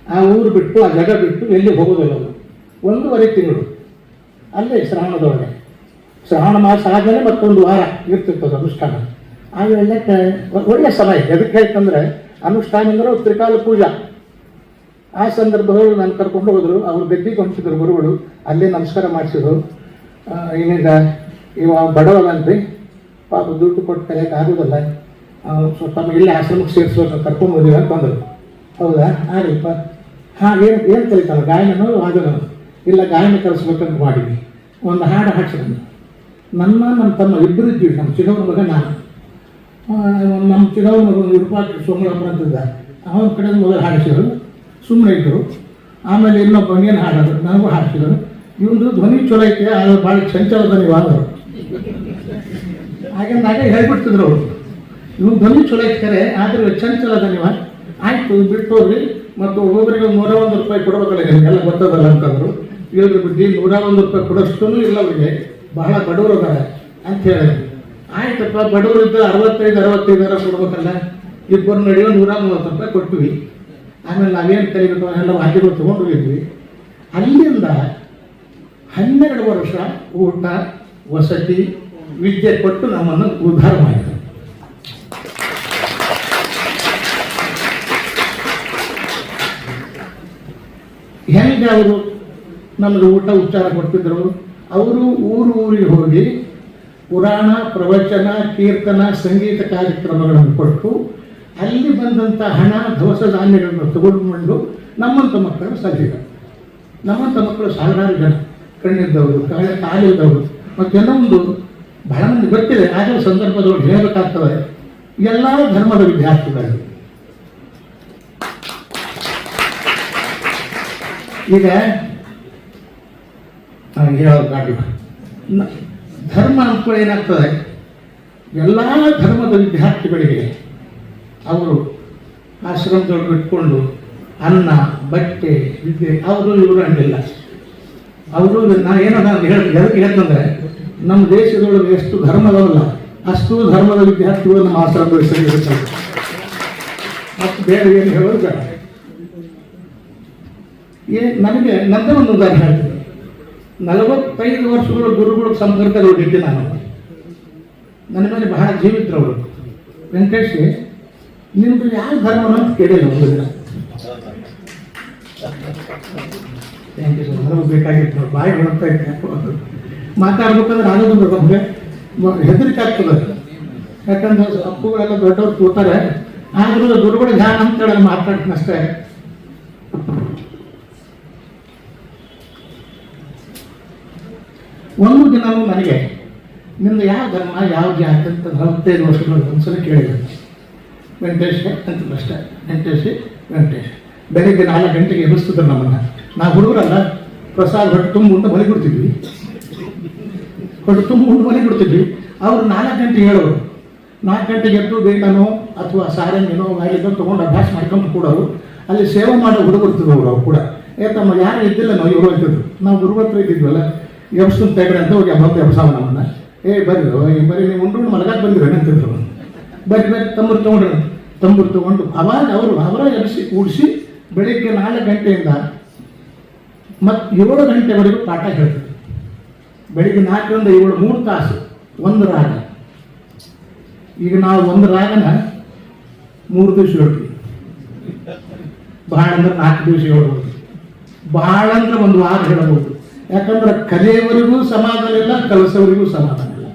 ಆ ಊರು ಬಿಟ್ಟು, ಆ ಜಾಗ ಬಿಟ್ಟು ಎಲ್ಲಿ ಹೋಗೋದಿಲ್ಲ. 1.5 ತಿಂಗಳು ಅಲ್ಲೇ ಶ್ರಾವಣದೊಳಗೆ. ಶ್ರಾವಣ ಮಾಸ ಆದಮೇಲೆ ಮತ್ತೊಂದು ವಾರ ಇರ್ತಿರ್ತದೆ ಅನುಷ್ಠಾನ. ಆಗೆಲ್ಲ ಒಳ್ಳೆಯ ಸಮಯ. ಎದಕ್ಕೆ ಹೇಳ್ತಂದ್ರೆ ಅನುಷ್ಠಾನ ಅಂದ್ರೆ ತ್ರಿಕಾಲ ಪೂಜಾ. ಆ ಸಂದರ್ಭದಲ್ಲಿ ನಾನು ಕರ್ಕೊಂಡು ಹೋದರು. ಅವ್ರು ಗದ್ದಿಗೆ ಹೊಂಚಿದ್ರು ಗುರುಗಳು, ಅಲ್ಲೇ ನಮಸ್ಕಾರ ಮಾಡಿಸಿದ್ರು. ಈಗ ಇವ ಬಡವಲ್ಲನ್ರಿ, ಪಾಪ ದುಡ್ಡು ಕೊಟ್ಟು ಕಲಿಯೋಕೆ ಆಗೋದಲ್ಲ, ಸ್ವಲ್ಪ ಇಲ್ಲೇ ಆಶ್ರಮಕ್ಕೆ ಸೇರಿಸ್ಬೇಕು, ಕರ್ಕೊಂಡು ಹೋದಿವಿ ಅಂತಂದರು. ಹೌದಾ, ಆಗಲಿಪ್ಪ. ಹಾಂ, ಏನು ಕಲಿತಾನ, ಗಾಯನೋ ವಾದನೋ? ಇಲ್ಲ, ಗಾಯನ ಕಲಿಸ್ಬೇಕಂತ ಮಾಡಿದ್ವಿ. ಒಂದು ಹಾಡು ಹಾಡ್ಸಿದ್ರು. ನಮ್ಮ ತಮ್ಮ ಇಬ್ಬರು ಇದ್ವಿ, ನಮ್ಮ ಚಿಕ್ಕವ್ರ ಮಗ ನಾನು. ನಮ್ಮ ಚಿಕ್ಕವ್ರ ಮಗ ವಿರೂಪಾಕ್ಷ ಸೋಮಳಪ್ಪ ಅಂತಿದ್ದ, ಅವನ ಕಡೆ ಮೊದಲು ಹಾಡಿಸಿದ್ರು, ಸುಮ್ಮನೆ ಇದ್ದರು. ಆಮೇಲೆ ಇನ್ನೊಬ್ಬ ಏನು ಹಾಡೋದು, ನನಗೂ ಹಾಡಿಸಿದ್ರು. ಇವಂದು ಧ್ವನಿ ಚಲೋ ಐತೆ, ಅದು ಭಾಳ ಚಂಚಲದ ನೀವು ಆದರು. ಹಾಗೆ ಹೇಳ್ಬಿಡ್ತಿದ್ರು ಅವರು, ಇವ್ನು ಧ್ವನಿ ಚಲೋ ಐತೆ ಆದರೆ ಚಂಚಲದ ನೀವು. ಆಯಿತು, ಬಿಟ್ಟು ಹೋಗ್ರಿ, ಮತ್ತು ಒಬ್ಬೊಬ್ಬರಿಗೆ 101 ರೂಪಾಯಿ ಕೊಡಬೇಕಲ್ಲ, ಎಲ್ಲ ಗೊತ್ತದಲ್ಲ ಅಂತಂದರು. ಇಲ್ಲರಿ ಬಿಟ್ಟು 101 ರೂಪಾಯಿ ಕೊಡೋಷ್ಟು ಇಲ್ಲ, ಅವರಿಗೆ ಬಹಳ ಬಡವರು ಅದಾರೆ ಅಂತ ಹೇಳಿದ್ರು. ಆಯ್ತಪ್ಪ, ಬಡವರು ಇದ್ದ 65 ಕೊಡ್ಬೇಕಲ್ಲ, ಇಬ್ಬರು ನಡೆಯೋ 130 ರೂಪಾಯಿ ಕೊಟ್ವಿ. ಆಮೇಲೆ ನಾವೇನು ಕಲಿಬೇಕು ಎಲ್ಲ ವಾದ್ಯಗಳು ತೊಗೊಂಡು ಹೋಗಿದ್ವಿ. ಅಲ್ಲಿಂದ 12 ವರ್ಷ ಊಟ ವಸತಿ ವಿದ್ಯೆ ಕೊಟ್ಟು ನಮ್ಮನ್ನು ಉದ್ಧಾರ ಮಾಡಿದರು. ಹೆಂಗೆ ಅವರು ನಮಗೆ ಊಟ ಉಚ್ಚಾರ ಕೊಡ್ತಿದ್ರು? ಅವರು ಊರಿಗೆ ಹೋಗಿ ಪುರಾಣ, ಪ್ರವಚನ, ಕೀರ್ತನ, ಸಂಗೀತ ಕಾರ್ಯಕ್ರಮಗಳನ್ನು ಕೊಟ್ಟು ಅಲ್ಲಿ ಬಂದಂಥ ಹಣ, ದವಸ ಧಾನ್ಯಗಳನ್ನು ತಗೊಂಡು ನಮ್ಮಂಥ ಮಕ್ಕಳು ಸಲ್ಲಿಸಿದರು. ನಮ್ಮಂಥ ಮಕ್ಕಳು ಸಾವಿರಾರು ಜನ, ಕಣ್ಣಿದ್ದವರು, ಕಾಲಿದ್ದವರು, ಮತ್ತೆಲ್ಲ ಒಂದು ಬಹಳ ಮಂದಿ ಗೊತ್ತಿದೆ. ಆದರೆ ಸಂದರ್ಭದೊಳಗೆ ಹೇಳಬೇಕಾಗ್ತದೆ, ಎಲ್ಲ ಧರ್ಮದ ವಿದ್ಯಾರ್ಥಿಗಳು. ಈಗ ಧರ್ಮ ಅಂದ್ಕೊಳ್ಳಿ ಏನಾಗ್ತದೆ, ಎಲ್ಲ ಧರ್ಮದ ವಿದ್ಯಾರ್ಥಿಗಳಿಗೆ ಅವರು ಆಶ್ರಮದೊಳಗೆ ಇಟ್ಕೊಂಡು ಅನ್ನ, ಬಟ್ಟೆ, ವಿದ್ಯೆ, ಅವರು ಇವರು ಅನ್ನಿಲ್ಲ. ಅವರು ನಾನು ಹೇಳ್ತಂದ್ರೆ ನಮ್ಮ ದೇಶದೊಳಗೆ ಎಷ್ಟು ಧರ್ಮದವಲ್ಲ ಅಷ್ಟು ಧರ್ಮದ ವಿದ್ಯಾರ್ಥಿಗಳು ನಮ್ಮ ಆಶ್ರಮದಲ್ಲಿ ಸರಿಯಿರುತ್ತಾರೆ. ಮತ್ತು ಬೇರೆ ಏನು ಹೇಳೋದು ಬೇಡ. ನನಗೆ ನಂದೇ ಒಂದು ಉದಾಹರಣೆ ಹೇಳ್ತೀನಿ. 45 ವರ್ಷಗಳು ಗುರುಗಳ ಸಂಪರ್ಕದೊಳಗಿದ್ದೆ ನಾನು. ನನ್ನ ಮೇಲೆ ಬಹಳ ಜೀವಿತರು ಅವರು. ವೆಂಕಟೇಶ್, ನಿಮ್ದು ಯಾವ ಧರ್ಮ ಅಂತ ಕೇಳಿಲ್ಲ ಒಂದು ದಿನ. ಥ್ಯಾಂಕ್ ಯು ಸರ್, ನನಗೆ ಬೇಕಾಗಿತ್ತು. ಬಾಯಿ ಹೊಡ್ತಾ ಇದ್ದೆ, ಮಾತಾಡ್ಬೇಕಂದ್ರೆ ಆಗೋದು ನಮಗೆ ಹೆದರಿಕೆ ಆಗ್ತದೆ. ಯಾಕಂದ್ರೆ ಅಪ್ಪುಗಳೆಲ್ಲ ದೊಡ್ಡವ್ರು ಕೂತಾರೆ, ಆದರೂ ಗುರುಗಳ ಧ್ಯಾನ ಅಂತೇಳಿ ಮಾತಾಡ್ತೀನಿ ಅಷ್ಟೇ. ಒಂದು ದಿನವೂ ನನಗೆ ನಿಮ್ದು ಯಾವ ಧರ್ಮ, ಯಾವ ಜಾತಿ ಅಂತ 45 ವರ್ಷಗಳು ಒಂದ್ಸಲ ಕೇಳಿದ್ರು. ವೆಂಕಟೇಶ್ ಅಂತ ಅಷ್ಟೇ, ವೆಂಕಟೇಶ್. ಬೆಳಿಗ್ಗೆ 4 ಗಂಟೆಗೆ ಎಬ್ಬಿಸ್ತಿದ್ರು ನಮ್ಮನ್ನು. ನಾವು ಹುಡುಗರಲ್ಲ, ಪ್ರಸಾದ ಹೊಟ್ಟೆ ತುಂಬ ಉಂಟು ಮನೆ ಕೊಡ್ತಿದ್ವಿ, ಅವ್ರು 4 ಗಂಟೆಗೆ ಹೇಳೋರು. 4 ಗಂಟೆಗೆ ಎದ್ದು ಬೇಗನೋ ಅಥವಾ ಸಾರಂಗಿನೋ ವಾಯಿಲೋ ತೊಗೊಂಡು ಅಭ್ಯಾಸ ಮಾಡ್ಕೊಂಡು ಕೂಡೋರು. ಅಲ್ಲಿ ಸೇವೆ ಮಾಡೋ ಹುಡುಗರ್ತಿದ್ರು ಅವ್ರು ಕೂಡ. ತಮ್ಮ ಯಾರು ಇದ್ದಿಲ್ಲ, ನಾವು ಇವರು ಅಂತಿದ್ರು. ನಾವು ಗುರು ಹತ್ರ ಇದ್ದಿದ್ವಲ್ಲ, ಎಬ್ಸ್ತು ತೆಗ್ರೆ ಅಂತ ಹೋಗಿ ಬಂದು ಎಬ್ಸಾವ ನಮ್ಮನ್ನು. ಬರ್ರಿ ನೀವು ಉಂಡ್ರು ಮಲಗಾಕ್ ಬಂದಿರೋ ಅಂತಿದ್ರು. ಬರ್ರಿ ತಂಬೂರು ತೊಗೊಂಡು ಅವಾಗ ಅವರ ಎಬ್ಸಿ ಕೂಡಿಸಿ ಬೆಳಿಗ್ಗೆ 4 ಗಂಟೆಯಿಂದ ಮತ್ತು 7 ಗಂಟೆವರೆಗೂ ಪಾಠ ಹೇಳ್ತಾರೆ. ಬೆಳಿಗ್ಗೆ 4ರಿಂದ 7 3 ತಾಸು ಒಂದು ರಾಗ. ಈಗ ನಾವು ಒಂದು ರಾಗನ 3 ದಿವಸ ಹೇಳ್ತೀವಿ, ಬಹಳ ಅಂದ್ರೆ 4 ದಿವಸ ಹೇಳ್ಬೋದು, ಬಹಳ ಅಂದ್ರೆ 1 ವಾರ ಹೇಳಬಹುದು. ಯಾಕಂದ್ರೆ ಕಲಿಯವರಿಗೂ ಸಮಾಧಾನ ಇಲ್ಲ, ಕಲಿಸೋರಿಗೂ ಸಮಾಧಾನ ಇಲ್ಲ.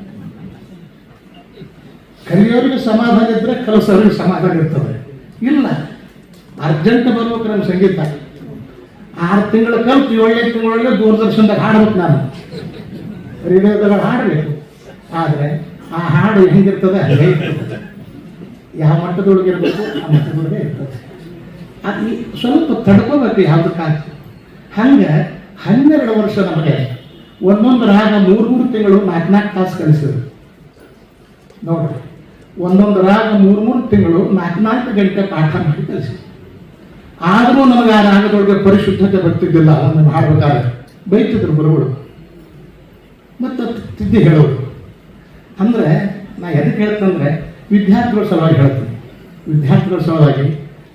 ಕಲಿಯೋರಿಗೆ ಸಮಾಧಾನ ಇದ್ರೆ ಕಲಿಸೋರಿಗೆ ಸಮಾಧಾನ ಇರ್ತದೆ. ಇಲ್ಲ, ಅರ್ಜೆಂಟ್ ಬರ್ಬೇಕು ನಮ್ಮ ಸಂಗೀತ. 6 ತಿಂಗಳ ಕಲ್ತು 7ನೇ ತಿಂಗಳೊಳಗೆ ದೂರದರ್ಶನದಾಗ ಹಾಡ್ಬೇಕು. ನಾನು ರೇಡಿಯೋದಾಗ ಹಾಡಬೇಕು. ಆದರೆ ಆ ಹಾಡು ಹೆಂಗಿರ್ತದೆ ಅಲ್ಲೇ ಇರ್ತದೆ. ಯಾವ ಮಟ್ಟದೊಳಗೆ ಇರಬೇಕು ಆ ಮಟ್ಟದೊಳಗೆ ಇರ್ತದೆ. ಅದು ಸ್ವಲ್ಪ ತಡ್ಕೋಬೇಕು ಯಾವುದಕ್ಕಾಗ್ತದೆ. ಹಂಗೆ 12 ವರ್ಷ ನಮಗೆ ಒಂದೊಂದು ರಾಗ 3 ತಿಂಗಳು 4 ತಾಸು ಕಲಿಸಿದ್ರು ನೋಡ್ರಿ. ಒಂದೊಂದು ರಾಗ 3 ತಿಂಗಳು 4 ಗಂಟೆ ಪಾಠ ಮಾಡಿ ಕಲಿಸಿದ್ರು. ಆದರೂ ನಮಗೆ ಆ ರಾಗದೊಳಗೆ ಪರಿಶುದ್ಧತೆ ಬರ್ತಿದ್ದಿಲ್ಲ. ಅದನ್ನು ಹಾಡ್ಬೇಕಾದ್ರೆ ಬೈತಿದ್ರು ಗುರುಗಳು ಮತ್ತು ತಿದ್ದಿ ಹೇಳೋರು. ಅಂದರೆ ನಾ ಎದಕ್ಕೆ ಹೇಳ್ತಂದ್ರೆ ವಿದ್ಯಾರ್ಥಿಗಳ ಸಲುವಾಗಿ ಹೇಳ್ತೀನಿ. ವಿದ್ಯಾರ್ಥಿಗಳ ಸಲುವಾಗಿ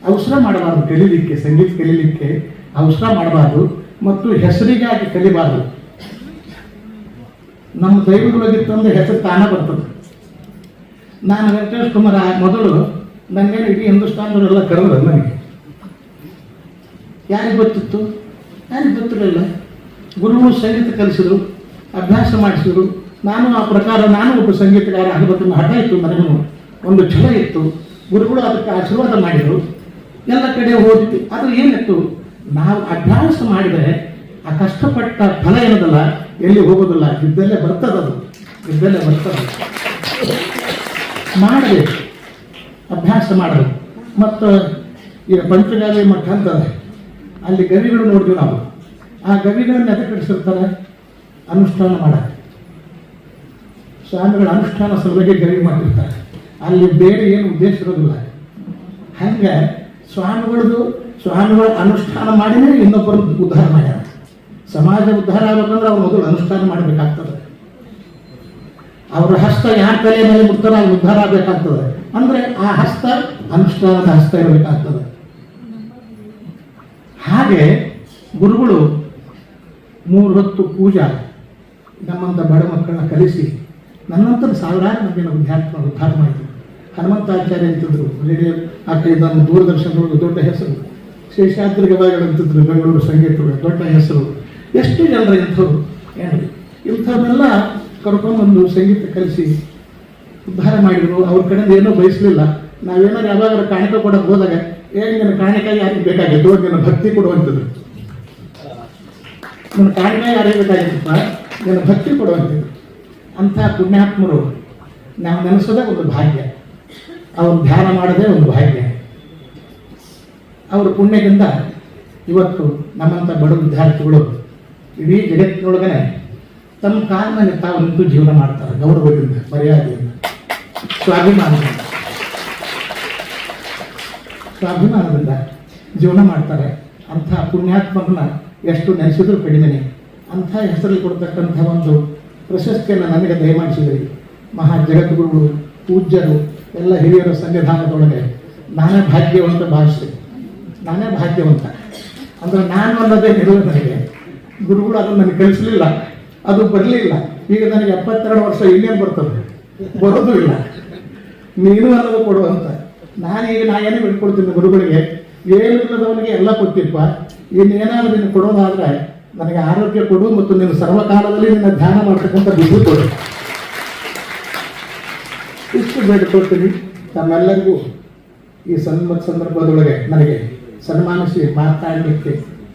ಅವಸರ ಮಾಡಬಾರ್ದು. ಕಲೀಲಿಕ್ಕೆ, ಸಂಗೀತ ಕಲೀಲಿಕ್ಕೆ ಅವಸರ ಮಾಡಬಾರ್ದು ಮತ್ತು ಹೆಸರಿಗಾಗಿ ಕಲಿಬಾರ್ದು. ನಮ್ಮ ದೈವದೊಳಗಿತ್ತಂದ್ರೆ ಹೆಸರು ತಾನ ಬರ್ತದೆ. ನಾನು ವೆಂಕಟೇಶ್ ಕುಮಾರ್ ಮೊದಲು ನನಗೇನು ಇಡೀ ಹಿಂದೂಸ್ತಾನದವರೆಲ್ಲ ಕರೆದ್ರು. ನನಗೆ ಯಾರಿಗೆ ಗೊತ್ತಿತ್ತು? ಯಾರಿಗೆ ಗೊತ್ತಿರಲಿಲ್ಲ. ಗುರುಗಳು ಸಂಗೀತ ಕಲಿಸಿದ್ರು, ಅಭ್ಯಾಸ ಮಾಡಿಸಿದ್ರು. ನಾನು ಆ ಪ್ರಕಾರ ನಾನು ಒಬ್ಬ ಸಂಗೀತಗಾರ ಆಗಬೇಕನ್ನೋ ಹಠ ಇತ್ತು, ನನಗೂ ಒಂದು ಛಲ ಇತ್ತು. ಗುರುಗಳು ಅದಕ್ಕೆ ಆಶೀರ್ವಾದ ಮಾಡಿದರು. ಎಲ್ಲ ಕಡೆ ಹೋದ್ವಿ. ಅದು ಏನಿತ್ತು, ನಾವು ಅಭ್ಯಾಸ ಮಾಡಿದರೆ ಆ ಕಷ್ಟಪಟ್ಟ ಫಲ ಏನದಲ್ಲ ಎಲ್ಲಿ ಹೋಗೋದಿಲ್ಲ, ಇದ್ದಲ್ಲೇ ಬರ್ತದೆ. ಅದು ಇದ್ದಲ್ಲೇ ಬರ್ತದೆ. ಮಾಡಬೇಕು, ಅಭ್ಯಾಸ ಮಾಡಬೇಕು. ಮತ್ತು ಈಗ ಪಂಚಗಾಲಿ ಮಠ ಅಂತದೆ, ಅಲ್ಲಿ ಗವಿಗಳು ನೋಡಿದ್ವಿ ನಾವು. ಆ ಗವಿಗಳನ್ನು ಎದಕ್ಕೆ ಕಳಿಸಿರ್ತಾರೆ? ಅನುಷ್ಠಾನ ಮಾಡಕ್ಕೆ. ಸ್ವಾಮಿಗಳ ಅನುಷ್ಠಾನ ಸಲುವಾಗಿ ಗವಿ ಮಾಡಿರ್ತಾರೆ. ಅಲ್ಲಿ ಬೇರೆ ಏನು ಉದ್ದೇಶ ಇರೋದಿಲ್ಲ. ಹಂಗೆ ಸ್ವಾಮಿಗಳ ಅನುಷ್ಠಾನ ಮಾಡಿನೇ ಇನ್ನೊಬ್ಬರು ಉದ್ಧಾರ ಮಾಡ್ಯಾರ. ಸಮಾಜ ಉದ್ಧಾರ ಆಗ್ಬೇಕಂದ್ರೆ ಅವ್ರು ಮೊದಲು ಅನುಷ್ಠಾನ ಮಾಡಬೇಕಾಗ್ತದೆ. ಅವರ ಹಸ್ತ ಯಾರ ಕಲೆ ಮೇಲೆ ಬಿಡ್ತಾರೋ ಅಲ್ಲಿ ಉದ್ಧಾರ ಆಗಬೇಕಾಗ್ತದೆ. ಅಂದರೆ ಆ ಹಸ್ತ ಅನುಷ್ಠಾನದ ಹಸ್ತ ಇರಬೇಕಾಗ್ತದೆ. ಹಾಗೆ ಗುರುಗಳು 3 ಹೊತ್ತು ಪೂಜಾ ನಮ್ಮಂಥ ಬಡ ಮಕ್ಕಳನ್ನ ಕಲಿಸಿ ನನ್ನಂತರ ಸಾವಿರಾರು ಮಂದಿನ ವಿದ್ಯಾರ್ಥಿಗಳನ್ನು ಉದ್ಧಾರ ಮಾಡಿದ್ರು. ಹನುಮಂತಾಚಾರ್ಯ ಅಂತಿದ್ರು, ರೇಡಿಯೋ ಇದನ್ನು ದೂರದರ್ಶನದೊಳಗೆ ದೊಡ್ಡ ಹೆಸರು. ಶೇಷಾದ್ರಿ ಗವಾಯಿಗಳು ಅಂತಿದ್ರು, ಬೆಂಗಳೂರು ಸಂಗೀತಗಳು ದೊಡ್ಡ ಹೆಸರು. ಎಷ್ಟು ಜನರು ಇಂಥವ್ರು ಏನ್ರಿ, ಇಂಥವ್ರನ್ನೆಲ್ಲ ಕರ್ಕೊಂಡ್ಬಂದು ಸಂಗೀತ ಕಲಿಸಿ ಉದ್ಧಾರ ಮಾಡಿದ್ರು. ಅವ್ರ ಕಡೆಯಿಂದ ಏನೂ ಬಯಸಲಿಲ್ಲ. ನಾವೇನಾದ್ರು ಯಾವಾಗ ಕಾಣಿಕೆ ಕೊಡೋಕೆ ಹೋದಾಗ ನಿನ್ನ ಕಾಣಿಕೆ ಯಾರಿಗೆ ಬೇಕಾಗಿತ್ತು, ನಿನ್ನ ಭಕ್ತಿ ಕೊಡುವಂಥದ್ದು. ನನ್ನ ಕಾಣಿಕೆ ಯಾರಿಗೆ ಬೇಕಾಗಿತ್ತಪ್ಪ, ನಿನ್ನ ಭಕ್ತಿ ಕೊಡುವಂಥದ್ದು. ಅಂಥ ಪುಣ್ಯಾತ್ಮರು ನಾವು ನೆನೆಸೋದೇ ಒಂದು ಭಾಗ್ಯ. ಅವರು ಧ್ಯಾನ ಮಾಡೋದೇ ಒಂದು ಭಾಗ್ಯ. ಅವರ ಪುಣ್ಯದಿಂದ ಇವತ್ತು ನಮ್ಮಂಥ ಬಡ ವಿದ್ಯಾರ್ಥಿಗಳು ಇಡೀ ಜಗತ್ತಿನೊಳಗನೆ ತಮ್ಮ ಕಾಲದಲ್ಲಿ ತಾವು ನಿಂತು ಜೀವನ ಮಾಡ್ತಾರೆ. ಗೌರವದಿಂದ, ಮರ್ಯಾದೆಯಿಂದ, ಸ್ವಾಭಿಮಾನದಿಂದ ಜೀವನ ಮಾಡ್ತಾರೆ. ಅಂಥ ಪುಣ್ಯಾತ್ಮರನ್ನ ಎಷ್ಟು ನೆನೆಸಿದ್ರು ಕಡಿಮೆನೆ. ಅಂಥ ಹೆಸರಲ್ಲಿ ಕೊಡ್ತಕ್ಕಂಥ ಒಂದು ಪ್ರಶಸ್ತಿಯನ್ನು ನನಗೆ ದಯಮಾಡಿಸಿದ್ರಿ ಮಹಾ ಜಗದ್ಗುರುಗಳು, ಪೂಜ್ಯರು, ಎಲ್ಲ ಹಿರಿಯರ ಸನ್ನಿಧಾನದೊಳಗೆ. ನಾನೇ ಭಾಗ್ಯವಂತ ಭಾವಿಸ್ತೀನಿ. ನಾನೇ ಭಾಗ್ಯವಂತ ಅಂದರೆ ನಾನು ಅನ್ನೋದೇ ನಿಲುವು ನನಗೆ. ಗುರುಗಳು ಅದನ್ನು ನನಗೆ ಕಲಿಸಲಿಲ್ಲ, ಅದು ಬರಲಿಲ್ಲ. ಈಗ ನನಗೆ 72 ವರ್ಷ, ಇನ್ನೇನು ಬರ್ತದೆ? ಬರೋದು ಇಲ್ಲ. ನೀನು ಅನ್ನೋದು ಕೊಡುವಂತ. ನಾನೀಗ ಏನೇ ಬಿಟ್ಕೊಡ್ತೀನಿ ಗುರುಗಳಿಗೆ, ಏನು ಇಲ್ಲದವನಿಗೆ ಎಲ್ಲ ಕೊಟ್ಟಿಪ್ಪ, ಇನ್ನೇನಾದರೂ ನಿನ್ನ ಕೊಡೋದಾದರೆ ನನಗೆ ಆರೋಗ್ಯ ಕೊಡು ಮತ್ತು ನಿನ್ನ ಸರ್ವಕಾಲದಲ್ಲಿ ನಿನ್ನ ಧ್ಯಾನ ಮಾಡ್ತಕ್ಕಂಥ ಬುದ್ಧಿ ಕೊಡು. ಇಷ್ಟು ಬೇಡಿಕೊಡ್ತೀನಿ. ತಮ್ಮೆಲ್ಲರಿಗೂ ಈ ಸಂದರ್ಭದೊಳಗೆ ನನಗೆ ಸನ್ಮಾನಿಸಿ ಮಾತನಾಡಲಿಕ್ಕೆ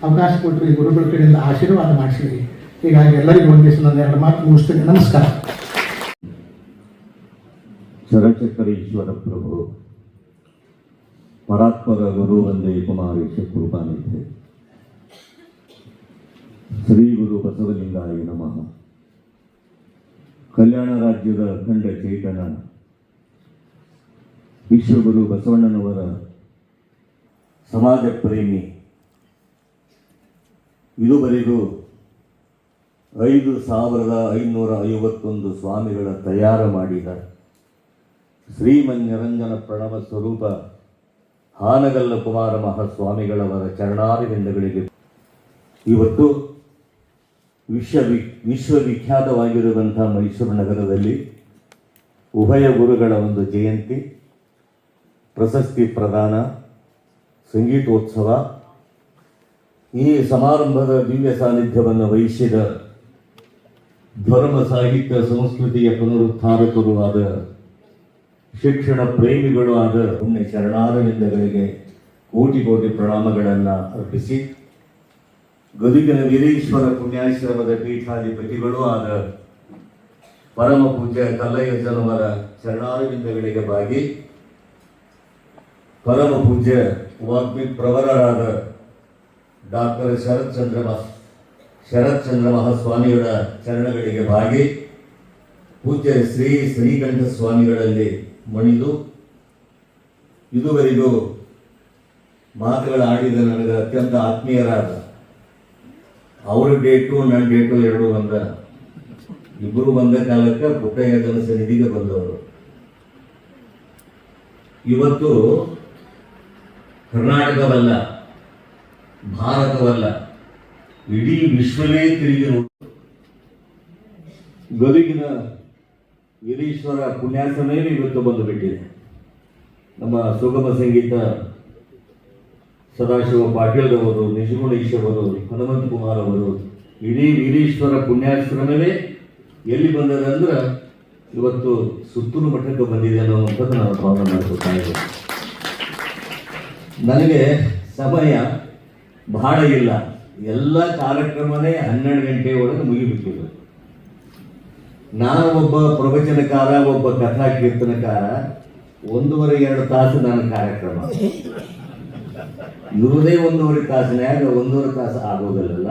ಅವಕಾಶ ಕೊಟ್ಟರೆ ಈ ಗುರುಗಳ ಕಡೆಯಿಂದ ಆಶೀರ್ವಾದ ಮಾಡಿಸಿದ್ರಿ. ಹೀಗಾಗಿ ಎಲ್ಲರಿಗೂ ಒಂದಿಷ್ಟು ನನ್ನ 2 ಮಾತು ಮುಗಿಸ್ತೀನಿ. ನಮಸ್ಕಾರ. ಚರಚಕ್ರೇಶ್ವರ ಪ್ರಭು ಪರಾತ್ಪರ ಗುರು ವಂದೇ ಕುಮಾರೇಶ ಕೃಪಾನಿಧಿ ಶ್ರೀ ಗುರು ಬಸವಲಿಂಗಾಯ ನಮಃ. ಕಲ್ಯಾಣ ರಾಜ್ಯದ ಅಖಂಡ ಚೇತನ ವಿಶ್ವಗುರು ಬಸವಣ್ಣನವರ ಸಮಾಜ ಪ್ರೇಮಿ ಇದುವರೆಗೂ 5551 ಸ್ವಾಮಿಗಳ ತಯಾರು ಮಾಡಿದ ಶ್ರೀಮನ್ನಿರಂಜನ ಪ್ರಣವ ಸ್ವರೂಪ ಹಾನಗಲ್ಲ ಕುಮಾರ ಮಹಾಸ್ವಾಮಿಗಳವರ ಚರಣಾರವಿಂದಗಳಿಗೆ ಇವತ್ತು ವಿಶ್ವವಿಖ್ಯಾತವಾಗಿರುವಂಥ ಮೈಸೂರು ನಗರದಲ್ಲಿ ಉಭಯ ಗುರುಗಳ ಒಂದು ಜಯಂತಿ, ಪ್ರಶಸ್ತಿ ಪ್ರದಾನ, ಸಂಗೀತೋತ್ಸವ. ಈ ಸಮಾರಂಭದ ದಿವ್ಯ ಸಾನ್ನಿಧ್ಯವನ್ನು ವಹಿಸಿದ ಧರ್ಮ ಸಾಹಿತ್ಯ ಸಂಸ್ಕೃತಿಯ ಪುನರುದ್ಧಾರಕರು ಆದ, ಶಿಕ್ಷಣ ಪ್ರೇಮಿಗಳು ಆದ ಪುಣ್ಯ ಶರಣಾರವಿಂದಗಳಿಗೆ ಕೋಟಿ ಕೋಟಿ ಪ್ರಣಾಮಗಳನ್ನು ಅರ್ಪಿಸಿ, ಗದುಗಿನ ವೀರೇಶ್ವರ ಪುಣ್ಯಾಶ್ರಮದ ಪೀಠಾಧಿಪತಿಗಳೂ ಆದ ಪರಮ ಪೂಜ್ಯ ಕಲ್ಲಯ್ಯಜ್ಜನವರ ಚರಣಾರವಿಂದಗಳಿಗೆ ಬಾಗಿ, ಪರಮ ಪೂಜ್ಯ ವಾಗ್ಮಿ ಪ್ರವರರಾದ ಡಾಕ್ಟರ್ ಶರತ್ ಚಂದ್ರ ಮಹಾಸ್ವಾಮಿಗಳ ಚರಣಗಳಿಗೆ ಬಾಗಿ, ಪೂಜ್ಯ ಶ್ರೀಕಂಠ ಸ್ವಾಮಿಗಳಲ್ಲಿ ಮಣಿದು, ಇದುವರೆಗೂ ಮಾತುಗಳಾಡಿದ ನನಗೆ ಅತ್ಯಂತ ಆತ್ಮೀಯರಾದ, ಅವರ ಡೇಟು ನನ್ನ ಡೇಟು 2 ಒಂದ, ಇಬ್ಬರು ಬಂದ ಕಾಲಕ್ಕೆ ಪುಟ್ಟಯ್ಯ ಜನಸನ್ನಿಧಿಗೆ ಬಂದವರು. ಇವತ್ತು ಕರ್ನಾಟಕವಲ್ಲ, ಭಾರತವಲ್ಲ, ಇಡೀ ವಿಶ್ವವೇ ತಿರುಗಿ ಗದುಗಿನ ವೀರೇಶ್ವರ ಪುಣ್ಯಾಶ್ರಮೇ ಇವತ್ತು ಬಂದು ಬಿಟ್ಟಿದೆ. ನಮ್ಮ ಸುಗಮ ಸಂಗೀತ ಸದಾಶಿವ ಪಾಟೀಲ್ರವರು, ನಿಜಗುಣೇಶ್ ಅವರು, ಹನುಮಂತ ಕುಮಾರ್ ಅವರು, ಇಡೀ ವೀರೇಶ್ವರ ಪುಣ್ಯಾಶ್ರಮವೇ ಎಲ್ಲಿ ಬಂದದ ಅಂದ್ರೆ ಇವತ್ತು ಸುತ್ತೂರು ಮಠಕ್ಕೆ ಬಂದಿದೆ ಅನ್ನೋವಂಥದ್ದು ನಾನು ಭಾವನೆ ಮಾಡ್ಕೊತಾ ಇದ್ದೇನೆ. ನನಗೆ ಸಮಯ ಬಹಳ ಇಲ್ಲ, ಎಲ್ಲ ಕಾರ್ಯಕ್ರಮನೇ 12 ಗಂಟೆ ಒಳಗೆ ಮುಗಿಬಿಟ್ಟಿದೆ. ನಾನು ಒಬ್ಬ ಪ್ರವಚನಕಾರ, ಒಬ್ಬ ಕಥಾ ಕೀರ್ತನಕಾರ, 1.5-2 ತಾಸು ನನ್ನ ಕಾರ್ಯಕ್ರಮ ಇರುವುದೇ 1.5 ತಾಸಿನಾಗ 1.5 ತಾಸು ಆಗೋದಿಲ್ಲ.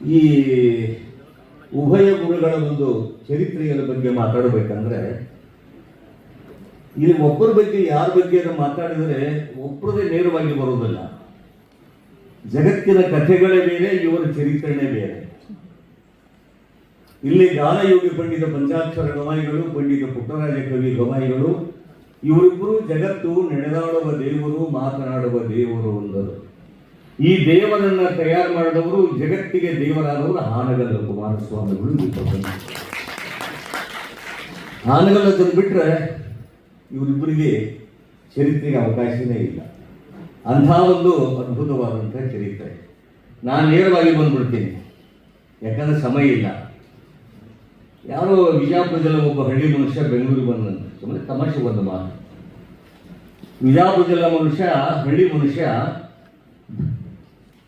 ಈ ಉಭಯ ಗುರುಗಳ ಒಂದು ಚರಿತ್ರೆಯ ಬಗ್ಗೆ ಮಾತಾಡಬೇಕಂದ್ರೆ ಇಲ್ಲಿ ಒಬ್ಬರ ಬಗ್ಗೆ ಯಾರ ಬಗ್ಗೆ ಮಾತಾಡಿದರೆ ಒಬ್ಬರದೇ ನೇರವಾಗಿ ಬರುವುದಿಲ್ಲ. ಜಗತ್ತಿನ ಕಥೆಗಳೇ ಬೇರೆ, ಇವರ ಚರಿತ್ರೆನೇ ಬೇರೆ. ಇಲ್ಲಿ ಗಾನಯೋಗಿ ಪಂಡಿತ ಪಂಚಾಕ್ಷರ ಗವಾಯಿಗಳು, ಪಂಡಿತ ಪುಟ್ಟರಾಜ ಕವಿ ಗವಾಯಿಗಳು, ಇವರಿಬ್ಬರು ಜಗತ್ತು ನಡೆದಾಡುವ ದೇವರು, ಮಾತನಾಡುವ ದೇವರು ಎಂದರು. ಈ ದೇವರನ್ನ ತಯಾರು ಮಾಡಿದವರು, ಜಗತ್ತಿಗೆ ದೇವರಾದವರು ಹಾನಗಲ್ಲ ಕುಮಾರಸ್ವಾಮಿಗಳು. ಹಾನಗಲ್ಲ ತಂದುಬಿಟ್ರೆ ಇವರಿಬ್ಬರಿಗೆ ಚರಿತ್ರೆಗೆ ಅವಕಾಶನೇ ಇಲ್ಲ. ಅಂಥ ಒಂದು ಅದ್ಭುತವಾದಂಥ ಚರಿತ್ರೆ. ನಾನು ನೇರವಾಗಿ ಬಂದ್ಬಿಡ್ತೀನಿ, ಯಾಕಂದ್ರೆ ಸಮಯ ಇಲ್ಲ. ಯಾರೋ ವಿಜಯಪುರದಲ್ಲಿ ಒಬ್ಬ ಹಳ್ಳಿ ಮನುಷ್ಯ ಬೆಂಗಳೂರಿಗೆ ಬಂದಂತೆ, ಸುಮ್ಮನೆ ತಮಾಷೆ ಒಂದು ಮಾತು. ವಿಜಯಪುರದಲ್ಲಿ ಮನುಷ್ಯ, ಹಳ್ಳಿ ಮನುಷ್ಯ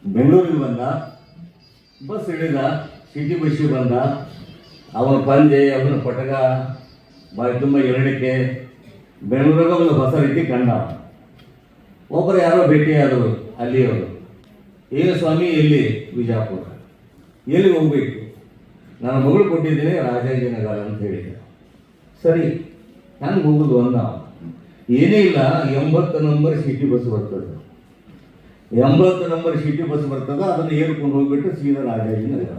ಬೆಂಗಳೂರಿಗೆ ಬಂದ, ಬಸ್ ಹಿಡಿದ, ಸಿಟಿ ಬಸ್ಸಿಗೆ ಬಂದ. ಅವನ ಪಂಜೆ, ಅವನ ಪಟಕ, ಬಾಯಿ ತುಂಬ ಎರಡಕ್ಕೆ ಬೆಂಗಳೂರಾಗ ಒಂದು ಹೊಸ ರೀತಿ ಕಂಡ. ಒಬ್ಬರು ಯಾರೋ ಭೇಟಿಯಾದರು ಅಲ್ಲಿಯವರು. ಏನು ಸ್ವಾಮಿ, ಎಲ್ಲಿ? ವಿಜಯಪುರ. ಎಲ್ಲಿ ಹೋಗ್ಬೇಕು? ನಾನು ಮಗಳು ಕೊಟ್ಟಿದ್ದೀನಿ ರಾಜಾಜಿನಗರ ಅಂತ ಹೇಳಿದೆ. ಸರಿ, ನಾನು ಹೋಗುದು ಅಂದ. ಏನೇ ಇಲ್ಲ, 80 ನಂಬರ್ ಸಿಟಿ ಬಸ್ ಬರ್ತದೆ. 80 ನಂಬರ್ ಸಿಟಿ ಬಸ್ ಬರ್ತದ, ಅದನ್ನು ಏರ್ಕೊಂಡು ಹೋಗ್ಬಿಟ್ಟು ಸೀದಾ ರಾಜಾಜಿನಗರ.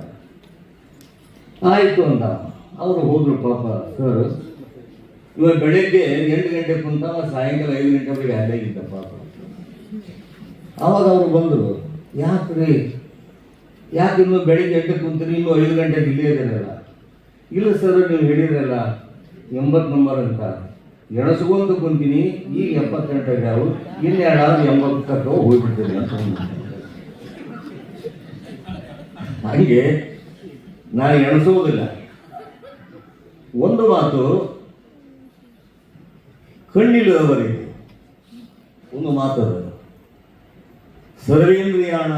ಆಯಿತು ಅಂದ. ಅವರು ಹೋದ್ರು. ಪಾಪ ಸರ್ ಇವಾಗ ಬೆಳಗ್ಗೆ 8 ಗಂಟೆ ಕುಂತ, ಸಾಯಂಕಾಲ 5 ಗಂಟೆವರೆಗೆ ಅಲ್ಲೇ ಇದ್ದ ಪಾಪ. ಆವಾಗ ಅವರು ಬಂದರು. ಯಾಕ್ರಿ, ಯಾಕೆ ಇನ್ನು ಬೆಳಿಗ್ಗೆ 8 ಕುಂತೀರಿ, ಇನ್ನು 5 ಗಂಟೆಗೆ ಇಲ್ಲೇ ಇದ್ದಾರಲ್ಲ? ಇಲ್ಲ ಸರ್, ನೀವು ಹೇಳಿದ್ರಲ್ಲ 80 ನಂಬರ್ ಅಂತ, ಎಣಸ್ಕೊಂತ ಕುಂತೀನಿ, ಈಗ 70 ಗಂಟೆಗೆ ಅವರು ಇನ್ನೆರಡು 80 ಹೋಗ್ಬಿಡ್ತೀರಿ ಅಂತ. ಹಾಗೆ ನಾನು ಎಣಸೋದಿಲ್ಲ. ಒಂದು ಮಾತು ಕಣ್ಣಿಲ್ಲದವರಿಗೆ ಒಂದು ಮಾತದ, ಸರ್ವೇಂದ್ರಿಯಾಣ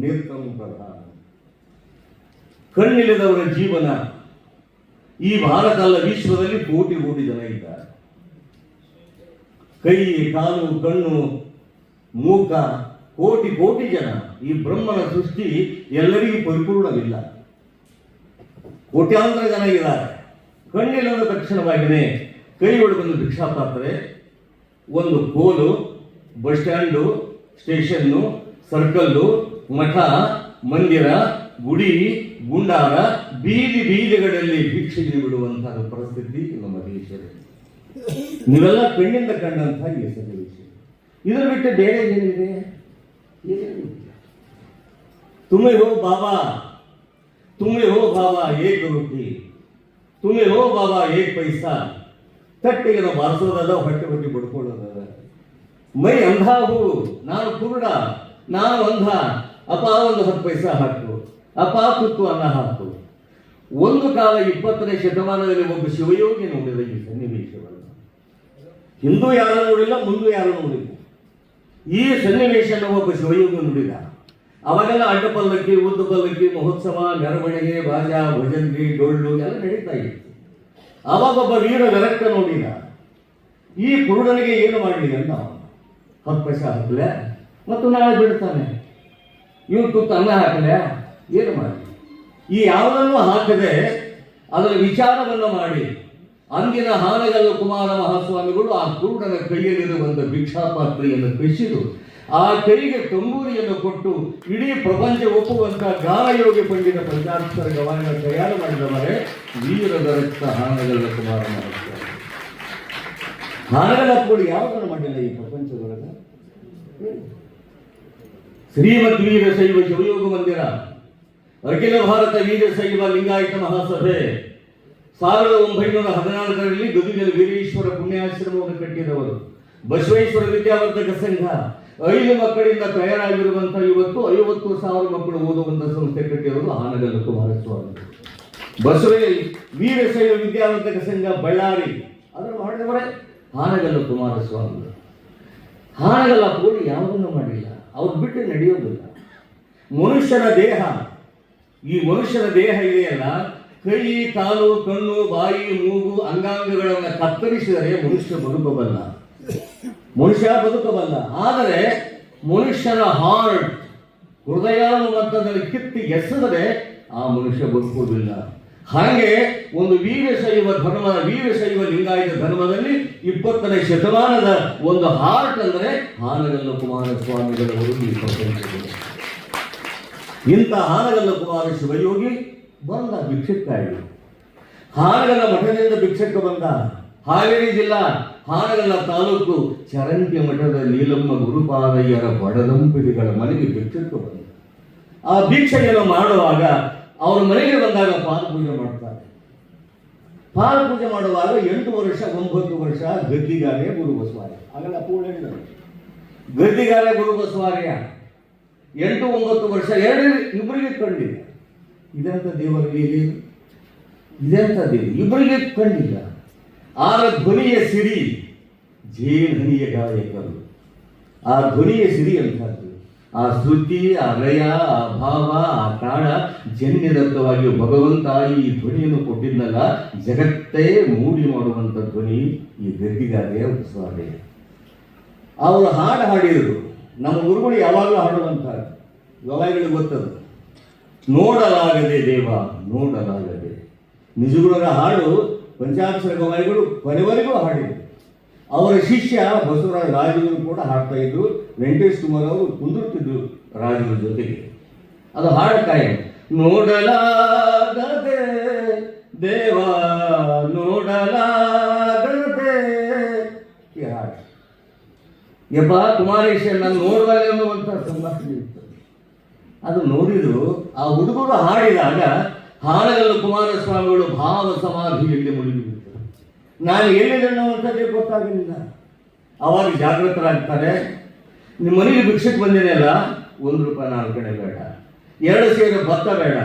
ನಿರ್ತಮ ಪ್ರಧಾನ. ಕಣ್ಣಿಲ್ಲದವರ ಜೀವನ ಈ ಭಾರತ ಅಲ್ಲ, ವಿಶ್ವದಲ್ಲಿ ಕೋಟಿ ಜನ ಇದ್ದಾರೆ. ಕೈ, ಕಾಲು, ಕಣ್ಣು, ಮೂಕ, ಕೋಟಿ ಜನ. ಈ ಬ್ರಹ್ಮನ ಸೃಷ್ಟಿ ಎಲ್ಲರಿಗೂ ಪರಿಪೂರ್ಣವಿಲ್ಲ. ಕೋಟ್ಯಾಂತರ ಜನ ಇದ್ದಾರೆ. ಕಣ್ಣಿಲ್ಲದ ತಕ್ಷಣವಾಗಿಯೇ ಕೈ ಒಳಗೊಂದು ಭಿಕ್ಷಾ ಪಾತ್ರೆ, ಒಂದು ಕೋಲು, ಬಸ್ ಸ್ಟ್ಯಾಂಡು, ಸ್ಟೇಷನ್ನು, ಸರ್ಕಲ್ಲು, ಮಠ, ಮಂದಿರ, ಗುಡಿ, ಗುಂಡಾರ, ಬೀದಿಗಳಲ್ಲಿ ಭಿಕ್ಷೆಗೆ ಬಿಡುವಂತಹ ಪರಿಸ್ಥಿತಿ ನಮ್ಮ ದೇಶದಲ್ಲಿ. ನೀವೆಲ್ಲ ಕಣ್ಣಿಂದ ಕಂಡಂತಹ ಈ ಸನ್ನಿವೇಶ. ಇದರ ಬಿಟ್ಟು ಬೇರೆ ಏನಿದೆ? ತುಮೆ ಹೋ ಬಾಬಾ ಏಕ್ ರೋಟಿ, ತುಮೆ ಹೋ ಬಾಬಾ ಏಕ್ ಪೈಸಾ. ತಟ್ಟಿಗೆ ನಾವು ಬಾರಿಸೋದದ, ಹೊಟ್ಟೆ ಬಡ್ಕೊಳ್ಳೋದದ. ಮೈ ಅಂಧ ಹೂ, ನಾನು ಕುರುಡ, ನಾನು ಅಂಧ. ಅಪ್ಪ ಒಂದು 10 ಪೈಸಾ ಹಾಕು, ಅಪ್ಪ ತುತ್ತು ಅನ್ನ ಹಾಕು. ಒಂದು ಕಾಲ 20ನೇ ಶತಮಾನದಲ್ಲಿ ಒಬ್ಬ ಶಿವಯೋಗಿ ನೋಡಿದ ಈ ಸನ್ನಿವೇಶವನ್ನು. ಹಿಂದೂ ಯಾರು ನೋಡಿಲ್ಲ, ಮುಂದೂ ಯಾರು ನೋಡಿಲ್ಲ. ಈ ಸನ್ನಿವೇಶನ ಒಬ್ಬ ಶಿವಯೋಗಿ ನೋಡಿದ. ಅವಾಗೆಲ್ಲ ಅಡ್ಡ ಪಲ್ಲಕ್ಕಿ, ಉದ್ದ ಪಲ್ಲಕ್ಕಿ, ಮಹೋತ್ಸವ, ಮೆರವಣಿಗೆ, ಬಾಜಾ, ಭಜನ್ರಿ, ಡೊಳ್ಳು ಎಲ್ಲ ನಡೀತಾ ಇತ್ತು. ಅವಾಗ ಒಬ್ಬ ವೀರ ವಿರಕ್ತ ನೋಡಿದ. ಈ ಕುರುಡನಿಗೆ ಏನು ಮಾಡಲಿ ಅಂತ 10 ಪೈಸಾ ಹಾಕಲೆ, ಮತ್ತು ನಾಳೆ ಬಿಡ್ತಾನೆ. ಇವನು ತುತ್ತು ಅನ್ನ ಹಾಕಲೆ, ಏನು ಮಾಡಿ? ಈ ಯಾವುದನ್ನು ಹಾಕದೆ ಅದರ ವಿಚಾರವನ್ನು ಮಾಡಿ ಅಂದಿನ ಹಾನಗಲ್ಲ ಕುಮಾರ ಮಹಾಸ್ವಾಮಿಗಳು ಆ ಕುರುಡನ ಕೈಯಲ್ಲಿರುವಂಥ ಭಿಕ್ಷಾಪಾತ್ರೆಯನ್ನು ಕಸಿದು ಆ ಕೈಗೆ ತಂಬೂರಿಯನ್ನು ಕೊಟ್ಟು ಇಡೀ ಪ್ರಪಂಚ ಒಪ್ಪುವಂತ ಗಾನಯೋಗಿ ಪಂಡಿತ ಪಂಚಾಕ್ಷರ ಗವಾಯಿಗಳ ತಯಾರು ಮಾಡಿದವರೇ ವೀರದ ರಕ್ತ ಹಾನಗಲ್ಲ ಕುಮಾರ ಮಹಾಸ್ವಾಮಿ. ಹಾನಗಲ್ಲಪ್ಪಗಳು ಯಾವುದನ್ನು ಮಾಡಿಲ್ಲ ಈ ಪ್ರಪಂಚದೊಳಗೆ. ಶ್ರೀಮದ್ ವೀರ ಶೈವ ಶಿವಯೋಗ ಮಂದಿರ, ಅಖಿಲ ಭಾರತ ವೀರ ಶೈವ ಲಿಂಗಾಯತ ಮಹಾಸಭೆ 1914ರಲ್ಲಿ ಗದುಗಿನ ವೀರೇಶ್ವರ ಪುಣ್ಯಾಶ್ರಮವನ್ನು ಕಟ್ಟಿದವರು. ಬಸವೇಶ್ವರ ವಿದ್ಯಾವರ್ಧಕ ಸಂಘ 5 ಮಕ್ಕಳಿಂದ ತಯಾರಾಗಿರುವಂತಹ ಇವತ್ತು 50,000 ಮಕ್ಕಳು ಓದುವಂತಹ ಸಂಸ್ಥೆ ಕಟ್ಟಿರೋದು ಹಾನಗಲ್ಲ ಕುಮಾರಸ್ವಾಮಿ. ವೀರಶೈವ ವಿದ್ಯಾವರ್ಧಕ ಸಂಘ ಬಳ್ಳಾರಿ, ಅದರ ಮಾಡಿದವರೇ ಹಾನಗಲ್ಲ ಕುಮಾರಸ್ವಾಮಿ. ಹಾನಗಲ್ಲ ಪೋಳಿ ಯಾವುದನ್ನು ಮಾಡಿಲ್ಲ, ಅವ್ರು ಬಿಟ್ಟು ನಡೆಯೋದಿಲ್ಲ. ಮನುಷ್ಯನ ದೇಹ, ಈ ಮನುಷ್ಯನ ದೇಹ ಇದೆಯಲ್ಲ, ಕೈ, ಕಾಲು, ಕಣ್ಣು, ಬಾಯಿ, ಮೂಗು, ಅಂಗಾಂಗಗಳನ್ನು ಕತ್ತರಿಸಿದರೆ ಮನುಷ್ಯ ಬದುಕಬಲ್ಲ, ಆದರೆ ಮನುಷ್ಯನ ಹಾರ್ಟ್, ಹೃದಯ ಮಟ್ಟದಲ್ಲಿ ಕಿತ್ತಿ ಎಸೆದರೆ ಆ ಮನುಷ್ಯ ಬದುಕುವುದಿಲ್ಲ. ಹಾಗೆ ಒಂದು ವೀರಶೈವ ಲಿಂಗಾಯತ ಧರ್ಮದಲ್ಲಿ 20ನೇ ಶತಮಾನದ ಒಂದು ಹಾರ್ಟ್ ಅಂದರೆ ಹಾನಗಲ್ಲ ಕುಮಾರಸ್ವಾಮಿಗಳವರು ಈ ಪ್ರಪಂಚದಲ್ಲಿ. ಇಂಥ ಹಾನಗಲ್ಲ ಕುಮಾರ ಶಿವಯೋಗಿ ಬಂದ ಭಿಕ್ಷಕ್ಕಾಗಿ, ಹಾನಗಲ್ಲ ಮಠದಿಂದ ಭಿಕ್ಷಕ್ಕೆ ಬಂದ. ಹಾವೇರಿ ಜಿಲ್ಲಾ ಹಾನಗಲ್ಲ ತಾಲೂಕು ಚರಂತಿ ಮಠದ ನೀಲಮ್ಮ ಗುರುಪಾದಯ್ಯರ ಬಡದಂಪಿಡಿಗಳ ಮನೆಗೆ ಭಿಕ್ಷಕ್ಕೆ ಬಂದ. ಆ ಭಿಕ್ಷೆಯನ್ನು ಮಾಡುವಾಗ ಅವ್ರ ಮನೆಗೆ ಬಂದಾಗ ಪಾದಪೂಜೆ ಮಾಡ್ತಾರೆ. ಪಾದಪೂಜೆ ಮಾಡುವಾಗ 8 ವರ್ಷ 9 ವರ್ಷ ಗದ್ದಿಗಾರೆ ಗುರು ಬಸವಾರ್ಯ, ಆಗಲ್ಲ ಪೂರ್ಣ ಗದ್ದಿಗಾರೆ ಗುರು ಬಸವಾರ್ಯ 8-9 ವರ್ಷ ಇಬ್ಬರಿಗೆ ಕಂಡಿಲ್ಲ. ಇದೆಂತ ದೇವರಲ್ಲಿ ಇದೆಂತ ದೇವ, ಇಬ್ಬರಿಗೆ ಕಂಡಿಲ್ಲ. ಆಗ ಧ್ವನಿಯ ಸಿರಿ ಜೇನುಹನಿಯ ಗಾಯಕರು, ಆ ಧ್ವನಿಯ ಸಿರಿ ಅಂತದ್ದು, ಆ ಶ್ರುತಿ, ಆ ಲಯ, ಆ ಭಾವ, ಆ ತಾಳ ಜನ್ಯದತ್ತವಾಗಿ ಭಗವಂತ ಈ ಧ್ವನಿಯನ್ನು ಕೊಟ್ಟಿದ್ದಲ್ಲ, ಜಗತ್ತೇ ಮೂಡಿ ಮಾಡುವಂಥ ಧ್ವನಿ ಈ ಗದ್ದಿಗಾರೆಯ ಬಸವಾರ್ಯ. ಅವರು ಹಾಡಿದರು. ನಮ್ಮ ಗುರುಗಳು ಯಾವಾಗಲೂ ಹಾಡುವಂಥ ಗವಾಯಿಗಳಿಗೆ ಗೊತ್ತದು, ನೋಡಲಾಗದೆ ದೇವ ನೋಡಲಾಗದೆ. ನಿಜಗುಣರ ಹಾಡು ಪಂಚಾಕ್ಷರ ಗವಾಯಿಗಳು ಕೊನೆವರೆಗೂ ಹಾಡಿದರು. ಅವರ ಶಿಷ್ಯ ಬಸವರಾಜ ರಾಜರು ಕೂಡ ಹಾಡ್ತಾ ಇದ್ರು. ವೆಂಕಟೇಶ್ ಕುಮಾರ್ ಅವರು ಕುಂದುರ್ತಿದ್ರು ರಾಜರ ಜೊತೆಗೆ. ಅದು ಹಾಡು ಕಾಯ, ನೋಡಲಾಗದೆ ದೇವ ನೋಡಲಾಗದೆ ಈ ಹಾಡು. ಯಪ್ಪ ಕುಮಾರೇಶ ನಾನು ನೋಡಬಾರ್ದು ಅನ್ನುವಂಥ ಸಂಭಾಷಣೆ ಇತ್ತು. ಅದು ನೋಡಿದ್ರು ಆ ಹುಡುಗರು ಹಾಡಿದಾಗ ಹಾನಗಲ್ಲ ಕುಮಾರಸ್ವಾಮಿಗಳು ಭಾವ ಸಮಾಧಿಯಲ್ಲಿ ಮುಳುಗಿಬಿಟ್ಟರು. ನಾನು ಎಲ್ಲಿದೆ ಅನ್ನುವಂಥದ್ದೇ ಗೊತ್ತಾಗಲಿಲ್ಲ. ಅವಾಗ ಜಾಗೃತರಾಗ್ತಾರೆ. ನಿಮ್ಮ ಮನೆಗೆ ಭಿಕ್ಷಕ್ಕೆ ಬಂದಿದೆಯಲ್ಲ, 1 ರೂಪಾಯಿ 4 ಕಡೆ ಬೇಡ, 2 ಸೇರು ಭತ್ತ ಬೇಡ,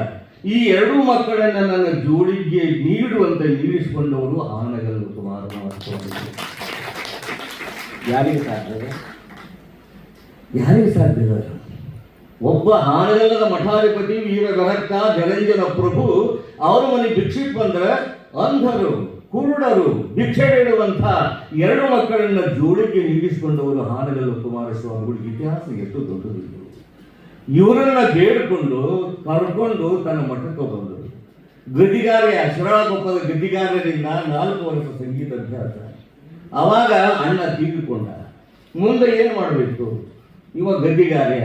ಈ 2 ಮಕ್ಕಳನ್ನ ನನ್ನ ಜೋಡಿಗೆ ನೀಡುವಂತೆ ನಿಲ್ಲಿಸಿಕೊಂಡವರು ಹಾನಗಲ್ಲ ಕುಮಾರಸ್ವಾಮಿಗಳು. ಯಾರಿಗೆ ಸಾಧ್ಯ? ಒಬ್ಬ ಹಾನಗಲ್ಲದ ಮಠಾಧಿಪತಿ ವೀರ ಗರಕ್ಕ ಜರಂಜನ ಪ್ರಭು ಅವರ ಮನೆಗೆ ಭಿಕ್ಷಕ್ಕೆ ಬಂದ್ರೆ ಅಂಧರು, ಕುರುಡರು, ಭಿಕ್ಷೆ ಬೇಡುವಂಥ 2 ಮಕ್ಕಳನ್ನ ಜೋಡಿಗೆ ನಿಲ್ಲಿಸಿಕೊಂಡವರು ಹಾನಗಲ್ಲ ಕುಮಾರಸ್ವಾಮಿಗಳು. ಇತಿಹಾಸ ಎಷ್ಟು ದೊಡ್ಡದಿತ್ತು. ಇವರನ್ನ ಬೇಡಿಕೊಂಡು ಕರ್ಕೊಂಡು ತನ್ನ ಮಠಕ್ಕೆ ಬಂದರು. ಗದ್ದಿಗಾರೆ ಶಿರಾಳಕೊಪ್ಪದ ಗದ್ದಿಗಾರರಿಂದ 4 ವರ್ಷ ಸಂಗೀತ ಅಭ್ಯಾಸ. ಅವಾಗ ಅಣ್ಣ ತೀರಿಕೊಂಡ. ಮುಂದೆ ಏನು ಮಾಡಬೇಕು? ಇವ ಗದ್ದಿಗಾರ್ಯ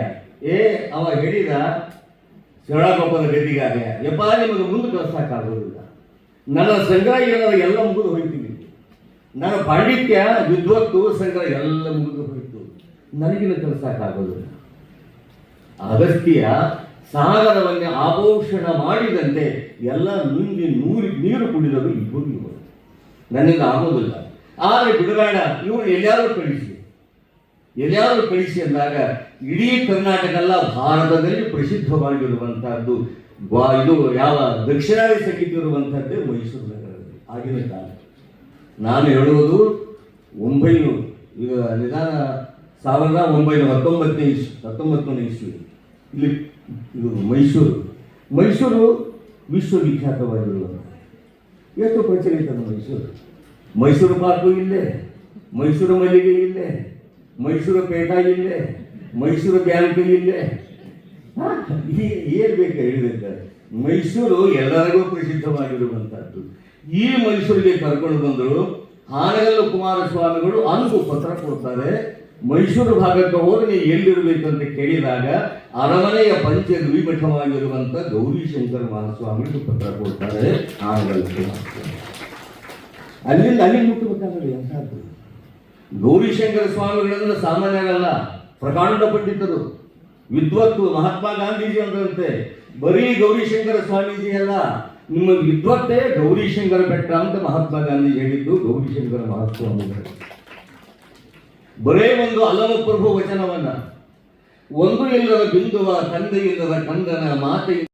ಅವ ಹೇಳಿದ ಶಿರಾಳಕೊಪ್ಪದ ಗದ್ದಿಗಾರ್ಯ, ಯಪ್ಪ ನಿಮಗೆ ಮುಂದೆ ಕಳ್ಸಕ್ಕಾಗೋದಿಲ್ಲ, ನನ್ನ ಸಂಗ್ರಹ ಏನದ ಎಲ್ಲ ಮುಗಿದು ಹೋಯ್ತೀವಿ, ನನ್ನ ಪಾಂಡಿತ್ಯ ವಿದ್ವತ್ತು ಸಂಗ್ರಹ ಎಲ್ಲ ಮುಗಿದು ಹೋಯ್ತು, ನನಗಿನ ಕಳ್ಸಕ್ಕಾಗೋದಿಲ್ಲ. ಅಗಸ್ತ್ಯ ಸಾಗರವನ್ನೇ ಆಭೂಷಣ ಮಾಡಿದಂತೆ ಎಲ್ಲ ನುಂಗಿ ನೀರು ಕುಡಿದರು ಇಬ್ಬರು. ನನ್ನಿಂದ ಆಗೋದಿಲ್ಲ, ಆದರೆ ಬಿಡಬೇಡ, ಇವರು ಎಲ್ಲಿಯಾದರೂ ಕಳಿಸಿ ಅಂದಾಗ ಇಡೀ ಕರ್ನಾಟಕ ಅಲ್ಲ ಭಾರತದಲ್ಲಿ ಪ್ರಸಿದ್ಧವಾಗಿರುವಂತಹದ್ದು ಇದು ಯಾವ ದಕ್ಷಿಣಾದಿ ಸಂಗೀತ ಇರುವಂತಹದ್ದೇ ಮೈಸೂರು ನಗರದಲ್ಲಿ ಆಗಿನ ಕಾಲ. ನಾನು ಹೇಳುವುದು 900 ಈಗ ನಿಧಾನ 1919ನೇ ಇಸ್ವಿ ಇಲ್ಲಿ ಇದು ಮೈಸೂರು ವಿಶ್ವವಿಖ್ಯಾತವಾಗಿರುವಂಥ ಎಷ್ಟು ಪ್ರಚಲಿತ ಮೈಸೂರು ಪಾರ್ಕು ಇಲ್ಲೇ, ಮೈಸೂರು ಮಲ್ಲಿಗೆ ಇಲ್ಲೇ, ಮೈಸೂರು ಪೇಟ ಇಲ್ಲೇ, ಮೈಸೂರು ಬ್ಯಾಂಕ್ ಇಲ್ಲೇ. ಏನ್ ಬೇಕು ಹೇಳಿದ್ದಾರೆ? ಮೈಸೂರು ಎಲ್ಲರಿಗೂ ಪ್ರಸಿದ್ಧವಾಗಿರುವಂತಹದ್ದು. ಈ ಮೈಸೂರಿಗೆ ಕರ್ಕೊಂಡು ಬಂದರು. ಹಾನಗಲ್ಲ ಕುಮಾರಸ್ವಾಮಿಗಳು ಅಂದು ಪತ್ರ ಕೊಡ್ತಾರೆ. ಮೈಸೂರು ಭಾಗಕ್ಕೆ ಹೋಗಿ ನೀವು ಎಲ್ಲಿರಬೇಕಂತ ಕೇಳಿದಾಗ ಅರಮನೆಯ ಪಂಚ ದ್ವಿಮಠವಾಗಿರುವಂಥ ಗೌರಿಶಂಕರ ಮಹಾಸ್ವಾಮಿಗಳು ಪತ್ರ ಕೊಡ್ತಾರೆ. ಹಾನಗಲ್ಲ ಕುಮಾರಸ್ವಾಮಿ ಅಲ್ಲಿಂದ ಮುಟ್ಟಬೇಕಾಗಲಿ ಅಂತದ್ದು. ಗೌರಿಶಂಕರ ಸ್ವಾಮಿಗಳಂದ್ರೆ ಸಾಮಾನ್ಯರಲ್ಲ, ಪ್ರಕಾಂಡ ಪಂಡಿತರು, ವಿದ್ವತ್ತು. ಮಹಾತ್ಮ ಗಾಂಧೀಜಿ ಅಂದ್ರಂತೆ ಬರೀ ಗೌರಿಶಂಕರ ಸ್ವಾಮೀಜಿ ಅಲ್ಲ, ನಿಮ್ಮ ವಿದ್ವತ್ತೇ ಗೌರಿಶಂಕರ ಬೆಟ್ಟ ಅಂತ ಮಹಾತ್ಮ ಗಾಂಧೀಜಿ ಹೇಳಿದ್ದು ಗೌರಿಶಂಕರ ಮಹಾಸ್ವಾಮಿಗಳು. ಬರೇ ಒಂದು ಅಲವ ಪ್ರಭು ವಚನವನ್ನ, ಒಂದು ಇಲ್ಲದ ಬಿಂದುವ ತಂದೆ ಇಲ್ಲದ ಕಂದನ ಮಾತೆ